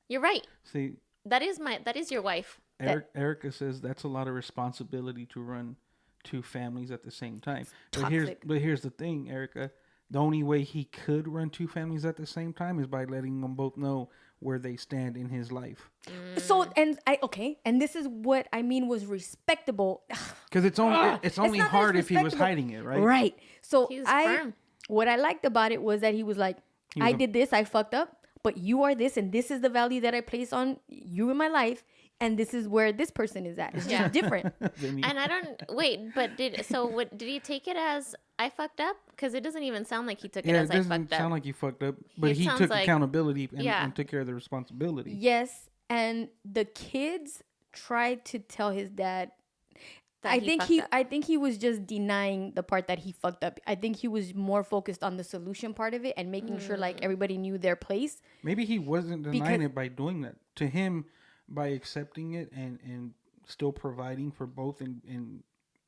you're right. See, That is your wife. Erica says that's a lot of responsibility to run two families at the same time. Toxic. But here's the thing, Erica. The only way he could run two families at the same time is by letting them both know where they stand in his life. So, and this is what I mean was respectable. Because it's only not hard that if he was respectable. hiding it, right? Right. So He's firm. what I liked about it was that he was like, I did this, I fucked up, but you are this, and this is the value that I place on you in my life, and this is where this person is at. It's just different. And I don't wait, but did he take it as I fucked up? Because it doesn't even sound like he took it Yeah, as it I doesn't fucked up. sound like you fucked up, but It he sounds took like- accountability Yeah. and took care of the responsibility. Yes, and the kids tried to tell his dad. That I he think fucked up. I think he was just denying the part that he fucked up. I think he was more focused on the solution part of it and making sure like everybody knew their place. Maybe he wasn't denying Because- it by doing that. To him, by accepting it and still providing for both and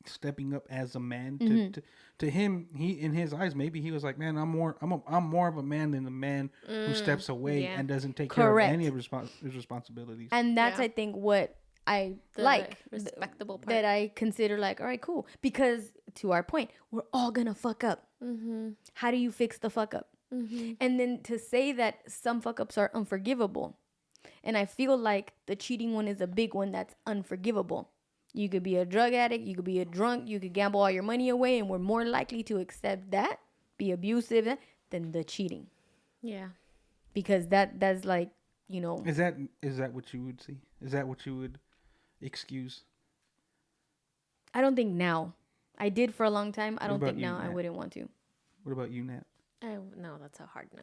stepping up as a man to him, he in his eyes, maybe he was like, man, I'm more of a man than the man who steps away yeah. and doesn't take care of Correct. any of his responsibilities. And that's Yeah. I think what I The like respectable part. that I consider like, all right, cool. Because to our point, we're all gonna fuck up. How do you fix the fuck up? And then to say that some fuck ups are unforgivable. And I feel like the cheating one is a big one that's unforgivable. You could be a drug addict, you could be a drunk, you could gamble all your money away, and we're more likely to accept that, be abusive, than the cheating. Yeah. Because that's like, Is that what you would see? Is that what you would excuse? I don't think now. I did for a long time. I What don't about think you, now I Nat? wouldn't want to. What about you, Nat? No, that's a hard no.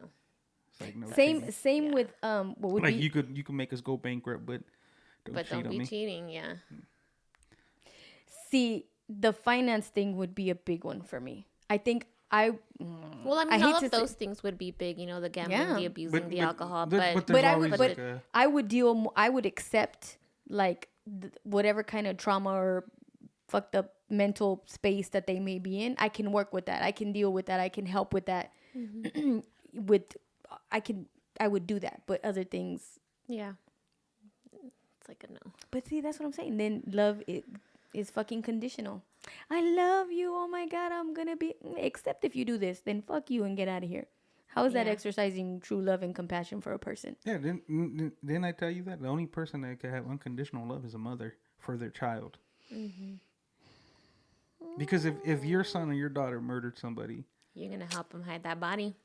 It's like no. Same with what would Like be you could make us go bankrupt, but don't But cheat don't on be me. cheating. Yeah. see the finance thing would be a big one for me. I think I Well, I mean, I hate all to of say- those things would be big. You know, the gambling, Yeah. the abusing, the alcohol. there's But I always would- like but I would I would accept like whatever kind of trauma or fucked up mental space that they may be in. I can work with that. I can deal with that. I can help with that. I would do that. But other things, yeah. It's like a no. but see, that's what I'm saying. Then love is fucking conditional. I love you. Oh my God, I'm gonna be. Except if you do this, then fuck you and get out of here. How is that Yeah. exercising true love and compassion for a person? Yeah, didn't I tell you that the only person that can have unconditional love is a mother for their child? Because if your son or your daughter murdered somebody, You're gonna help him hide that body.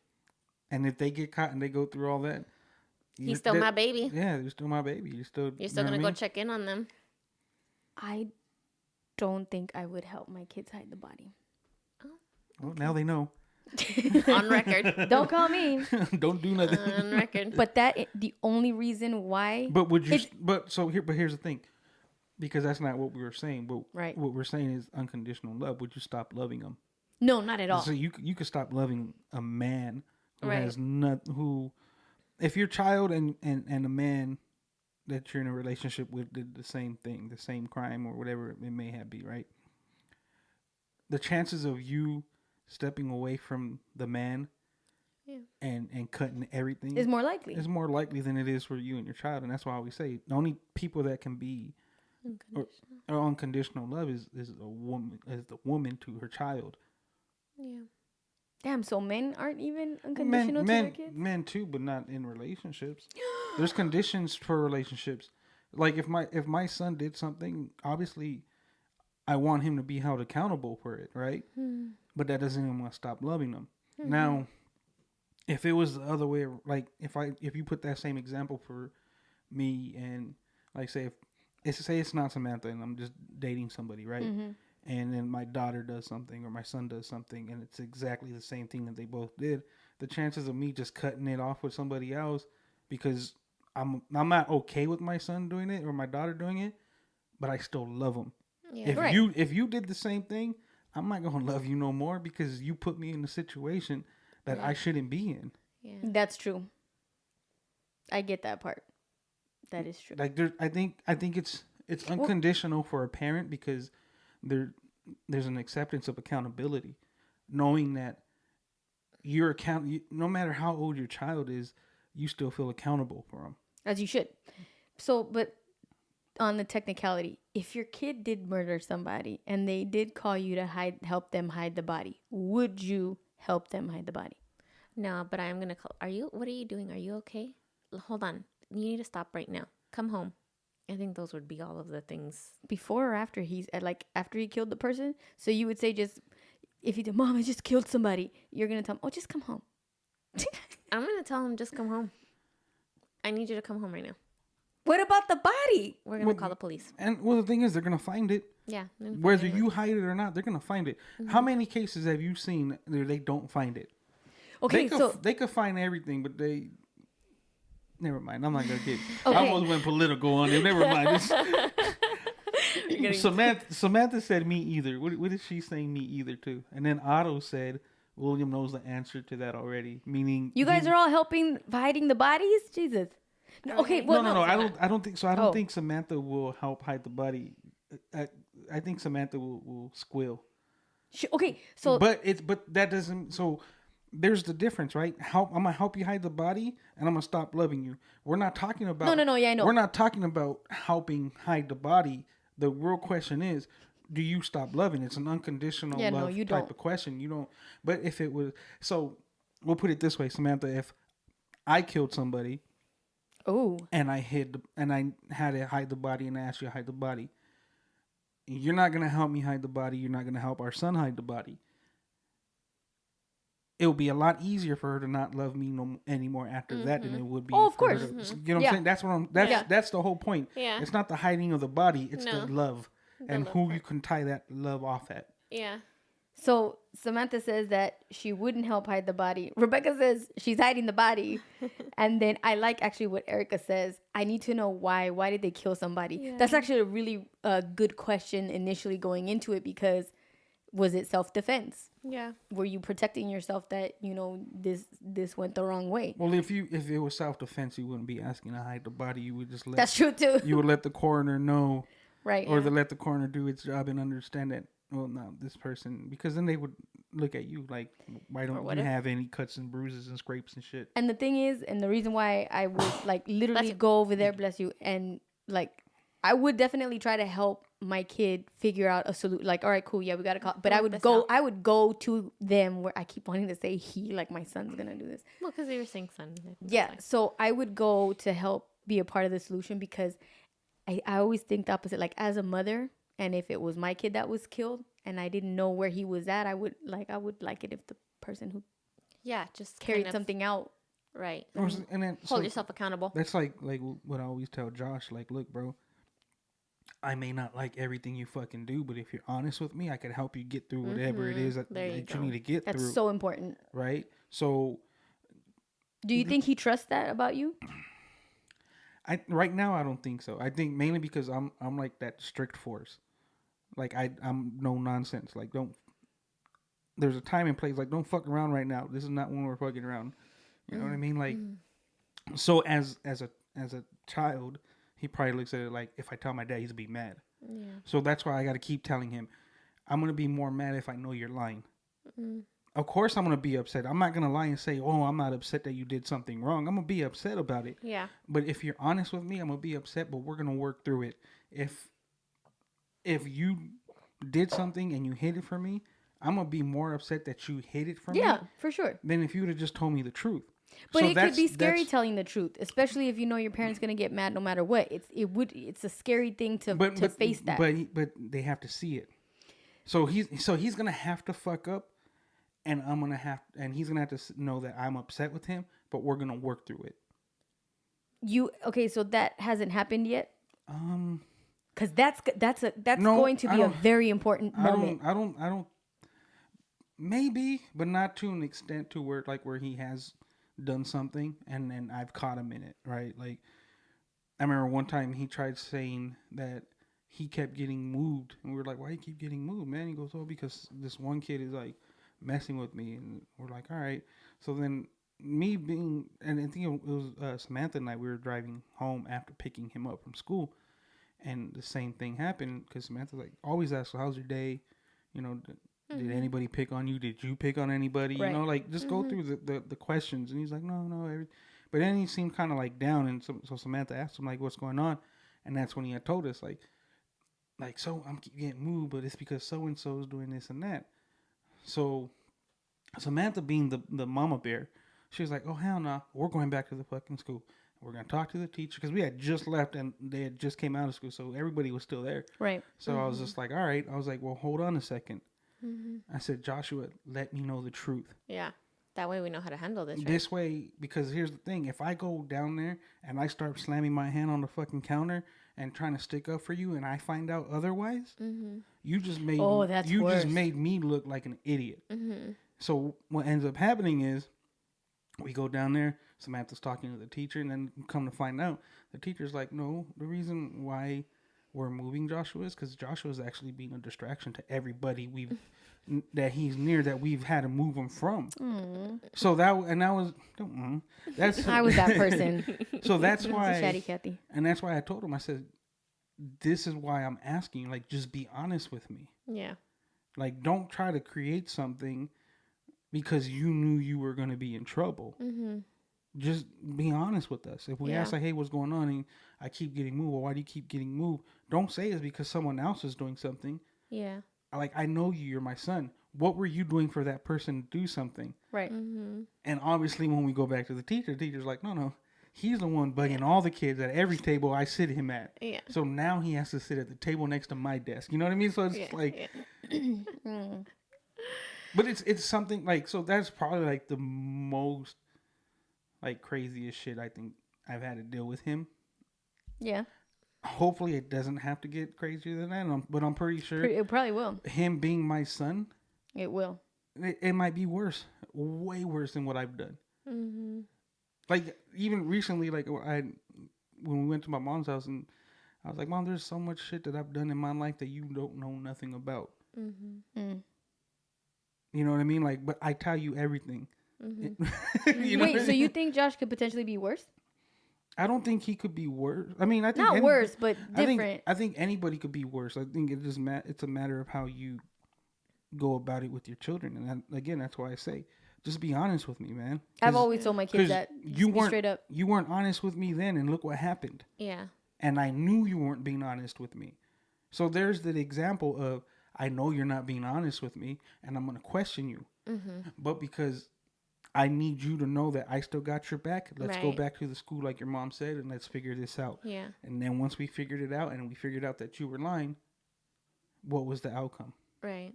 and if they get caught and they go through all that, He's still my baby. Yeah, you're still my baby. You're still You're still know gonna what I go check in on them. I don't think I would help my kids hide the body. mean? Well, now they know. On record. Don't call me. Don't do nothing. On record. But the only reason why. But would you? It- But here's the thing, because that's not what we were saying. But Right. what we're saying is unconditional love. Would you stop loving them? No, not at all. So you could stop loving a man who Right. has not who, if your child and a man that you're in a relationship with did the same thing, the same crime or whatever it may have be, right? The chances of you stepping away from the man Yeah. and cutting everything Is more likely. is more likely than it is for you and your child, and that's why we say the only people that can be or unconditional love is a woman, is the woman to her child. Yeah. Damn, so men aren't even unconditional to their kids? Men too, but not in relationships. There's conditions for relationships. Like if my son did something, obviously I want him to be held accountable for it, right? But that doesn't mean I'm gonna stop loving them. Now, if it was the other way, like if you put that same example for me and like say it's not Samantha and I'm just dating somebody, right? And then my daughter does something or my son does something and it's exactly the same thing that they both did, the chances of me just cutting it off with somebody else because I'm not okay with my son doing it or my daughter doing it, but I still love them. Yeah. If you did the same thing, I'm not gonna love you no more because you put me in a situation that I shouldn't be in. Yeah. That's true. I get that part. That is true. Like I think it's unconditional for a parent because there's an acceptance of accountability, knowing that no matter how old your child is, you still feel accountable for them. As you should. So, but on the technicality, if your kid did murder somebody and they did call you to help them hide the body, would you help them hide the body? No, but I'm gonna call. What are you doing? Are you okay? Hold on. You need to stop right now. Come home. I think those would be all of the things. Before or after after he killed the person? So you would say if you did, Mom, I just killed somebody. You're going to tell him, oh, just come home. I'm gonna tell him just come home. I need you to come home right now. What about the body? We're gonna call the police. And the thing is, they're gonna find it. Yeah. Whether you hide it or not, they're gonna find it. How many cases have you seen where they don't find it? Okay, they could find everything, but they. Never mind. I'm not gonna get. Okay. I almost went political on it. Never mind. Samantha said me either. What is she saying me either to? And then Otto said William knows the answer to that already. Meaning you guys are all helping hiding the bodies? Jesus. Okay. Well, no. I don't think so. I don't think Samantha will help hide the body. I think Samantha will squeal. Okay. So. But that doesn't. So there's the difference, right? I'm gonna help you hide the body, and I'm gonna stop loving you. We're not talking about. No. Yeah, I know. We're not talking about helping hide the body. The real question is, do you stop loving? It's an unconditional love type of question. You don't. But if it was, so we'll put it this way, Samantha. If I killed somebody, and I had to hide the body, and I asked you to hide the body, you're not gonna help me hide the body. You're not gonna help our son hide the body. It would be a lot easier for her to not love me anymore after that than it would be. Oh, of course. You know what I'm saying? That's the whole point. Yeah. It's not the hiding of the body. It's the love and who you can tie that love off at. Yeah. So Samantha says that she wouldn't help hide the body. Rebecca says she's hiding the body. And then I like actually what Erica says. I need to know why. Why did they kill somebody? Yeah. That's actually a really good question initially going into it because was it self-defense? Yeah. Were you protecting yourself that, this went the wrong way? Well, if it was self-defense, you wouldn't be asking to hide the body. You would just let. That's true too. You would let the coroner know. Right. Or let the coroner do its job and understand that, well, no, this person, because then they would look at you like, why don't you have any cuts and bruises and scrapes and shit? And the thing is, and the reason why I would literally go over there, bless you, and I would definitely try to help my kid figure out a solution. Like, all right, cool, yeah, we got to call. But I would go to them where I keep wanting to say he, like my son's going to do this. Well, because you were saying son. Yeah, so I would go to help be a part of the solution because I always think the opposite. Like, as a mother, and if it was my kid that was killed and I didn't know where he was at, I would like it if the person who just carried something out. Right. And then hold yourself accountable. That's like what I always tell Josh, like, look, bro, I may not like everything you fucking do, but if you're honest with me, I can help you get through whatever it is that you need to get through. That's so important. Right? So do you think he trusts that about you? Right now I don't think so. I think mainly because I'm like that strict force. Like I'm no nonsense. Like there's a time and place. Like don't fuck around right now. This is not when we're fucking around. You know what I mean? Like so as a child, he probably looks at it like if I tell my dad, he's gonna be mad. Yeah. So that's why I got to keep telling him, I'm gonna be more mad if I know you're lying. Of course, I'm gonna be upset. I'm not gonna lie and say, "Oh, I'm not upset that you did something wrong." I'm gonna be upset about it. Yeah. But if you're honest with me, I'm gonna be upset. But we're gonna work through it. If you did something and you hid it from me, I'm gonna be more upset that you hid it from me. Yeah, for sure. Than if you would have just told me the truth. But it could be scary telling the truth, especially if you know your parents gonna get mad no matter what. It's a scary thing to face that. But they have to see it. So he's gonna have to fuck up, and he's gonna have to know that I'm upset with him. But we're gonna work through it. So that hasn't happened yet. Because that's going to be a very important moment. I don't. Maybe, but not to an extent to where he has done something, and then I've caught him in it, right? Like, I remember one time he tried saying that he kept getting moved, and we were like, "Why you keep getting moved, man?" He goes, "Oh, because this one kid is like messing with me," and we're like, "All right." So then me being, and I think it was Samantha and I, we were driving home after picking him up from school, and the same thing happened because Samantha like always asks, "How's your day?" You know, did anybody pick on you? Did you pick on anybody? Right. You know, like just go through the questions. And he's like, no. But then he seemed kind of like down. And so Samantha asked him like, what's going on? And that's when he had told us like, so I'm keep getting moved, but it's because so-and-so is doing this and that. So Samantha being the mama bear, she was like, oh, hell no. We're going back to the fucking school. We're going to talk to the teacher because we had just left and they had just came out of school. So everybody was still there. Right. So I was just like, all right. I was like, well, hold on a second. I said, Joshua, let me know the truth. Yeah. That way we know how to handle this, right? This way, because here's the thing. If I go down there and I start slamming my hand on the fucking counter and trying to stick up for you and I find out otherwise, you just made worse. just made me look like an idiot. So what ends up happening is we go down there, Samantha's talking to the teacher, and then come to find out, the teacher's like, no, the reason why we're moving Joshua is because Joshua is actually being a distraction to everybody that he's near that we've had to move him from. So that was that's I was that person. So that's why Chatty Cathy. And that's why I told him, I said, this is why I'm asking you, like, just be honest with me. Yeah. Like, don't try to create something because you knew you were going to be in trouble. Just be honest with us. If we ask, like, hey, what's going on? And I keep getting moved. Well, why do you keep getting moved? Don't say it's because someone else is doing something. Yeah. Like, I know you're my son. What were you doing for that person to do something? Right. And obviously, when we go back to the teacher's like, no. He's the one bugging all the kids at every table I sit him at. Yeah. So now he has to sit at the table next to my desk. You know what I mean? So it's like... But it's something like, so that's probably like the most like craziest shit I think I've had to deal with him. Yeah. Hopefully it doesn't have to get crazier than that, but I'm pretty sure It probably will. Him being my son, it will. It might be worse, way worse than what I've done. Like even recently, like when we went to my mom's house, and I was like, Mom, there's so much shit that I've done in my life that you don't know nothing about. You know what I mean? Like, but I tell you everything. You know Wait, so you think Josh could potentially be worse? I don't think he could be worse. I mean, I think not worse, but different. I think anybody could be worse. I think it just it's a matter of how you go about it with your children. And again, that's why I say, just be honest with me, man. I've always told my kids that. You weren't straight up. You weren't honest with me then, and look what happened. Yeah. And I knew you weren't being honest with me. So there's the example of, I know you're not being honest with me, and I'm going to question you. But because I need you to know that I still got your back, let's go back to the school like your mom said, and let's figure this out. Yeah. And then once we figured it out, and we figured out that you were lying, what was the outcome? Right.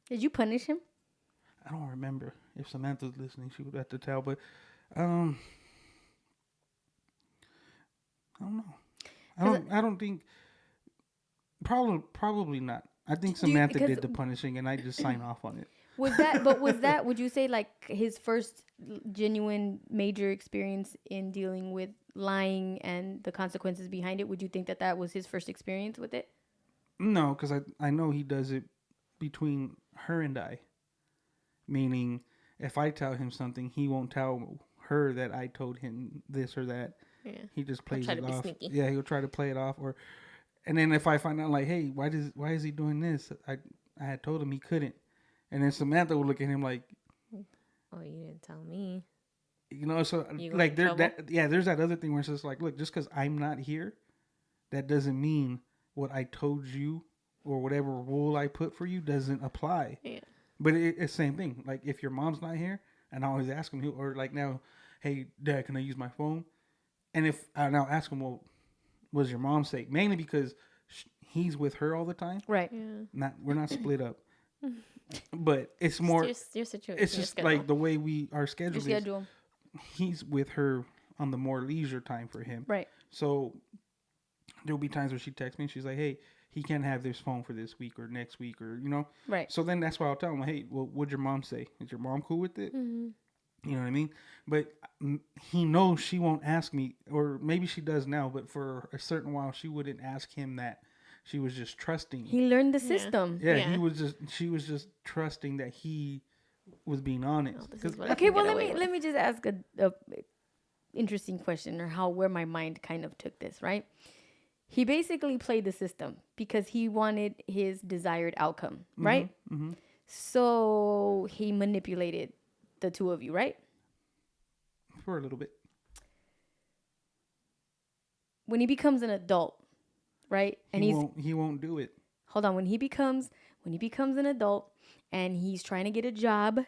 Did you punish him? I don't remember. If Samantha's listening, she would have to tell. But I don't know. I don't think. Probably not. I think Samantha did the punishing, and I just sign off on it. Was that, would you say, like, his first genuine major experience in dealing with lying and the consequences behind it? Would you think that was his first experience with it? No, because I know he does it between her and I. Meaning, if I tell him something, he won't tell her that I told him this or that. Yeah. He just plays it off. Yeah, he'll try to play it off. And then if I find out, like, hey, why is he doing this? I had told him he couldn't. And then Samantha would look at him like, oh, you didn't tell me. You know, so like there's that other thing where it's just like, look, just because I'm not here, that doesn't mean what I told you or whatever rule I put for you doesn't apply. Yeah. But it's the same thing. Like if your mom's not here, and I always ask him, or like now, hey, Dad, can I use my phone? And if I now ask him, well, what does your mom say? Mainly because he's with her all the time. Right. Yeah. We're not split up. But it's more. Your situation. It's just like the way our schedule is. Schedule. He's with her on the more leisure time for him. Right. So there'll be times where she texts me and she's like, hey, he can't have this phone for this week or next week or, you know. Right. So then that's why I'll tell him, hey, well, what'd your mom say? Is your mom cool with it? You know what I mean? But he knows she won't ask me, or maybe she does now, but for a certain while she wouldn't ask him that. She was just trusting. He learned the Yeah. system. Yeah, Yeah. she was just trusting that he was being honest. Oh, this 'Cause- is what I Okay, can well get let away me with. let me just ask a interesting question, or where my mind kind of took this, right? He basically played the system because he wanted his desired outcome, right? mhm. So he manipulated the two of you, right? For a little bit. When he becomes an adult, right? And He won't do it. hold on, when he becomes an adult and he's trying to get a job,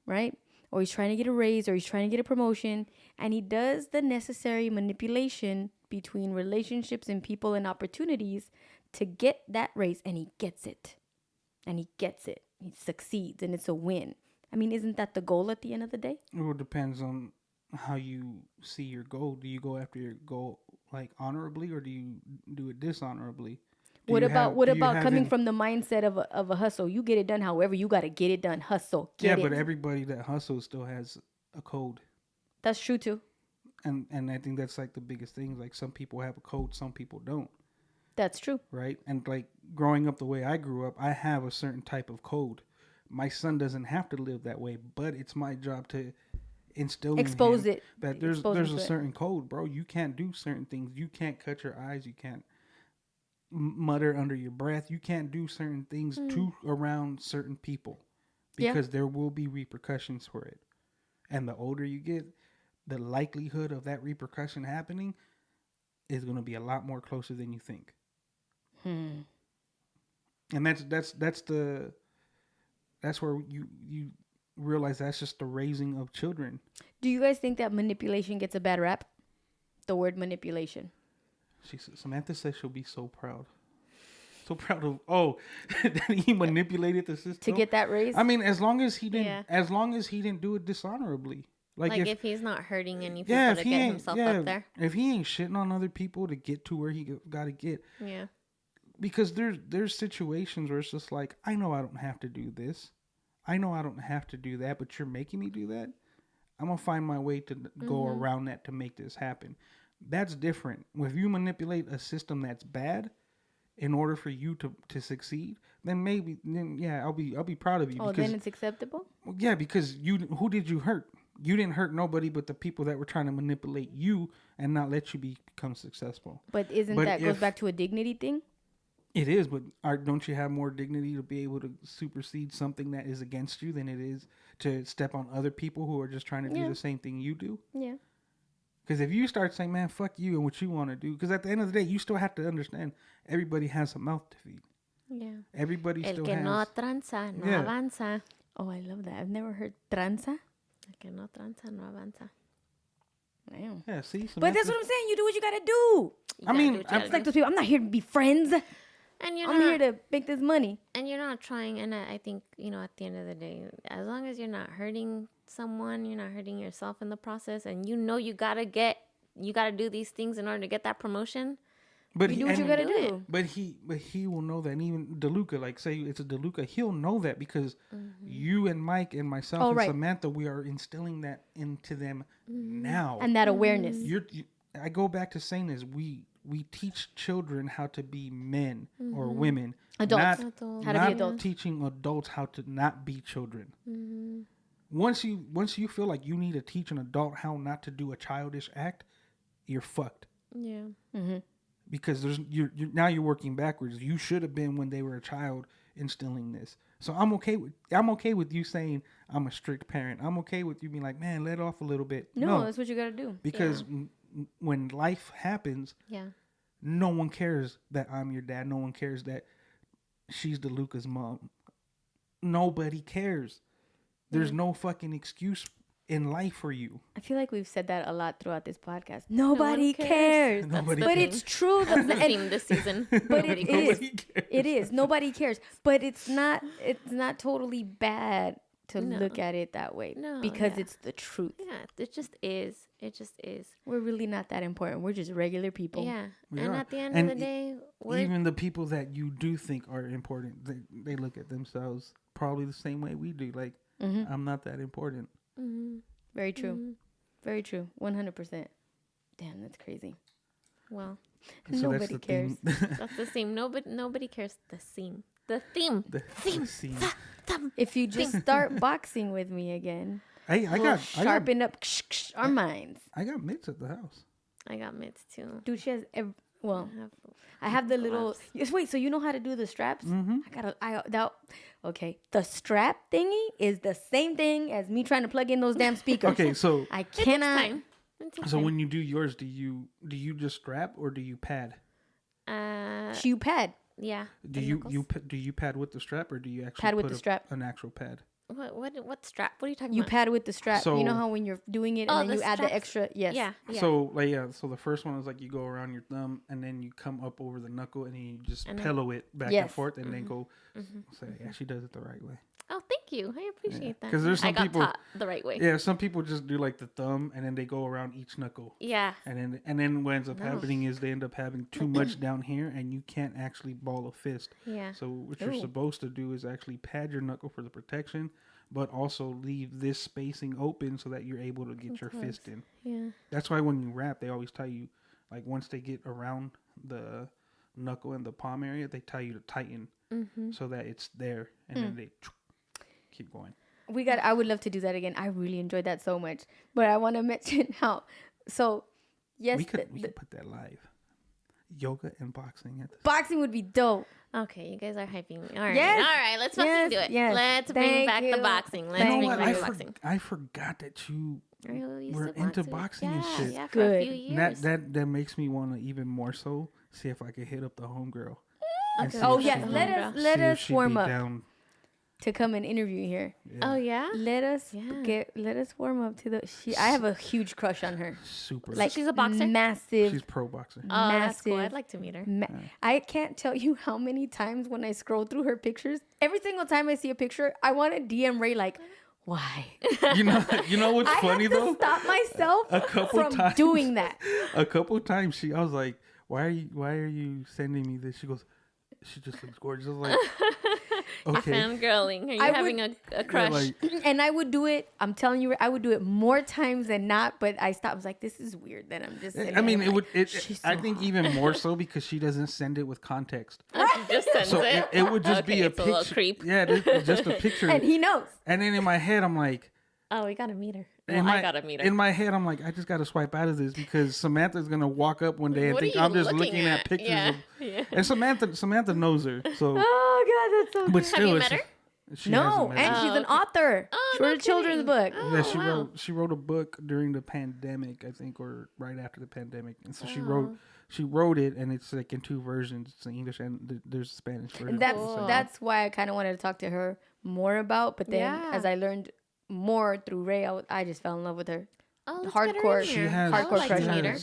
right? Or he's trying to get a raise, or he's trying to get a promotion, and he does the necessary manipulation between relationships and people and opportunities to get that raise, and he gets it. And he gets it. He succeeds, and it's a win. I mean, isn't that the goal at the end of the day? It all depends on how you see your goal. Do you go after your goal like honorably, or do you do it dishonorably? What about coming from the mindset of a hustle? You get it done however you got to get it done. Hustle. Get it. but everybody that hustles still has a code. That's true too. And I think that's like the biggest thing. Like some people have a code, some people don't. That's true. Right? And like growing up the way I grew up, I have a certain type of code. My son doesn't have to live that way, but it's my job to instill Expose in him it. that Expose him there's to a it. certain code, bro. You can't do certain things. You can't cut your eyes. You can't mutter under your breath. You can't do certain things to around certain people because there will be repercussions for it. And the older you get, the likelihood of that repercussion happening is going to be a lot more closer than you think. And that's where you realize that's just the raising of children. Do you guys think that manipulation gets a bad rap? The word manipulation. Samantha says she'll be so proud. So proud of that he manipulated the system To get that raise? I mean, as long as he didn't Yeah. do it dishonorably. Like if he's not hurting any people yeah, to get himself up there. If he ain't shitting on other people to get to where he got to get. Yeah. Because there's situations where it's just like, I know I don't have to do this. I know I don't have to do that, but you're making me do that. I'm going to find my way to go around that to make this happen. That's different. If you manipulate a system that's bad in order for you to succeed, then I'll be proud of you. Oh, because, then it's acceptable? Well, yeah, because who did you hurt? You didn't hurt nobody but the people that were trying to manipulate you and not let you become successful. But goes back to a dignity thing? It is, but don't you have more dignity to be able to supersede something that is against you than it is to step on other people who are just trying to do the same thing you do? Yeah. Because if you start saying, man, fuck you and what you want to do, because at the end of the day, you still have to understand everybody has a mouth to feed. Yeah. Everybody El still que has. no tranza, no Yeah. avanza. Oh, I love that. I've never heard tranza. El que no tranza, no avanza. Damn. Yeah, see? But that's what I'm saying. You do what you got to do. You I gotta mean, do what you I'm gotta It's like do. those people. I'm not here to be friends. And you're I'm not, here to make this money. and you're not trying. And I think, at the end of the day, as long as you're not hurting someone, you're not hurting yourself in the process, and you gotta do these things in order to get that promotion. But You do what you got to do it. do. But he will know that. And even DeLuca, like say it's a DeLuca, he'll know that because you and Mike and myself and right. Samantha, we are instilling that into them now. And that awareness. I go back to saying this. We teach children how to be men or women. Adults. Adults. How to be not adults. teaching adults how to not be children. Once you feel like you need to teach an adult how not to do a childish act, you're fucked. Yeah. Because now you're working backwards. You should have been when they were a child instilling this. So I'm okay with you saying I'm a strict parent. I'm okay with you being like, man, let off a little bit. No, that's what you got to do. Because when life happens, Yeah. no one cares that I'm your dad. No one cares that she's DeLuca's mom. Nobody cares. There's no fucking excuse in life for you. I feel like we've said that a lot throughout this podcast. Nobody cares. cares. Nobody But cares. it's true. That's the theme this season. But it is. Nobody cares. It is. Nobody cares. But it's not totally bad to look at it that way. No, because yeah. it's the truth. Yeah, it just is. It just is. We're really not that important. We're just regular people. Yeah. We And are. at the end And of the day, Even the people that you do think are important, they look at themselves probably the same way we do. Like, I'm not that important. Very true. Very true. 100%. Damn, that's crazy. Well, And so Nobody cares. that's the theme. Nobody cares. The theme. The theme. The scene. If you just start boxing with me again, Hey, we'll sharpen up our minds. I got mitts at the house. I got mitts too. Dude, she has. I have the little. gloves. Yes, wait, so you know how to do the straps? Mm-hmm. Okay, the strap thingy is the same thing as me trying to plug in those damn speakers. Okay, so I cannot. Time. It takes so time. when you do yours, do you just strap or do you pad? You pad. Yeah. Do the you knuckles. do you pad with the strap or do you actually Pad with put the strap. an actual pad? What strap? What are you talking You about? pad with the strap. So- you know how when you're doing it Oh, and then the you add the straps. extra. Yes. Yeah. So so the first one is like you go around your thumb and then you come up over the knuckle and then you just And then- pillow it back and Yes. forth and then go. Say, yeah, she does it the right way. Oh, thank you. I appreciate that. 'Cause there's I some got people- taught the right way. Yeah, some people just do like the thumb and then they go around each knuckle. Yeah. And then what ends up happening is they end up having too much down here and you can't actually ball a fist. Yeah. So what you're Ooh. supposed to do is actually pad your knuckle for the protection, but also leave this spacing open so that you're able to get your fist in. Yeah. That's why when you wrap, they always tell you, like once they get around the knuckle and the palm area, they tell you to tighten so that it's there, and then they keep going. I would love to do that again. I really enjoyed that so much. But I want to mention how. So, yes, We could put that live. Yoga and boxing at the boxing would be dope. Okay, you guys are hyping me. All right. Yes. All right. Let's fucking Yes, do it. yes. Let's bring Thank back the you. boxing. Let's Thank bring you. back the boxing. I forgot that you Oh, you were used to into box boxing yeah, and shit. Yeah, for a Good. few years. That makes me want to even more so see if I could hit up the homegirl. and Okay. see Oh if yes, she'd let be- us see let if us she'd warm be up down. to come and interview here. Oh yeah. Let us Yeah. let us warm up to the. I have a huge crush on her. Super. Like She's a boxer? Massive. She's pro boxer. Oh, that's cool. massive. I'd like to meet her. I can't tell you how many times when I scroll through her pictures, every single time I see a picture, I want to DM Ray like, why? You know what's I funny have to though? stop myself A couple from times. doing that. A couple of times I was like, why are you sending me this? She goes, she just looks gorgeous. I was like, okay. Fangirling. Are you I having a crush? like, And I would do it. I'm telling you, I would do it more times than not. But I stopped. I was like, this is weird. Then I'm just. I mean, sitting there I so think even more so because she doesn't send it with context. Oh, she just sends So it. it would just be Okay, a it's a little picture. creep. Yeah, just a picture. and he knows. And then in my head, I'm like, Oh, we gotta meet her. in Well, my, I gotta meet her. in my head, I'm like, I just gotta swipe out of this because Samantha's gonna walk up one day and What are think you I'm just looking looking at at? pictures Yeah, of. yeah. And Samantha knows her, so. Oh God, that's so. But Good. still, you it's met her? She No, hasn't met and her. she's an okay. author. Oh, She wrote no a children's kidding. book. Oh, Yeah, wow. she wrote a book during the pandemic, I think, or right after the pandemic, and so Oh. she wrote it, and it's like in two versions. It's in English and there's a Spanish version. And that's Cool. that's why I kind of wanted to talk to her more about. But then Yeah. as I learned more through Ray, I just fell in love with her. Oh, let's hardcore. Get her in She here. has. I would hardcore like crush to on meet her. her.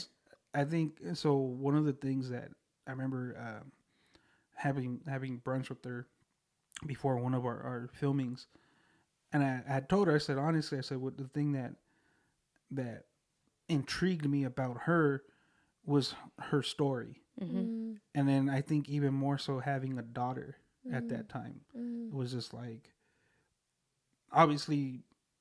I think so. One of the things that I remember having brunch with her before one of our filmings, and I had told her, I said honestly, I said what the thing that intrigued me about her was her story, Mm-hmm. and then I think even more so having a daughter at that time was just like obviously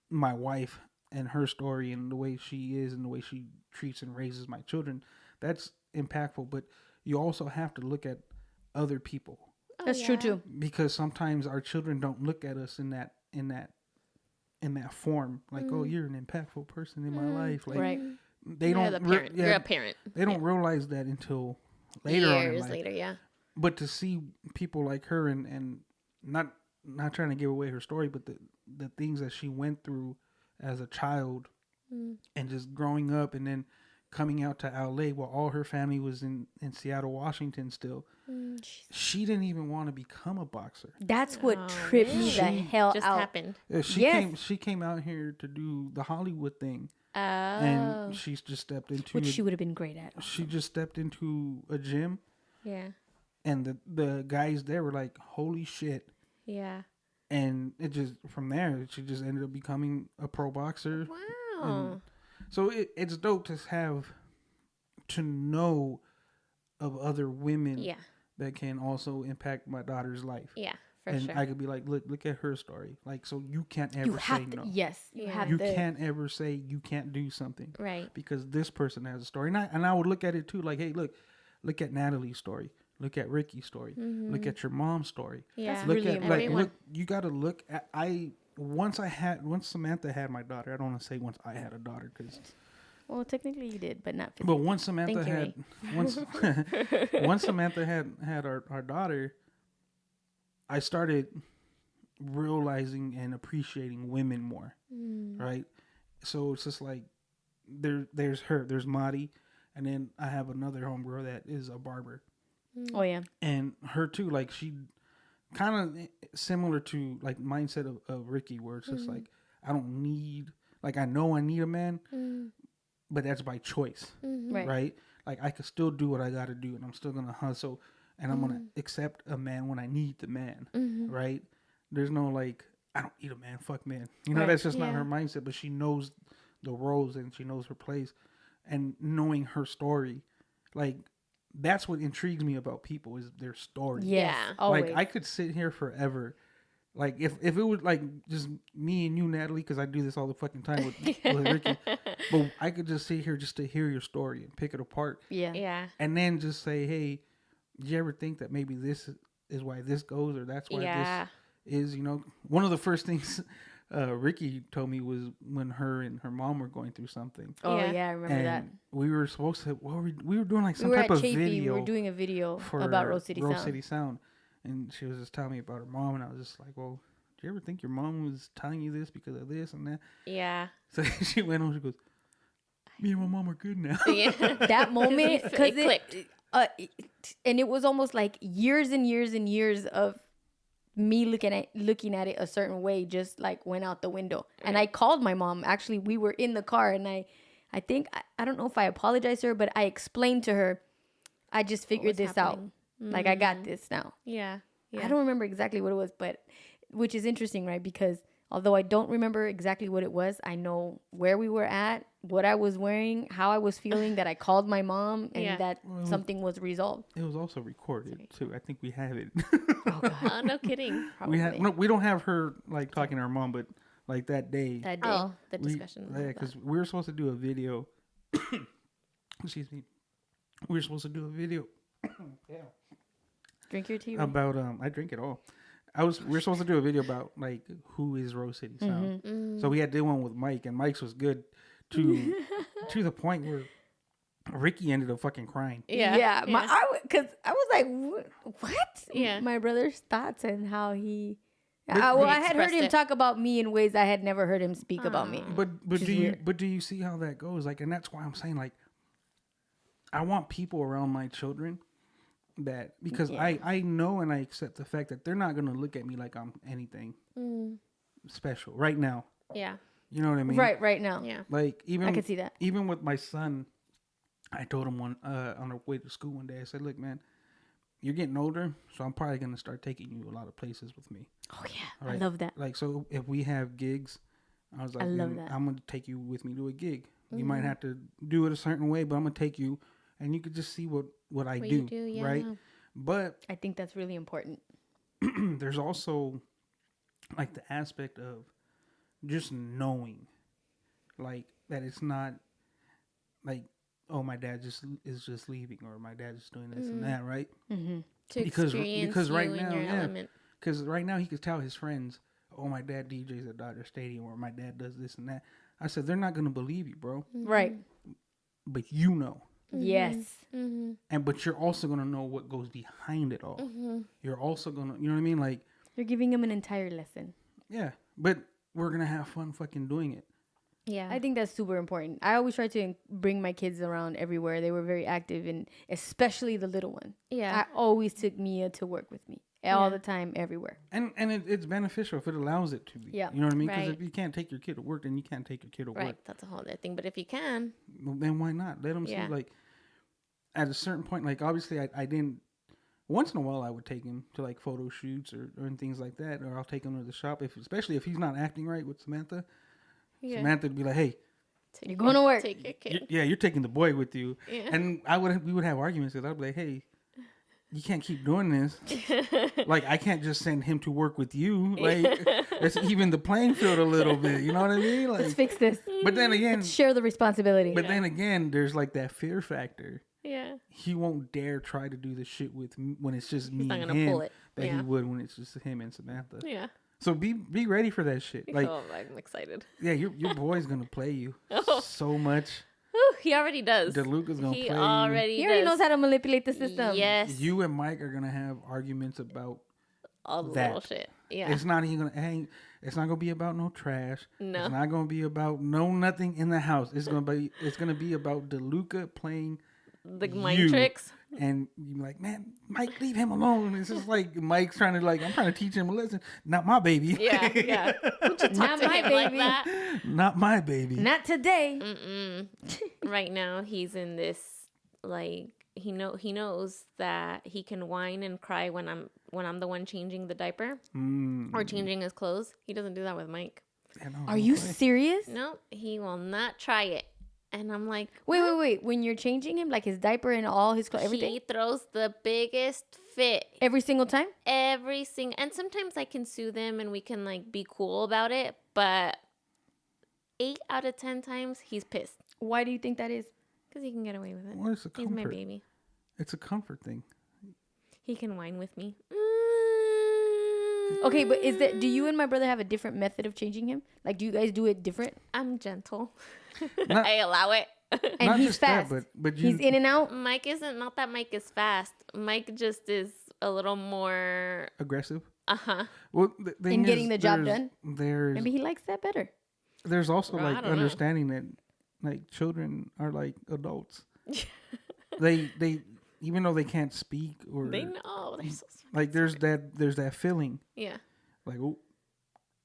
my wife and her story and the way she is and the way she treats and raises my children, that's impactful. But you also have to look at other people Oh, That's true yeah. too. because sometimes our children don't look at us in that form. Like, oh, you're an impactful person in my life. Like Right. they You're don't. the parent. You're a parent. They don't realize that until later on in Years life. later, yeah. But to see people like her and not trying to give away her story, but the things that she went through as a child and just growing up and then coming out to LA while all her family was in Seattle, Washington still. She didn't even want to become a boxer. That's what Oh, tripped me the really? hell Just out. happened. She came out here to do the Hollywood thing Oh. and she's just stepped into Which she would have been great at. she just stepped into a gym Yeah. and the guys there were like, holy shit. Yeah. And it just from there she just ended up becoming a pro boxer. Wow. So it's dope to know of other women Yeah. that can also impact my daughter's life. Yeah. For and sure. I could be like, look at her story. Like, so you can't You ever say have to, no. yes, you Yeah. have You to. can't ever say you can't do something Right. because this person has a story. And I would look at it too, like, hey, look at Natalie's story. Look at Ricky's story. Look at your mom's story. Yeah. That's Look really at important. Everyone. look. You got to look at. Once Samantha had my daughter. I don't want to say once I had a daughter because. Well, technically you did, but not But physically. once Samantha Thank you, had once once Samantha had our daughter, I started realizing and appreciating women more. Right? So it's just like there's Madi, and then I have another homegirl that is a barber. Oh yeah. And her too, like she kind of similar to like mindset of Ricky, where it's just like I don't need, like I know I need a man, but that's by choice, Right. right? Like I could still do what I got to do, and I'm still gonna hustle, and I'm gonna accept a man when I need the man, right? There's no like I don't need a man, fuck man, you know. Right. That's just not Yeah. her mindset, but she knows the roles and she knows her place, and knowing her story, like. That's what intrigues me about people is their story. Yes, Yeah. always. Like I could sit here forever. Like if it was like just me and you, Natalie, because I do this all the fucking time with Ricky. But I could just sit here just to hear your story and pick it apart, yeah. Yeah. and then just say, "Hey, did you ever think that maybe this is why this goes, or that's why Yeah. this is?" You know, one of the first things Ricky told me was when her and her mom were going through something, Oh Yeah. yeah, I remember and that. we were supposed to. We were doing like We some were type at of Chafee. We video were doing a video for about Rose City Sound. City Sound, and she was just telling me about her mom, and I was just like, "Well, do you ever think your mom was telling you this because of this and that?" Yeah. So she went on. She goes, "Me and my mom are good now." Yeah. That moment, because It clicked. and it was almost like years and years and years of me looking at it a certain way just like went out the window. And I called my mom. Actually, we were in the car, and I think I don't know if I apologized to her, but I explained to her, I just figured was this out. happening. Like I got this now. Yeah. Yeah. I don't remember exactly what it was, but which is interesting, right? Because although I don't remember exactly what it was, I know where we were at, what I was wearing, how I was feeling, that I called my mom, and Yeah. that something was resolved. It was also recorded too. I think we have it. Oh God. Oh, no kidding. we don't have her like talking to her mom, but like that day, That day. Oh, the discussion. yeah, because we were supposed to do a video. Excuse me. We were supposed to do a video. Drink your tea. Ray. About I drink it all. We were supposed to do a video about like who is Rose City Sound. So we had to do one with Mike, and Mike's was good to the point where Ricky ended up fucking crying. Yeah. Because I was like, what? Yeah. My brother's thoughts and how he. But- well, but- I had heard expressed him it. talk about me in ways I had never heard him speak about me. But Which is weird. do you see how that goes? Like, and that's why I'm saying like, I want people around my children that because I know and I accept the fact that they're not gonna look at me like I'm anything special right now. Yeah. You know what I mean? Right now. Yeah. Like even I can see that. Even with my son, I told him on our way to school one day. I said, "Look, man, you're getting older, so I'm probably gonna start taking you a lot of places with me." Oh yeah, Right? I love that. Like, so if we have gigs, I was like, I love "Then that. I'm gonna take you with me to a gig. You might have to do it a certain way, but I'm gonna take you, and you could just see what I What do, you do, yeah. right?" But I think that's really important. there's also like the aspect of just knowing, like that it's not like, oh, my dad is just leaving, or my dad's just doing this and that, right? To Because experience right you now, in your yeah. element. Because right now he could tell his friends, "Oh, my dad DJs at Dodger Stadium," or "My dad does this and that." I said, they're not gonna believe you, bro. Right. But you know, Yes. but you're also gonna know what goes behind it all. You're also gonna, you know what I mean? Like, You're giving him an entire lesson. yeah, but we're gonna have fun fucking doing it. Yeah. I think that's super important. I always try to bring my kids around everywhere. They were very active, and especially the little one. Yeah. I always took Mia to work with me all the time, everywhere. And it's beneficial if it allows it to be. Yeah. You know what I mean? Because Right. if you can't take your kid to work, then you can't take your kid to Right. work. That's a whole other thing. But if you can, Well, then why not? Let them Yeah. see, like, at a certain point, like, obviously I didn't, once in a while I would take him to, like, photo shoots or things like that, or I'll take him to the shop, especially if he's not acting right with Samantha. yeah. Samantha would be like, "Hey, Take You're going to work. Take your kid. you're taking the boy with you." Yeah. And we would have arguments, because I'd be like, "Hey, you can't keep doing this. Like, I can't just send him to work with you. Like, let's even the playing field a little bit. You know what I mean? Like, Let's fix this. but then again, Let's share the responsibility. but then again, there's like that fear factor. Yeah. He won't dare try to do the shit with me when it's just me He's not and gonna him pull it. that he Yeah. would when it's just him and Samantha. Yeah. So be ready for that shit. Like, Oh, I'm excited. yeah, your boy's gonna play you Oh. so much. Whew, he already does. DeLuca's gonna He play already he already does. knows how to manipulate the system. Yes. you. You and Mike are gonna have arguments about. All the that. little shit. Yeah. It's not even gonna. Hey, it's not gonna be about no trash. No. It's not gonna be about nothing in the house. It's gonna be. It's gonna be about DeLuca playing The mind you. tricks. And you're like, man, Mike, leave him alone. It's just like Mike's trying to I'm trying to teach him a lesson. Not my baby. Yeah. Yeah. Would you talk Not to my him like baby. that? Not my baby. Not today. Right now, he's in this like he knows that he can whine and cry when I'm the one changing the diaper or changing his clothes. He doesn't do that with Mike. Are you serious? No, he will not try it. And I'm like, Wait. When you're changing him, like his diaper and all his clothes, everything, he throws the biggest fit every single time? and sometimes I can soothe him and we can like be cool about it, but 8 out of 10 times he's pissed Why do you think that is? because he can get away with it. Well, it's a He's my comfort. baby. It's a comfort thing. He can whine with me. Okay, but do you and my brother have a different method of changing him? Like, do you guys do it different? I'm gentle. Not- I allow it. And Not he's just that, fast. but you, He's in and out. Mike isn't, not that Mike is fast. Mike just is a little more, aggressive. uh-huh. Well, the thing In is, getting the job there's- done? There's Maybe he likes that better. there's also Well, I like don't know. understanding that like children are like adults. they even though they can't speak or They know. They're so smart. like there's that feeling Yeah. like, oh,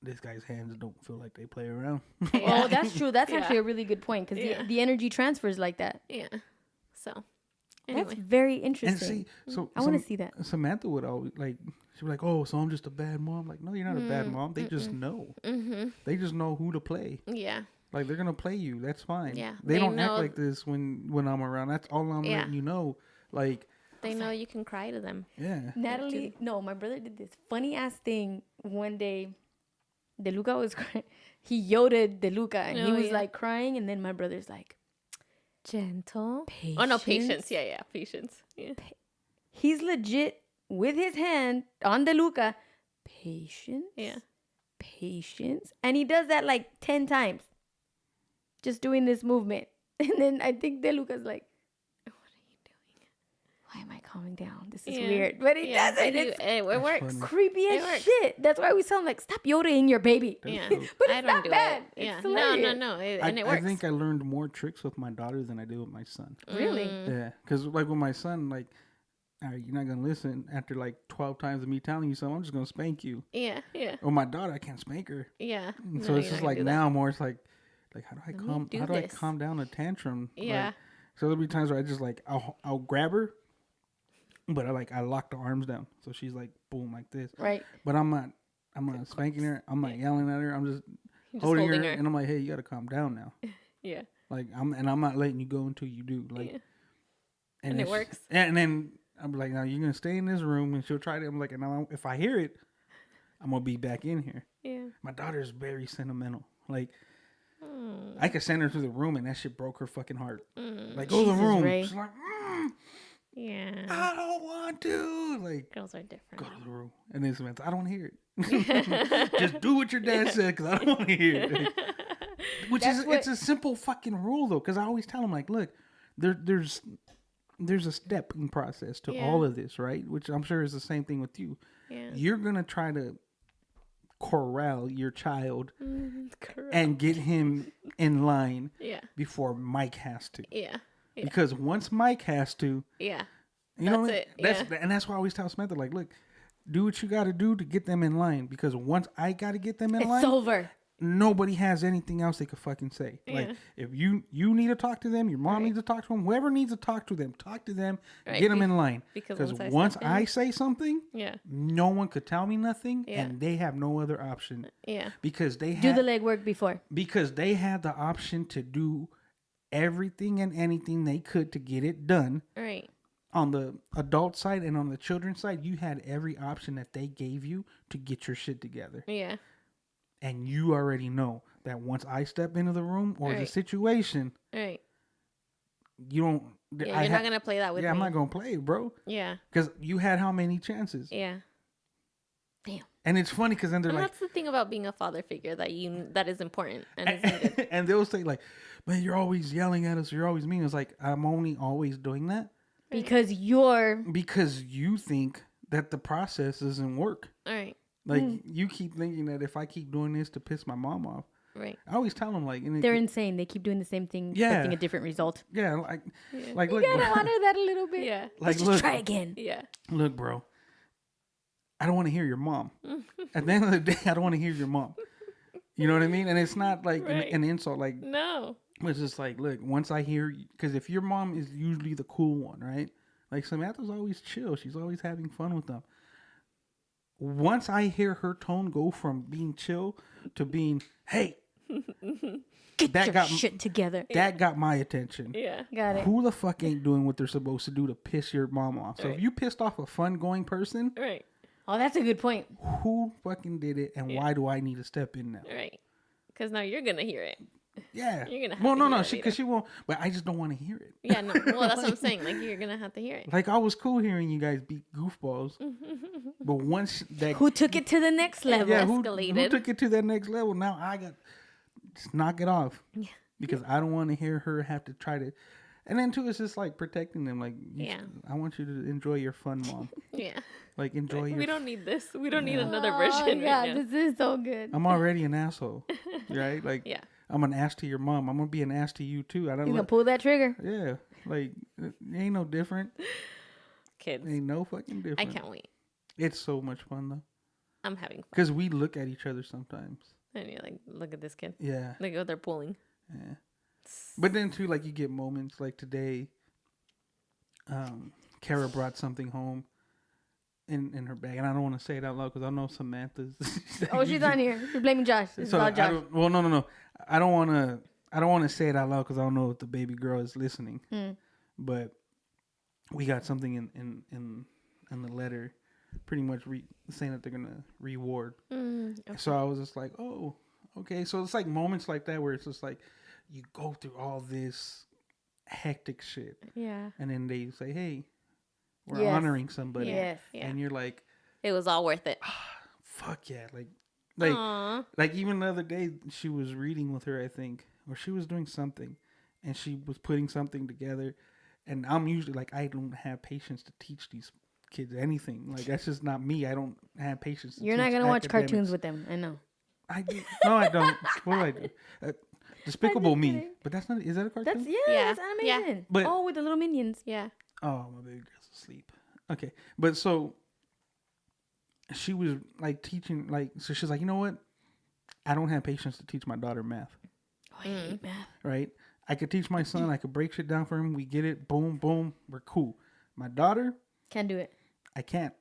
this guy's hands don't feel like they play around. Oh, that's true. That's Yeah. actually a really good point because Yeah. the energy transfers like that. Yeah. So, That's anyway. very And interesting. see, so I want to see that. Samantha would always like, she'd be like, oh, so I'm just a bad mom. Like, no, you're not a bad mom. They just know. Mm-hmm. They just know who to play. Yeah. Like, they're gonna play you. That's fine. Yeah, They they don't act know- like this when I'm around. That's all I'm Yeah. letting you know. Like, They know you can cry to them. yeah. Natalie, no, my brother did this funny ass thing one day. DeLuca was crying. He yodered DeLuca and he Oh, was yeah. like crying, and then my brother's like, Gentle. patience. Oh, no, patience. Yeah. Patience. Yeah. He's legit with his hand on DeLuca. Patience. Yeah. Patience. And he does that like 10 times. Just doing this movement. And then I think DeLuca's like, What are you doing? why am I calming down? This is Yeah. weird. But he Yeah, does it. but It's it works. funny. creepy It as works. shit. That's why we sound like, stop yodeling your baby. Yeah. dope. But I it's don't not do bad. it. It's Yeah. hilarious. No. And it works. I think I learned more tricks with my daughter than I did with my son. Really? Yeah, because like with my son, like, all right, you're not gonna listen after like 12 times of me telling you something. I'm just gonna spank you. Yeah. Or my daughter, I can't spank her. Yeah. And No, so it's you're just not like gonna do that. now more. It's like how do I Let me calm? do How do I this. calm down a tantrum? Yeah. Like, so there'll be times where I just like I'll grab her, but I lock the arms down, so she's like boom like this. Right. But I'm not spanking her. I'm not yelling at her. I'm just You're just holding her, her. and I'm like, hey, you gotta calm down now. Yeah. Like I'm not letting you go until you do. Like, Yeah. And it if- works. And then I'm like, now you're gonna stay in this room, and she'll try to. I'm like, and now if I hear it, I'm gonna be back in here. Yeah. My daughter's very sentimental. Like, Mm. I could send her to the room, and that shit broke her fucking heart. Mm. Like, go to the Jesus, room. Ray. She's like, Yeah. I don't want to. Like, Girls are different. go to the room. And then Samantha, I don't want to hear it. Just do what your dad said, because I don't want to hear it. Which That's is, what- it's a simple fucking rule, though, because I always tell him, like, look, there's a stepping process to Yeah. all of this, right? Which I'm sure is the same thing with you. Yeah. You're going to try to corral your child Correct. and get him in line Yeah. before Mike has to. Yeah. Yeah. Because once Mike has to, Yeah. you know, That's it, and that's why I always tell Samantha, like, look, do what you got to do to get them in line. Because once I got to get them in It's line, over. nobody has anything else they could fucking say. Like, Yeah. if you need to talk to them, your mom Right. needs to talk to them, whoever needs to talk to them, Right, get them in line. because Because once I once step in- I say something, Yeah. no one could tell me nothing, Yeah. and they have no other option Yeah. because they Do had the legwork before. because they had the option to do everything and anything they could to get it done. Right. on the adult side and on the children's side, you had every option that they gave you to get your shit together. Yeah. And you already know that once I step into the room or the situation, right, you don't. yeah, you're not gonna play that with me. I'm not gonna play it, bro. Yeah. Because you had how many chances? Yeah. Damn. And it's funny because then they're And like, that's the thing about being a father figure that is important and is needed. and they'll say like, man, you're always yelling at us. You're always mean. It's like, I'm only always doing that Because you think that the process doesn't work. All right. Like you keep thinking that if I keep doing this to piss my mom off, Right. I always tell them like, they're insane. They keep doing the same thing, expecting a different result. Yeah, like You look, gotta honor that a little bit. Yeah. like Just try again. Yeah. look, bro. I don't want to hear your mom. At the end of the day, I don't want to hear your mom. You know what I mean? And it's not like an insult. Like No. it's just like, look, once I hear, because if your mom is usually the cool one, right? Like Samantha's always chill. She's always having fun with them. Once I hear her tone go from being chill to being, hey, Get your shit together. that got my attention. Yeah. Got it. Who the fuck ain't doing what they're supposed to do to piss your mom off? So if you pissed off a fun going person, Right. Oh, that's a good point. who fucking did it and why do I need to step in now? Right. Because now you're gonna hear it. Yeah. You're gonna have well, to no, hear no, it because later. she won't. But I just don't want to hear it. Yeah. No. Well, that's what I'm saying. Like you're gonna have to hear it. Like I was cool hearing you guys beat goofballs, but once that Who took it to the next level? yeah, who escalated. took it to that next level? Now I got just knock it off. Yeah. Because I don't want to hear her have to try to. And then too, it's just like protecting them. Like, Yeah. I want you to enjoy your fun, mom. Yeah. Like enjoy Like, your. we don't need this. We don't need another Oh, version yeah, right now. this is so good. I'm already an asshole, right? Like, Yeah. I'm an ass to your mom. I'm gonna be an ass to you too. I don't. You gonna pull that trigger? Yeah, like it ain't no different. Kids. Ain't no fucking different. I can't wait. It's so much fun though, I'm having fun. because we look at each other sometimes. And you're like, look at this kid. Yeah, Look at what they're pulling. yeah. But then too, like you get moments like today. Kara brought something home in her bag, and I don't want to say it out loud because I know Samantha's. Oh, she's on here. You're blaming Josh. This is all Josh. No. I don't want to say it out loud because I don't know if the baby girl is listening. But we got something in the letter, pretty much saying that they're gonna reward. Okay. So I was just like, oh, okay. So it's like moments like that where it's just like you go through all this hectic shit, Yeah. and then they say, hey, we're Yes. honoring somebody, Yes. Yeah. and you're like, It was all worth it. fuck yeah, like Aw. like even the other day she was reading with her, I think, or she was doing something, and she was putting something together, and I'm usually like, I don't have patience to teach these kids anything. Like that's just not me. I don't have patience. You're not teach gonna watch academics. cartoons with them. I know. I do. No, I don't. What do I do? Despicable Me, kidding. but that's not. Is that a cartoon? That's Yeah. that's animation. But- oh, with the little minions. Yeah. Oh, my baby girl's asleep. Okay, but so she was like teaching, like, so she's like, you know what? I don't have patience to teach my daughter math. Oh, I hate math. Right? I could teach my son. I could break shit down for him. We get it. Boom, boom. We're cool. My daughter, Can't do it. I can't.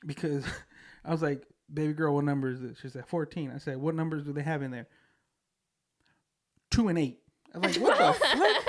Because I was like, baby girl, what number is it? She said 14. I said, what numbers do they have in there? 2 and 8. I was like, what the fuck?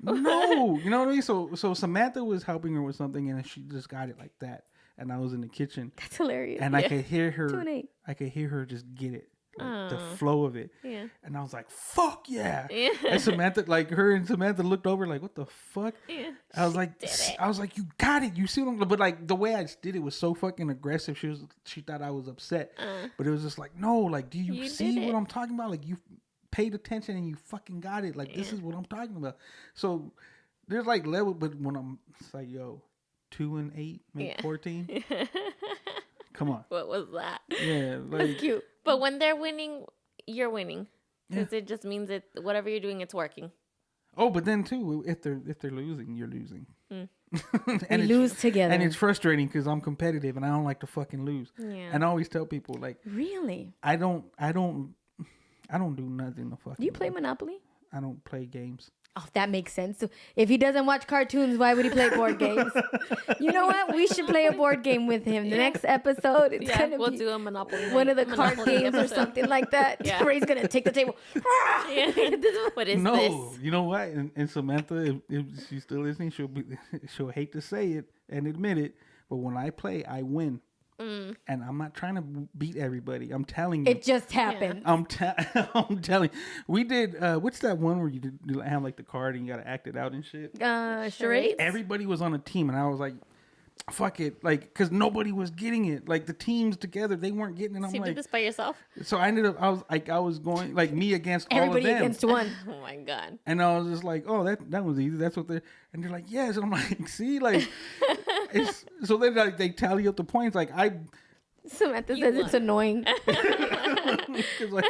No, you know what I mean? So Samantha was helping her with something, and she just got it like that. And I was in the kitchen, That's hilarious. and I could hear her. 2 and 8. I could hear her just get it, like, the Aw. flow of it. Yeah. And I was like, "Fuck yeah!" Yeah. And Samantha, like her and Samantha, looked over like, "What the fuck?" Yeah. I was like, did it. "I was like, you got it. You see what I'm?" But like the way I did it was so fucking aggressive. She thought I was upset, but it was just like, no, like, do you You see did what it. I'm talking about? Like you paid attention and you fucking got it. Like this is what I'm talking about. So there's like level, but when I'm, it's like, yo, 2 and 8 make Yeah. 14. Come on, What was that? yeah, That's like cute. But when they're winning, you're winning. Because it just means that whatever you're doing, it's working. oh, but then too, if they're losing, you're losing. We and lose together. and it's frustrating because I'm competitive and I don't like to fucking lose. Yeah. And I always tell people like, Really? I don't do nothing to fucking. Do you play Monopoly? I don't play games. Oh, that makes sense. So if he doesn't watch cartoons, why would he play board games? You know what? We should play a board game with him. The next episode, it's gonna we'll be do a Monopoly one of the Monopoly card games or episode. something like that. Yeah. Where he's gonna take the table. What is No, this? you know what? And Samantha, if she's still listening, she'll hate to say it and admit it, but when I play, I win. And I'm not trying to beat everybody. I'm telling you. It just happened. I'm telling you. We did, what's that one where you have like the card and you got to act it out and shit? Charades. Everybody was on a team and I was like, fuck it. Like, because nobody was getting it. Like the teams together, they weren't getting it. And So I'm you like, did this by yourself? so I ended up, I was going like me against Everybody all of them. against one. Oh my god. And I was just like, oh, that was easy. That's what they're, and they're like, yes. And I'm like, see, like, so then like, they tally up the points. Like Samantha says it's annoying. 'cause, like,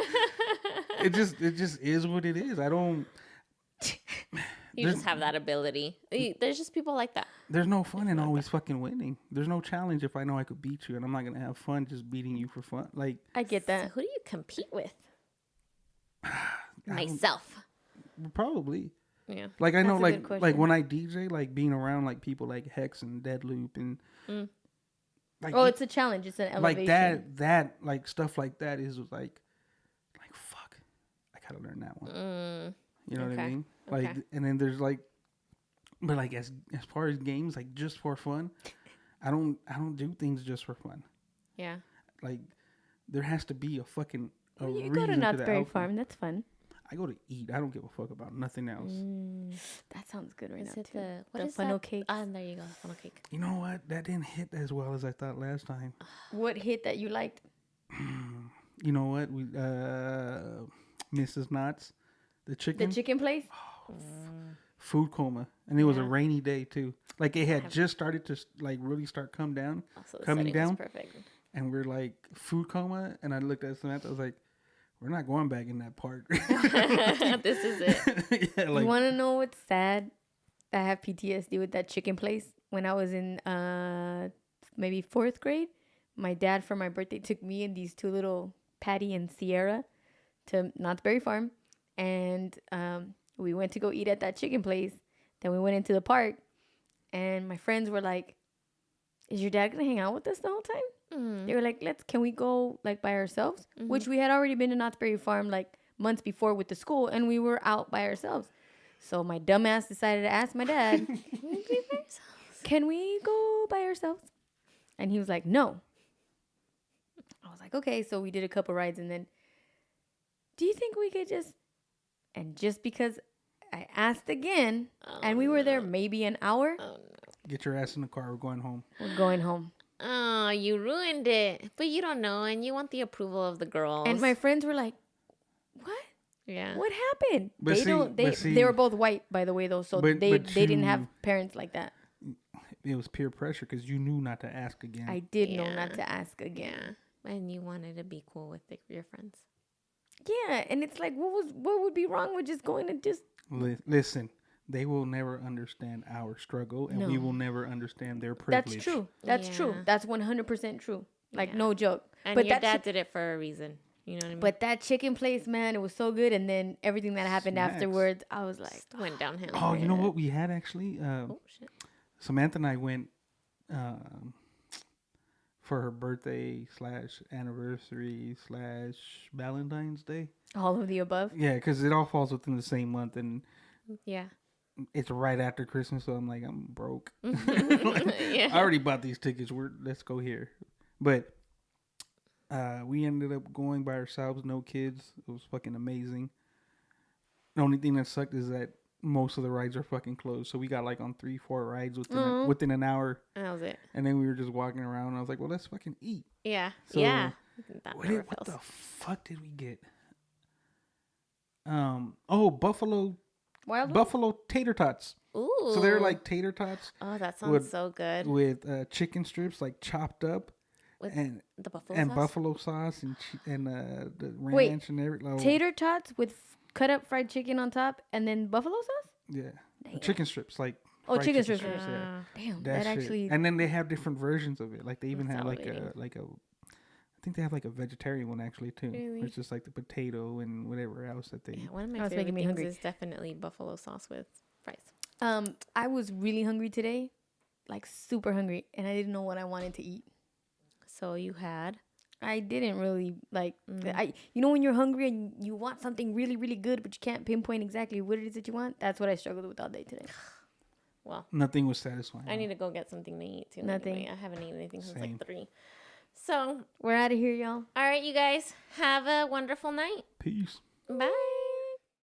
it just is what it is. I don't. You just have that ability. There's just people like that. There's no fun in always fucking winning. There's no challenge if I know I could beat you, and I'm not gonna have fun just beating you for fun. Like, I get So that. who do you compete with? Myself. probably. Yeah. Like I know, That's a like good like question. when I DJ, like being around like people like Hex and Deadloop and like Oh, it's a challenge. It's an elevation. like that like stuff like that is like fuck, I gotta learn that one. You know what I Okay. mean? Like, Okay. and then there's like, but like as far as games, like just for fun, I don't do things just for fun. Yeah. Like there has to be a fucking a You reason go to Knott's the Berry outcome. Farm. That's fun. I go to eat. I don't give a fuck about nothing else. That sounds good right Is now it too. the The is funnel that? cakes. Ah, there you go, funnel cake. You know what? That didn't hit as well as I thought last time. What hit that you liked? You know what? We Mrs. Knott's, the chicken. The chicken place. Food coma, and it was a Yeah. rainy day too. Like it had just started to like really start come down, Also, the coming setting was down, perfect. and we're like food coma. And I looked at Samantha. I was like, "We're not going back in that part." This is it. Yeah, like You want to know what's sad? I have PTSD with that chicken place. When I was in maybe 4th grade, my dad for my birthday took me and these two little Patty and Sierra to Knott's Berry Farm, and we went to go eat at that chicken place. Then we went into the park, and my friends were like, "Is your dad gonna hang out with us the whole time?" They were like, can we go like by ourselves?" Which we had already been to Knott's Berry Farm like months before with the school, and we were out by ourselves. So my dumb ass decided to ask my dad, "Can we go by ourselves?" And he was like, "No." I was like, "Okay." So we did a couple rides, and then, do you think we could just? And just because I asked again, and we were there maybe an hour, get your ass in the car. We're going home. we're going home. Oh, you ruined it. But you don't know, and you want the approval of the girls. And my friends were like, "What? yeah. What happened?" But They see- don't. but see- They were both white, by the way, though, so But- they but didn't have you- parents like that. It was peer pressure because you knew not to ask again. I did know Yeah. not to ask again. Yeah. And you wanted to be cool with your friends. Yeah, and it's like, what would be wrong with just going and just? Listen, they will never understand our struggle, and we No. will never understand their privilege. That's true. That's true. Yeah. That's 100% true. Like Yeah. no joke. And but your that dad did it for a reason. You know what I mean? But that chicken place, man, it was so good. And then everything that happened Snacks. afterwards, I was like, Just went downhill. Oh, you know what we had actually? Oh, shit. Samantha and I went for her birthday / anniversary / Valentine's Day. all of the above. Yeah, because it all falls within the same month, and Yeah. it's right after Christmas. So I'm like, I'm broke. Yeah. I already bought these tickets. Let's go here. But we ended up going by ourselves, no kids. It was fucking amazing. The only thing that sucked is that most of the rides are fucking closed. So we got like on 3-4 rides within an hour, That was it. and then we were just walking around. And I was like, well, let's fucking eat. Yeah. So, yeah. That What, never what fails. the fuck did we get? Buffalo Wild Wings? buffalo tater tots. Ooh. So they're like tater tots Oh, that sounds with- so good. with chicken strips like chopped up With and the buffalo and sauce? buffalo sauce and the ranch Wait, and everything. Tater tots with cut up fried chicken on top and then buffalo sauce? Yeah, chicken strips like. Oh, fried chicken strips. Yeah. Damn, That that shit. actually. And then they have different versions of it. Like they even That's have like salivating. a think they have like a vegetarian one actually too. Really? It's just like the potato and whatever else that they. Yeah, one of my Now it's favorite making me things hungry. is definitely buffalo sauce with fries. I was really hungry today, like super hungry, and I didn't know what I wanted to eat. So you had I didn't really like. When you're hungry and you want something really, really good, but you can't pinpoint exactly what it is that you want. That's what I struggled with all day today. well, Nothing was satisfying. I need to go get something to eat too. Nothing. Anyway. I haven't eaten anything since Same. like 3. So, We're out of here, y'all. all right, you guys, have a wonderful night. Peace. Bye.